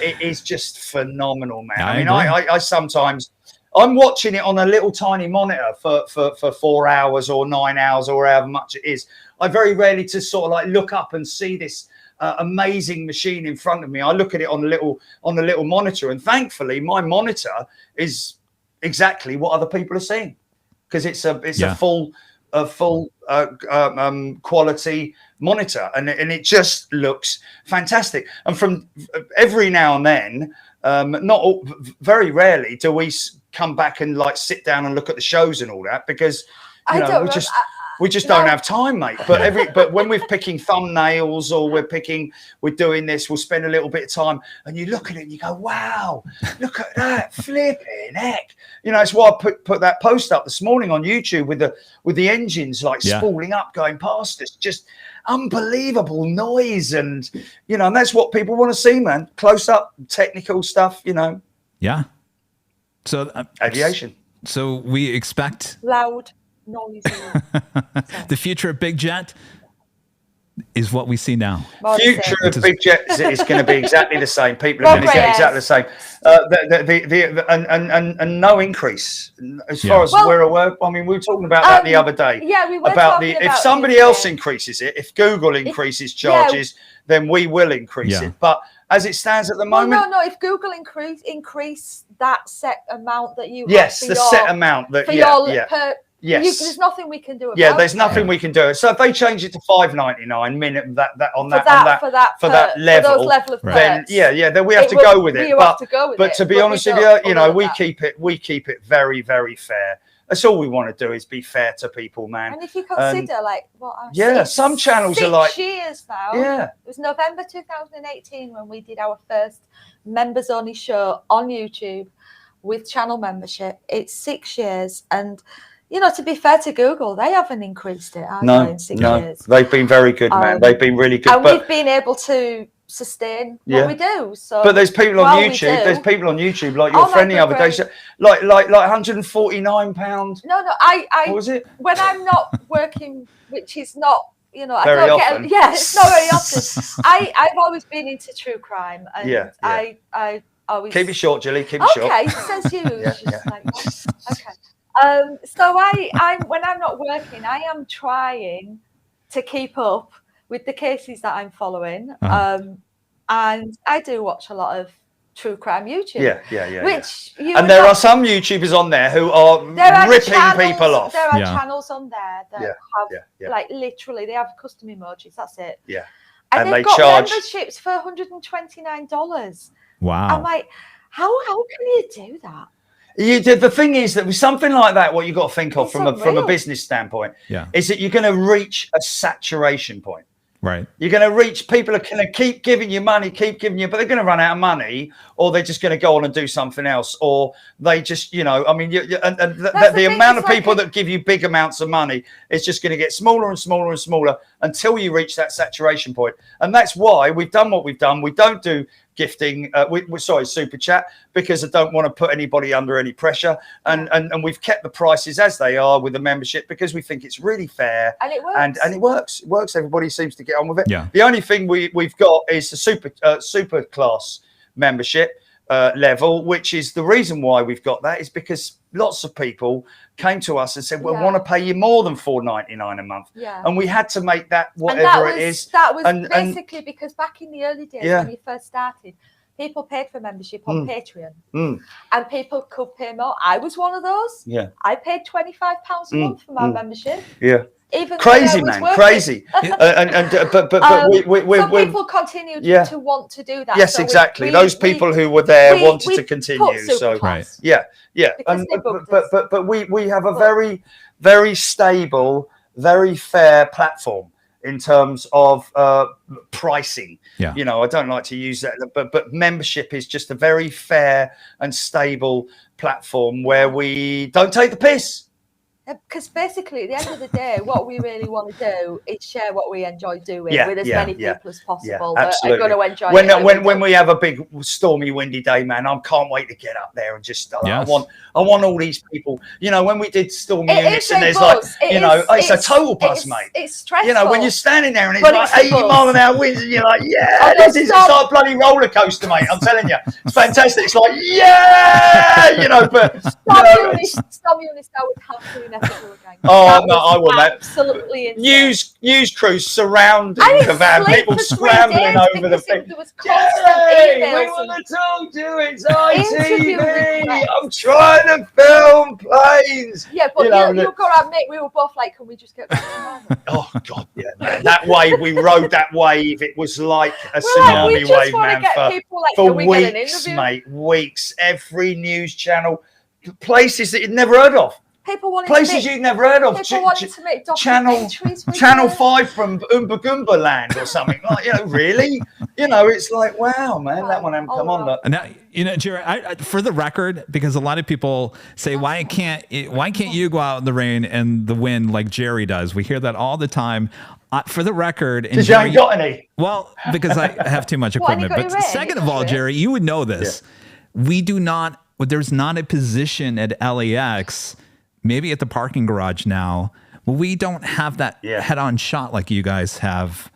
it is just phenomenal, man. I mean, I sometimes. I'm watching it on a little tiny monitor for 4 hours or 9 hours or however much it is. I very rarely to sort of like look up and see this amazing machine in front of me. I look at it on a little monitor, and thankfully my monitor is exactly what other people are seeing, because it's a full quality monitor, and it just looks fantastic. And from every now and then, very rarely do we come back and sit down and look at the shows and all that, because we just don't have time, mate. But when we're picking thumbnails or we're doing this, we'll spend a little bit of time, and you look at it and you go, wow, look at that, flipping heck. It's why I put that post up this morning on YouTube with the engines spooling up, going past us, just unbelievable noise, and and that's what people want to see, man. Close up technical stuff, Yeah. So aviation. So we expect loud, noisy. The future of Big Jet. is what we see now. Future of big jets is going to be exactly the same. People are going to get exactly the same. And no increase as far as we're aware. I mean, we were talking about that the other day. Yeah, we were about if somebody else increases it, if Google increases charges, then we will increase it. But as it stands at the moment, no. If Google increase that set amount that you have the set amount that Yes, there's nothing we can do about there's nothing we can do. So if they change it to $5.99 minute that level, for those level of then then we have to go with it. But to be honest with you, we keep it very, very fair. That's all we want to do is be fair to people, man. And if you consider some channels are like 6 years now. Yeah, it was November 2018 when we did our first members only show on YouTube with channel membership. It's 6 years, and to be fair to Google, they haven't increased it in 6 years. They've been very good, man. They've been really good. And we've been able to sustain what we do. So, but there's people on YouTube. There's people on YouTube like your friend the other day, like £149. No, I. What was it? When I'm not working, which is not, I very don't often. it's not very often. I've always been into true crime, and I always keep it short, Julie. Keep it short. Okay, says you. Okay. So I when I'm not working, I am trying to keep up with the cases that I'm following. And I do watch a lot of true crime YouTube. And there are some YouTubers on there who are ripping people off. There are channels on there that have like literally they have custom emojis. That's it. Yeah. And they've got memberships for $129. Wow. I'm like, how can you do that? The thing is that with something like that, what you got to think of from a business standpoint is that you're going to reach a saturation point. Right. You're going to reach, people are going to keep giving you money, but they're going to run out of money, or they're just going to go on and do something else, or they just, the amount of people that give you big amounts of money is just going to get smaller and smaller and smaller until you reach that saturation point. And that's why we've done what we've done. We don't do gifting, super chat, because I don't want to put anybody under any pressure, and we've kept the prices as they are with the membership because we think it's really fair, and it works. And it works. Everybody seems to get on with it. Yeah. The only thing we've got is the super class membership level, which is the reason why we've got that is because lots of people came to us and said, "Well, I want to pay you more than $4.99 a month," and we had to make that whatever it is. That was basically because back in the early days when you first started, people paid for membership on Patreon, and people could pay more. I was one of those. Yeah, I paid £25 a month for my membership. Yeah. Even crazy, man, crazy. But some people continued to want to do that. Yes, so exactly. Those people who were there wanted to continue. So but we have a very, very stable, very fair platform in terms of pricing. I don't like to use that, but membership is just a very fair and stable platform where we don't take the piss. Because basically, at the end of the day, what we really want to do is share what we enjoy doing with as many people as possible that are going to enjoy it. When we have a big stormy, windy day, man, I can't wait to get up there and just start. I want all these people. When we did stormy units, and there's it's a total buzz, mate. It's stressful. When you're standing there and it's like 80 mile an hour winds, and you're like, it's like a bloody roller coaster, mate. I'm telling you, it's fantastic. It's like, but stormy units, I would have to. Oh no, I want that. Absolutely news crews surrounding the van, people scrambling over the thing. There was constant emails. We want to talk to it's ITV. I'm trying to film planes. Yeah, but you got to admit, we were both like, can we just get back to Oh God, yeah, man. That wave, we rode that wave. It was like a tsunami wave, man. For weeks, mate. Weeks. Every news channel, places that you'd never heard of. Places you've never heard of. People wanted to make documentaries. Channel 5 from Oompa Goomba Land or something. Really? It's like, wow, man, that one hasn't come on. But now, Jerry, for the record, because a lot of people say, why can't you go out in the rain and the wind like Jerry does? We hear that all the time. For the record, because you ain't got any. Well, because I have too much equipment. But second of all, Jerry, you would know this. We do not. There's not a position at LAX. Maybe at the parking garage now, we don't have that head-on shot like you guys have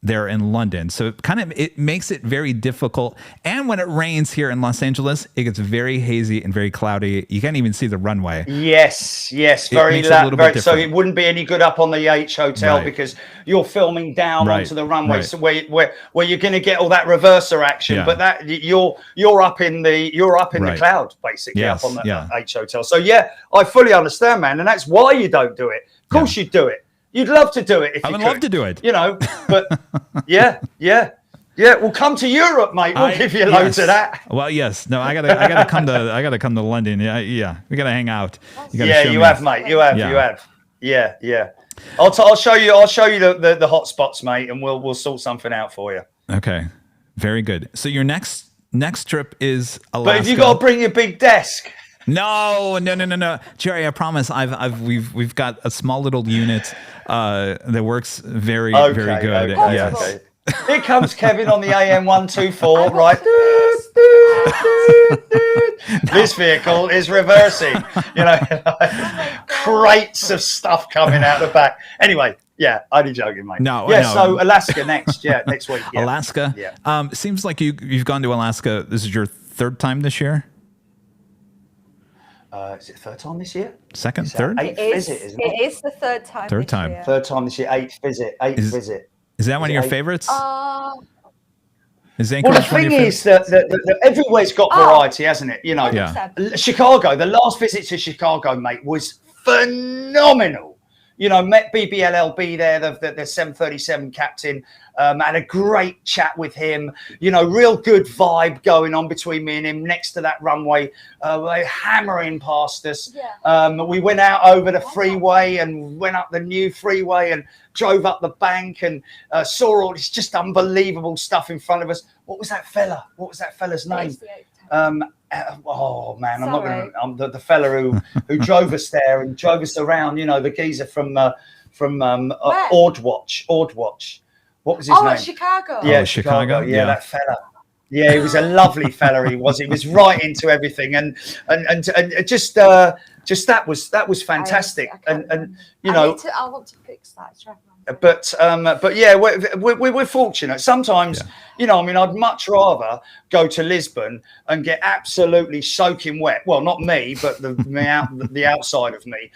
there in London. So it makes it very difficult. And when it rains here in Los Angeles, it gets very hazy and very cloudy. You can't even see the runway. Yes, very so it wouldn't be any good up on the H Hotel because you're filming down onto the runway, so where you're going to get all that reverser action. But that you're up in the cloud basically, up on the H Hotel. So yeah, I fully understand, man, and that's why you don't do it. Of course you'd do it. You'd love to do it if you could. I would love to do it. You know, but yeah. We'll come to Europe, mate. We'll give you loads of that. Well, yes. No, I gotta come to London. Yeah. We gotta hang out. You have, mate. You have. Yeah. I'll show you the hot spots, mate, and we'll sort something out for you. Okay. Very good. So your next trip is Alaska. But have you got to bring your big desk? No, Jerry. I promise. We've got a small little unit that works very good. Yes. Okay. Here comes Kevin on the AM 124, right? This vehicle is reversing. Crates of stuff coming out the back. Anyway. Yeah, only joking, mate. No. So Alaska next week. Yeah. Alaska. Yeah. Seems like you've gone to Alaska. This is your third time this year. Is it third time this year? Second, third? Eighth visit, isn't it? It is the third time. Third time. Year. Third time this year. Eighth visit. Is that one of your favorites? Is well, the thing is that everywhere's got variety, hasn't it? Chicago. The last visit to Chicago, mate, was phenomenal. Met BBLLB there, the 737 captain. Had a great chat with him. Real good vibe going on between me and him next to that runway. They hammering past us. Yeah. We went out over the freeway and went up the new freeway and drove up the bank and saw all this just unbelievable stuff in front of us. What was that fella? What was that fella's name? Oh man, I'm not going to. The fella who drove us there and drove us around. The geezer from Ordwatch. What was his name? Chicago. Yeah, Chicago. Yeah, that fella. Yeah, he was a lovely fella. He was right into everything, and just that was fantastic. I want to fix that. But yeah, we're fortunate. Sometimes, I'd much rather go to Lisbon and get absolutely soaking wet. Well, not me, but the outside of me,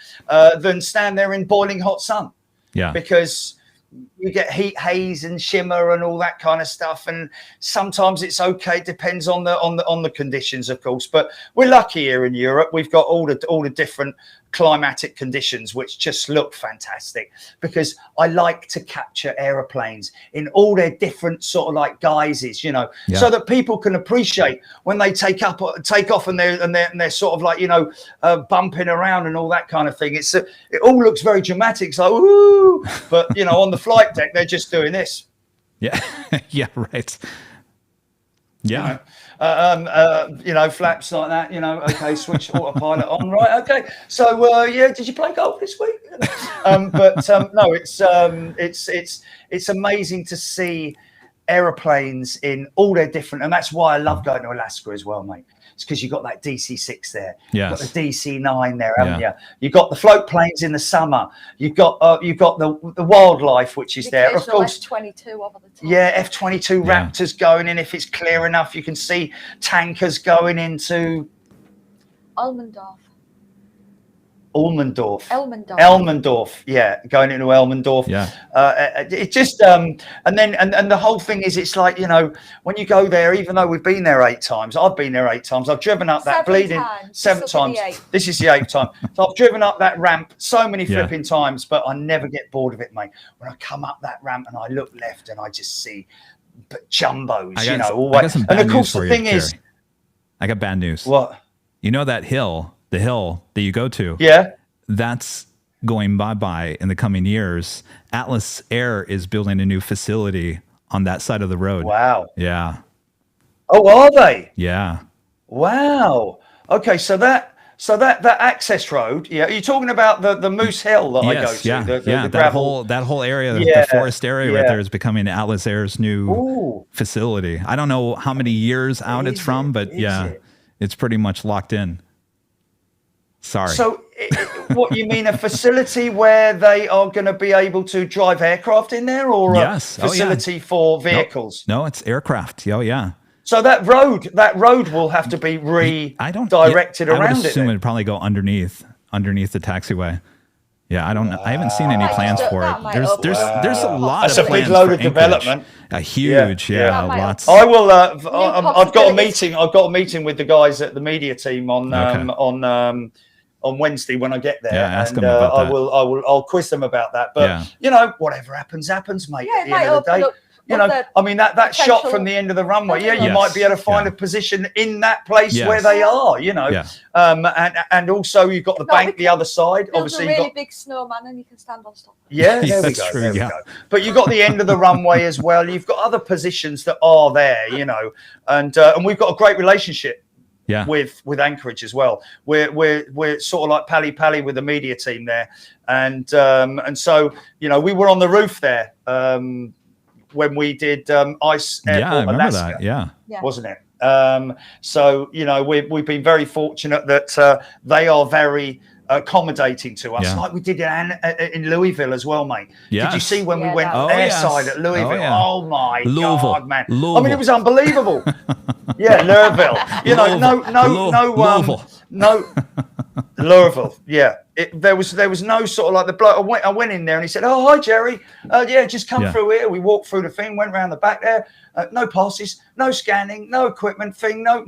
than stand there in boiling hot sun. Yeah, because you get heat haze and shimmer and all that kind of stuff, and sometimes it's okay. It depends on the conditions, of course. But we're lucky here in Europe. We've got all the different climatic conditions which just look fantastic, because I like to capture aeroplanes in all their different sort of like guises, so that people can appreciate when they take off and they're sort of like bumping around and all that kind of thing. It all looks very dramatic. It's like ooh, but on the flight deck they're just doing this. Yeah. Yeah, right. Yeah. Flaps like that, okay, switch autopilot on, right? Okay. So did you play golf this week? No, it's amazing to see aeroplanes in all their different, and that's why I love going to Alaska as well, mate. It's because you've got that DC-6 there. Yes. You've got the DC-9 there, haven't you? You've got the float planes in the summer. You've got the wildlife, which is there. Of course, F-22 over the top. Yeah, F-22 Raptors going in. If it's clear enough, you can see tankers going into Elmendorf, yeah, going into Elmendorf. Yeah. It just and the whole thing is, it's like, when you go there, even though we've been there 8 times, I've been there 8 times, I've driven up that seven times. This is the 8th time. So I've driven up that ramp so many flipping times, but I never get bored of it, mate. When I come up that ramp and I look left and I just see jumbos, always. And of course the thing is, I got bad news. What? That hill, the hill that you go to, that's going bye-bye in the coming years. Atlas Air is building a new facility on that side of the road. Wow. Yeah. Oh, are they? Yeah. Wow. Okay, so that access road, you're talking about the Moose Hill that I go to. Yeah, that whole area, the forest area right there is becoming Atlas Air's new facility. I don't know how many years out it's from, but it's pretty much locked in. Sorry. So What you mean, a facility where they are going to be able to drive aircraft in there, or a facility for vehicles? No, it's aircraft. Oh, yeah. So that road will have to be redirected around it. I would assume it'd probably go underneath the taxiway. Yeah, I don't know. I haven't seen any plans for it. There's a lot of plans. That's a big load of development. A huge, lots. I will. I've got a meeting. I've got a meeting with the guys at the media team on Wednesday when I get there. Yeah, ask them about that. I'll quiz them about that. But you know, whatever happens, mate. At the end of the day. You know, I mean, that shot from the end of the runway, you might be able to find a position in that place where they are, you know. And also you've got the bank the other side. Obviously, you've got a really big snowman and you can stand on top. Yeah, there we go. There we go. But you've got the end of the runway as well. You've got other positions that are there, you know, and we've got a great relationship. With Anchorage as well. We're sort of like pally with the media team there, and so you know we were on the roof there. When we did Ice Airport, Alaska, wasn't it? So you know we've been very fortunate that they are very accommodating to us, like we did in Louisville as well, mate. Did you see when we went airside at Louisville? Oh my God, man! I mean, it was unbelievable. Louisville. You know, no. Louisville, there was no sort of like the bloke. I went in there and he said, "Oh, hi, Jerry. Just come through here." We walked through the thing, went around the back there. No passes, no scanning, no equipment thing, no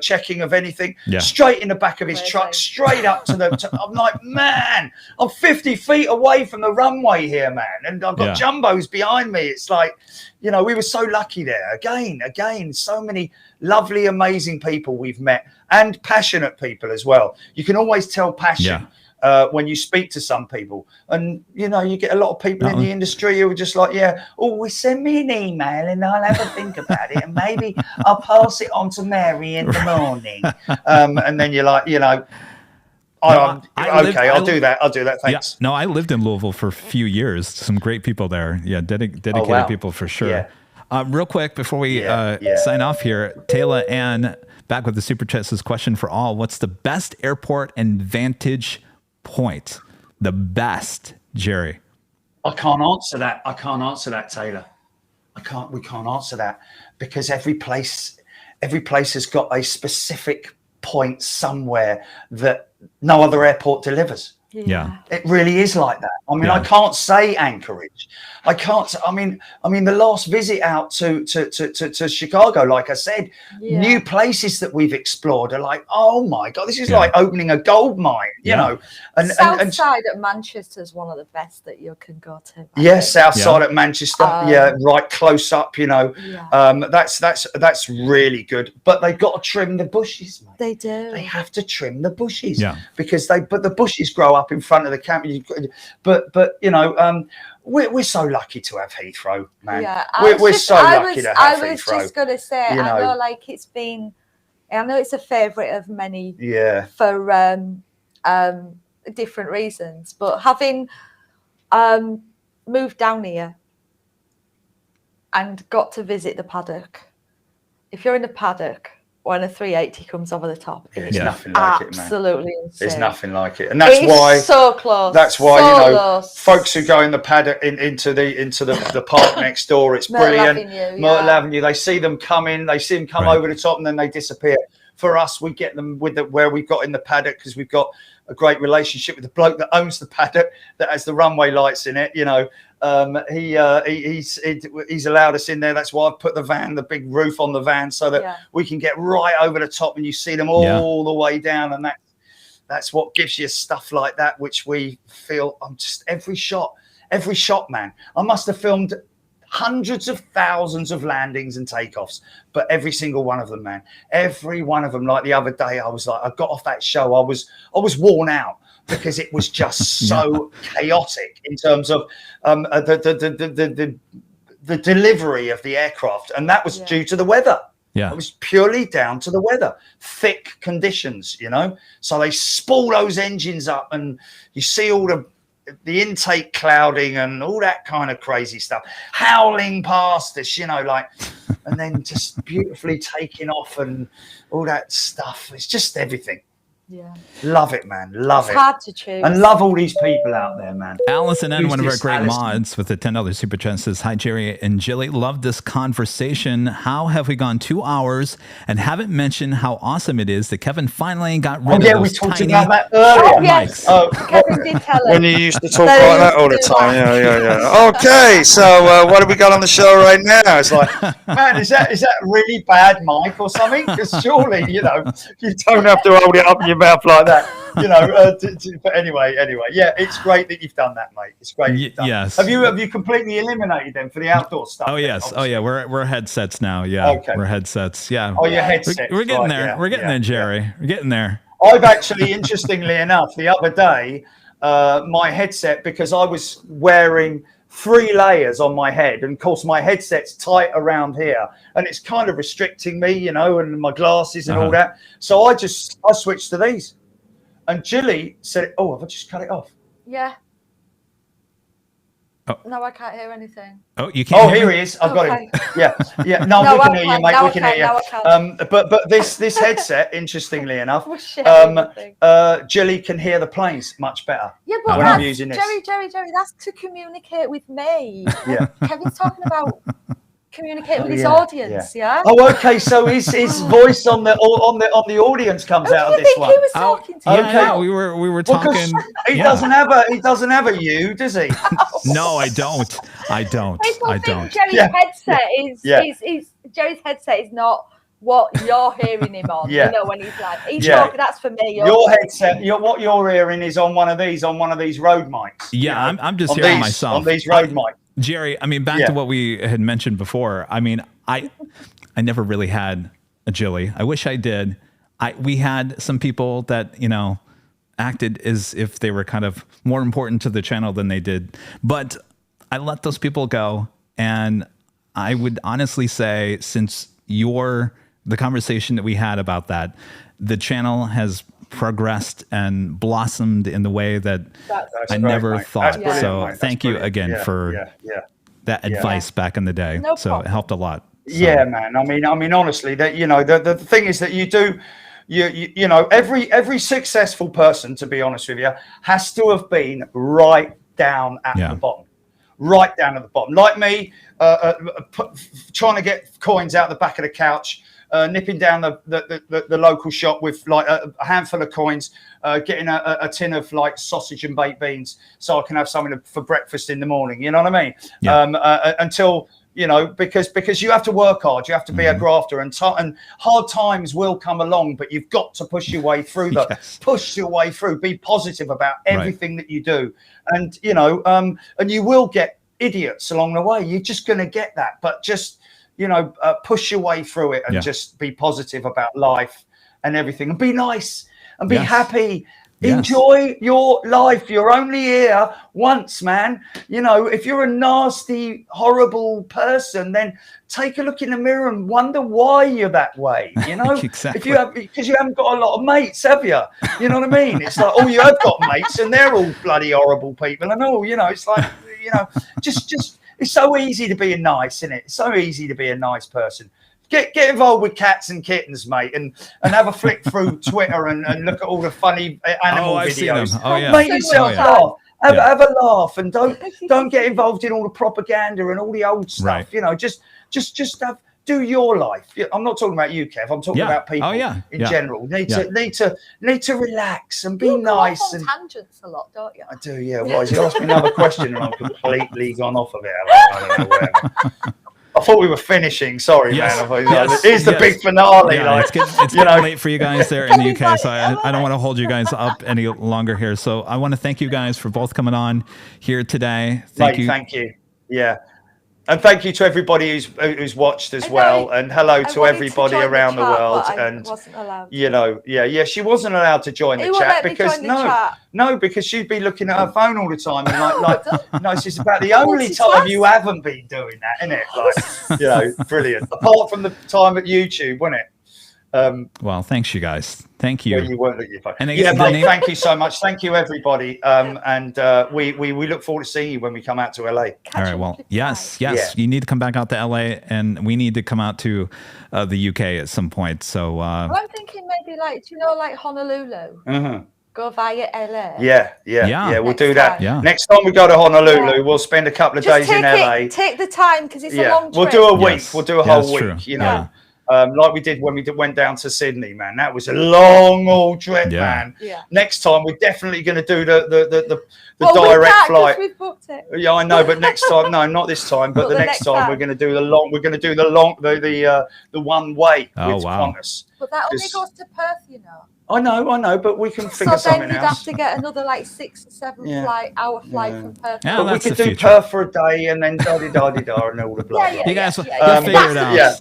checking of anything. Straight in the back of his truck, straight up to the. I'm like, man, I'm 50 feet away from the runway here, man, and I've got jumbos behind me. It's like, you know, we were so lucky there. Again, so many lovely, amazing people we've met, and passionate people as well. You can always tell passion when you speak to some people, and you know, you get a lot of people in the industry who are just like, send me an email and I'll have a think about it, and maybe I'll pass it on to Mary in the morning. And then you're like, you know, I'll do that. Thanks. No, I lived in Louisville for a few years. Some great people there. Dedicated people for sure. Real quick before we sign off here, Taylor Ann back with the Super Chat says, question for all: what's the best airport and vantage point? The best, Jerry. I can't answer that, Taylor. We can't answer that because every place has got a specific point somewhere that no other airport delivers. It really is like that. I mean, I can't say Anchorage. I can't. I mean, the last visit out to Chicago, like I said, new places that we've explored are like, oh my God, this is like opening a gold mine, you know. And South side at Manchester is one of the best that you can go to. South side at Manchester, right close up, you know. That's really good. But they've got to trim the bushes, mate. They do. They have to trim the bushes because the bushes grow up in front of the camp. But you know, we're so lucky to have Heathrow, man. We're so lucky to have Heathrow. I was just gonna say, I know, like I know it's a favourite of many, for different reasons. But having moved down here and got to visit the paddock, if you're in the paddock when a 380 comes over the top, it's nothing like it, man. Absolutely insane. There's nothing like it, and that's why so close. That's why you know, folks who go in the paddock into the park next door, it's brilliant. Myrtle Avenue, they see them come in, they see them come over the top, and then they disappear. For us, we get them with where we've got in the paddock because we've got a great relationship with the bloke that owns the paddock that has the runway lights in it. You know, he's allowed us in there. That's why I've put the big roof on the van so that we can get right over the top and you see them all the way down. And that's what gives you stuff like that, which we feel every shot, man. I must have filmed hundreds of thousands of landings and takeoffs, but every single one of them, man, every one of them. Like the other day, I was like, I got off that show, I was worn out because it was just so chaotic in terms of the delivery of the aircraft, and that was due to the weather. It was purely down to the weather, thick conditions, you know. So they spool those engines up, and you see all the intake clouding and all that kind of crazy stuff howling past us, you know, like, and then just beautifully taking off and all that stuff. It's just everything. Yeah. Love it, man. Love it. It's hard to choose. And love all these people out there, man. Allison N, one of our great Allison? mods with the $10 super chat, says, hi, Jerry and Jilly. Love this conversation. How have we gone 2 hours and haven't mentioned how awesome it is that Kevin finally got rid of those we talked tiny about that earlier. Oh, yes. Kevin did tell us. When you used to talk like that all the time. Yeah. Okay, so what have we got on the show right now? It's like, man, is that really bad mic or something? Because surely, you don't have to hold it up in your mouth like that. But anyway, yeah, it's great that you've done that, mate. It's great. You've done. Yes. Have you completely eliminated them for the outdoor stuff? Oh yes. Obviously? Oh yeah. We're headsets now. Yeah. Okay. We're headsets. Yeah. Oh, your headsets. We're getting right, there. Yeah, we're getting there, Jerry. Yeah. We're getting there. I've actually, interestingly enough, the other day, my headset, because I was wearing 3 layers on my head, and of course my headset's tight around here, and it's kind of restricting me, and my glasses and all that. So I switched to these. And Jilly said, "Oh, have I just cut it off?" Yeah. Oh. No, I can't hear anything. Oh, you can't. Oh, here he is. I've got him. Yeah. No, we can hear you, mate. We can hear you. But this headset, interestingly enough, Jilly can hear the planes much better. Yeah, but when I'm using this. Jerry, that's to communicate with me. Yeah. Kevin's talking about communicate with his audience. Yeah. Oh, okay. So his voice on the audience comes out of this one. He was talking to you. Yeah, we were talking. He doesn't have a you, does he? No, I don't. People think Jerry's headset is Jerry's headset is not what you're hearing him on. When he's like, talking. That's for me. Your headset. What you're hearing is on one of these road mics. Yeah, I'm just hearing myself on these road mics. Jerry, I mean, back to what we had mentioned before. I mean, I never really had a Jilly. I wish I did. We had some people that, acted as if they were kind of more important to the channel than they did. But I let those people go. And I would honestly say, since the conversation that we had about that, the channel has progressed and blossomed in the way that I never thought. So thank you again for that advice back in the day. No so problem. It helped a lot. So. Yeah, man. I mean, honestly, that the thing is that you do, every successful person, to be honest with you, has to have been right down at the bottom. Right down at the bottom, like me, trying to get coins out the back of the couch. Nipping down the local shop with like a handful of coins, getting a tin of like sausage and baked beans so I can have something for breakfast in the morning. You know what I mean? Yeah. Until, because you have to work hard. You have to be a grafter, and hard times will come along, but you've got to push your way through push your way through. Be positive about everything that you do. And, and you will get idiots along the way. You're just going to get that, but just, push your way through it and just be positive about life and everything, and be nice and be happy. Enjoy your life. You're only here once, man. If you're a nasty, horrible person, then take a look in the mirror and wonder why you're that way. Exactly. Because you haven't got a lot of mates, have you? You know what I mean? It's like, you have got mates, and they're all bloody horrible people. And all, it's like, just. It's so easy to be nice, isn't it? It's so easy to be a nice person. Get involved with cats and kittens, mate, and have a flick through Twitter and look at all the funny animal videos. Make yourself laugh. Have a laugh, and don't get involved in all the propaganda and all the old stuff. Just do your life. I'm not talking about you, Kev. I'm talking about people in general. Need to relax and be nice. You go off on tangents a lot, don't you? I do, yeah. Why? You asked me another question and I'm completely gone off of it. I don't know where. I thought we were finishing. Sorry, man. Here's the big finale. Yeah, it's getting late for you guys there in the UK, so I don't want to hold you guys up any longer here. So I want to thank you guys for both coming on here today. Thank you. Yeah. And thank you to everybody who's watched as well, and hello to everybody around the world. And wasn't allowed. She wasn't allowed to join the chat because because she'd be looking at her phone all the time, and it's just about the only time you haven't been doing that, isn't it? Like, brilliant. Apart from the time at YouTube, wasn't it? Well, thanks, you guys. Thank you. Well, you weren't looking at your phone. And Yeah, mate, thank you so much. Thank you, everybody. And we look forward to seeing you when we come out to LA. All right. Well, yes. You need to come back out to LA, and we need to come out to the UK at some point. So I'm thinking maybe like, do you know, like Honolulu? Go via LA. Yeah. We'll do that. Yeah. Next time we go to Honolulu, we'll spend a couple of days in LA. Take the time because it's a long trip. We'll do a week. Yes. We'll do a whole week. True. You know. Like we did when we went down to Sydney, man. That was a long old trip, man. Yeah. Next time we're definitely going to do the direct flight. We've booked it. Yeah, I know, but next time, no, not this time, but the next time we're going to do the long. We're going to do the one way with Qantas. But that only goes to Perth, you know. I know, but we can figure something out. So then you'd have to get another like 6 or 7 hour flight from Perth. Yeah, but we could do Perth for a day and then da-di-da-di-da and all the blah. You guys will figure it out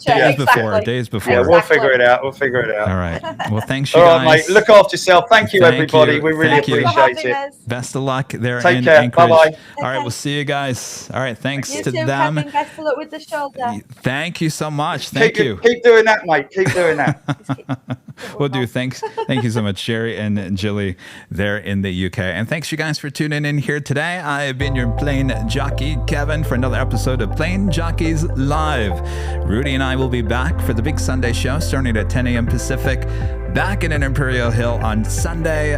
days before. Yeah, we'll figure it out. All right. Well, thanks, you guys. All right, mate. Look after yourself. Thank you, everybody. We really appreciate it. Best of luck there. Take care. Bye-bye. All right, we'll see you guys. All right, thanks you to too, them. Kevin, best of luck with the shoulder. Thank you so much. Thank you. Keep doing that, mate. Keep doing that. We'll do. Thanks. Thank you so much, Sherry and Jilly there in the UK. And thanks you guys for tuning in here today. I have been your plane jockey, Kevin, for another episode of Plane Jockeys Live. Rudy and I will be back for the big Sunday show starting at 10 a.m. Pacific. Back in Imperial Hill on Sunday.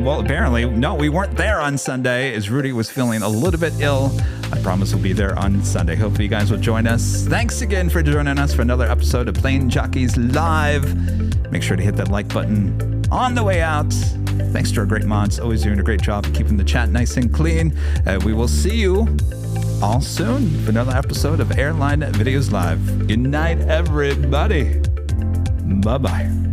Well, apparently, no, we weren't there on Sunday as Rudy was feeling a little bit ill. I promise we'll be there on Sunday. Hopefully you guys will join us. Thanks again for joining us for another episode of Plane Jockeys Live. Make sure to hit that like button on the way out. Thanks to our great mods, always doing a great job keeping the chat nice and clean. We will see you all soon for another episode of Airline Videos Live. Good night, everybody. Bye-bye.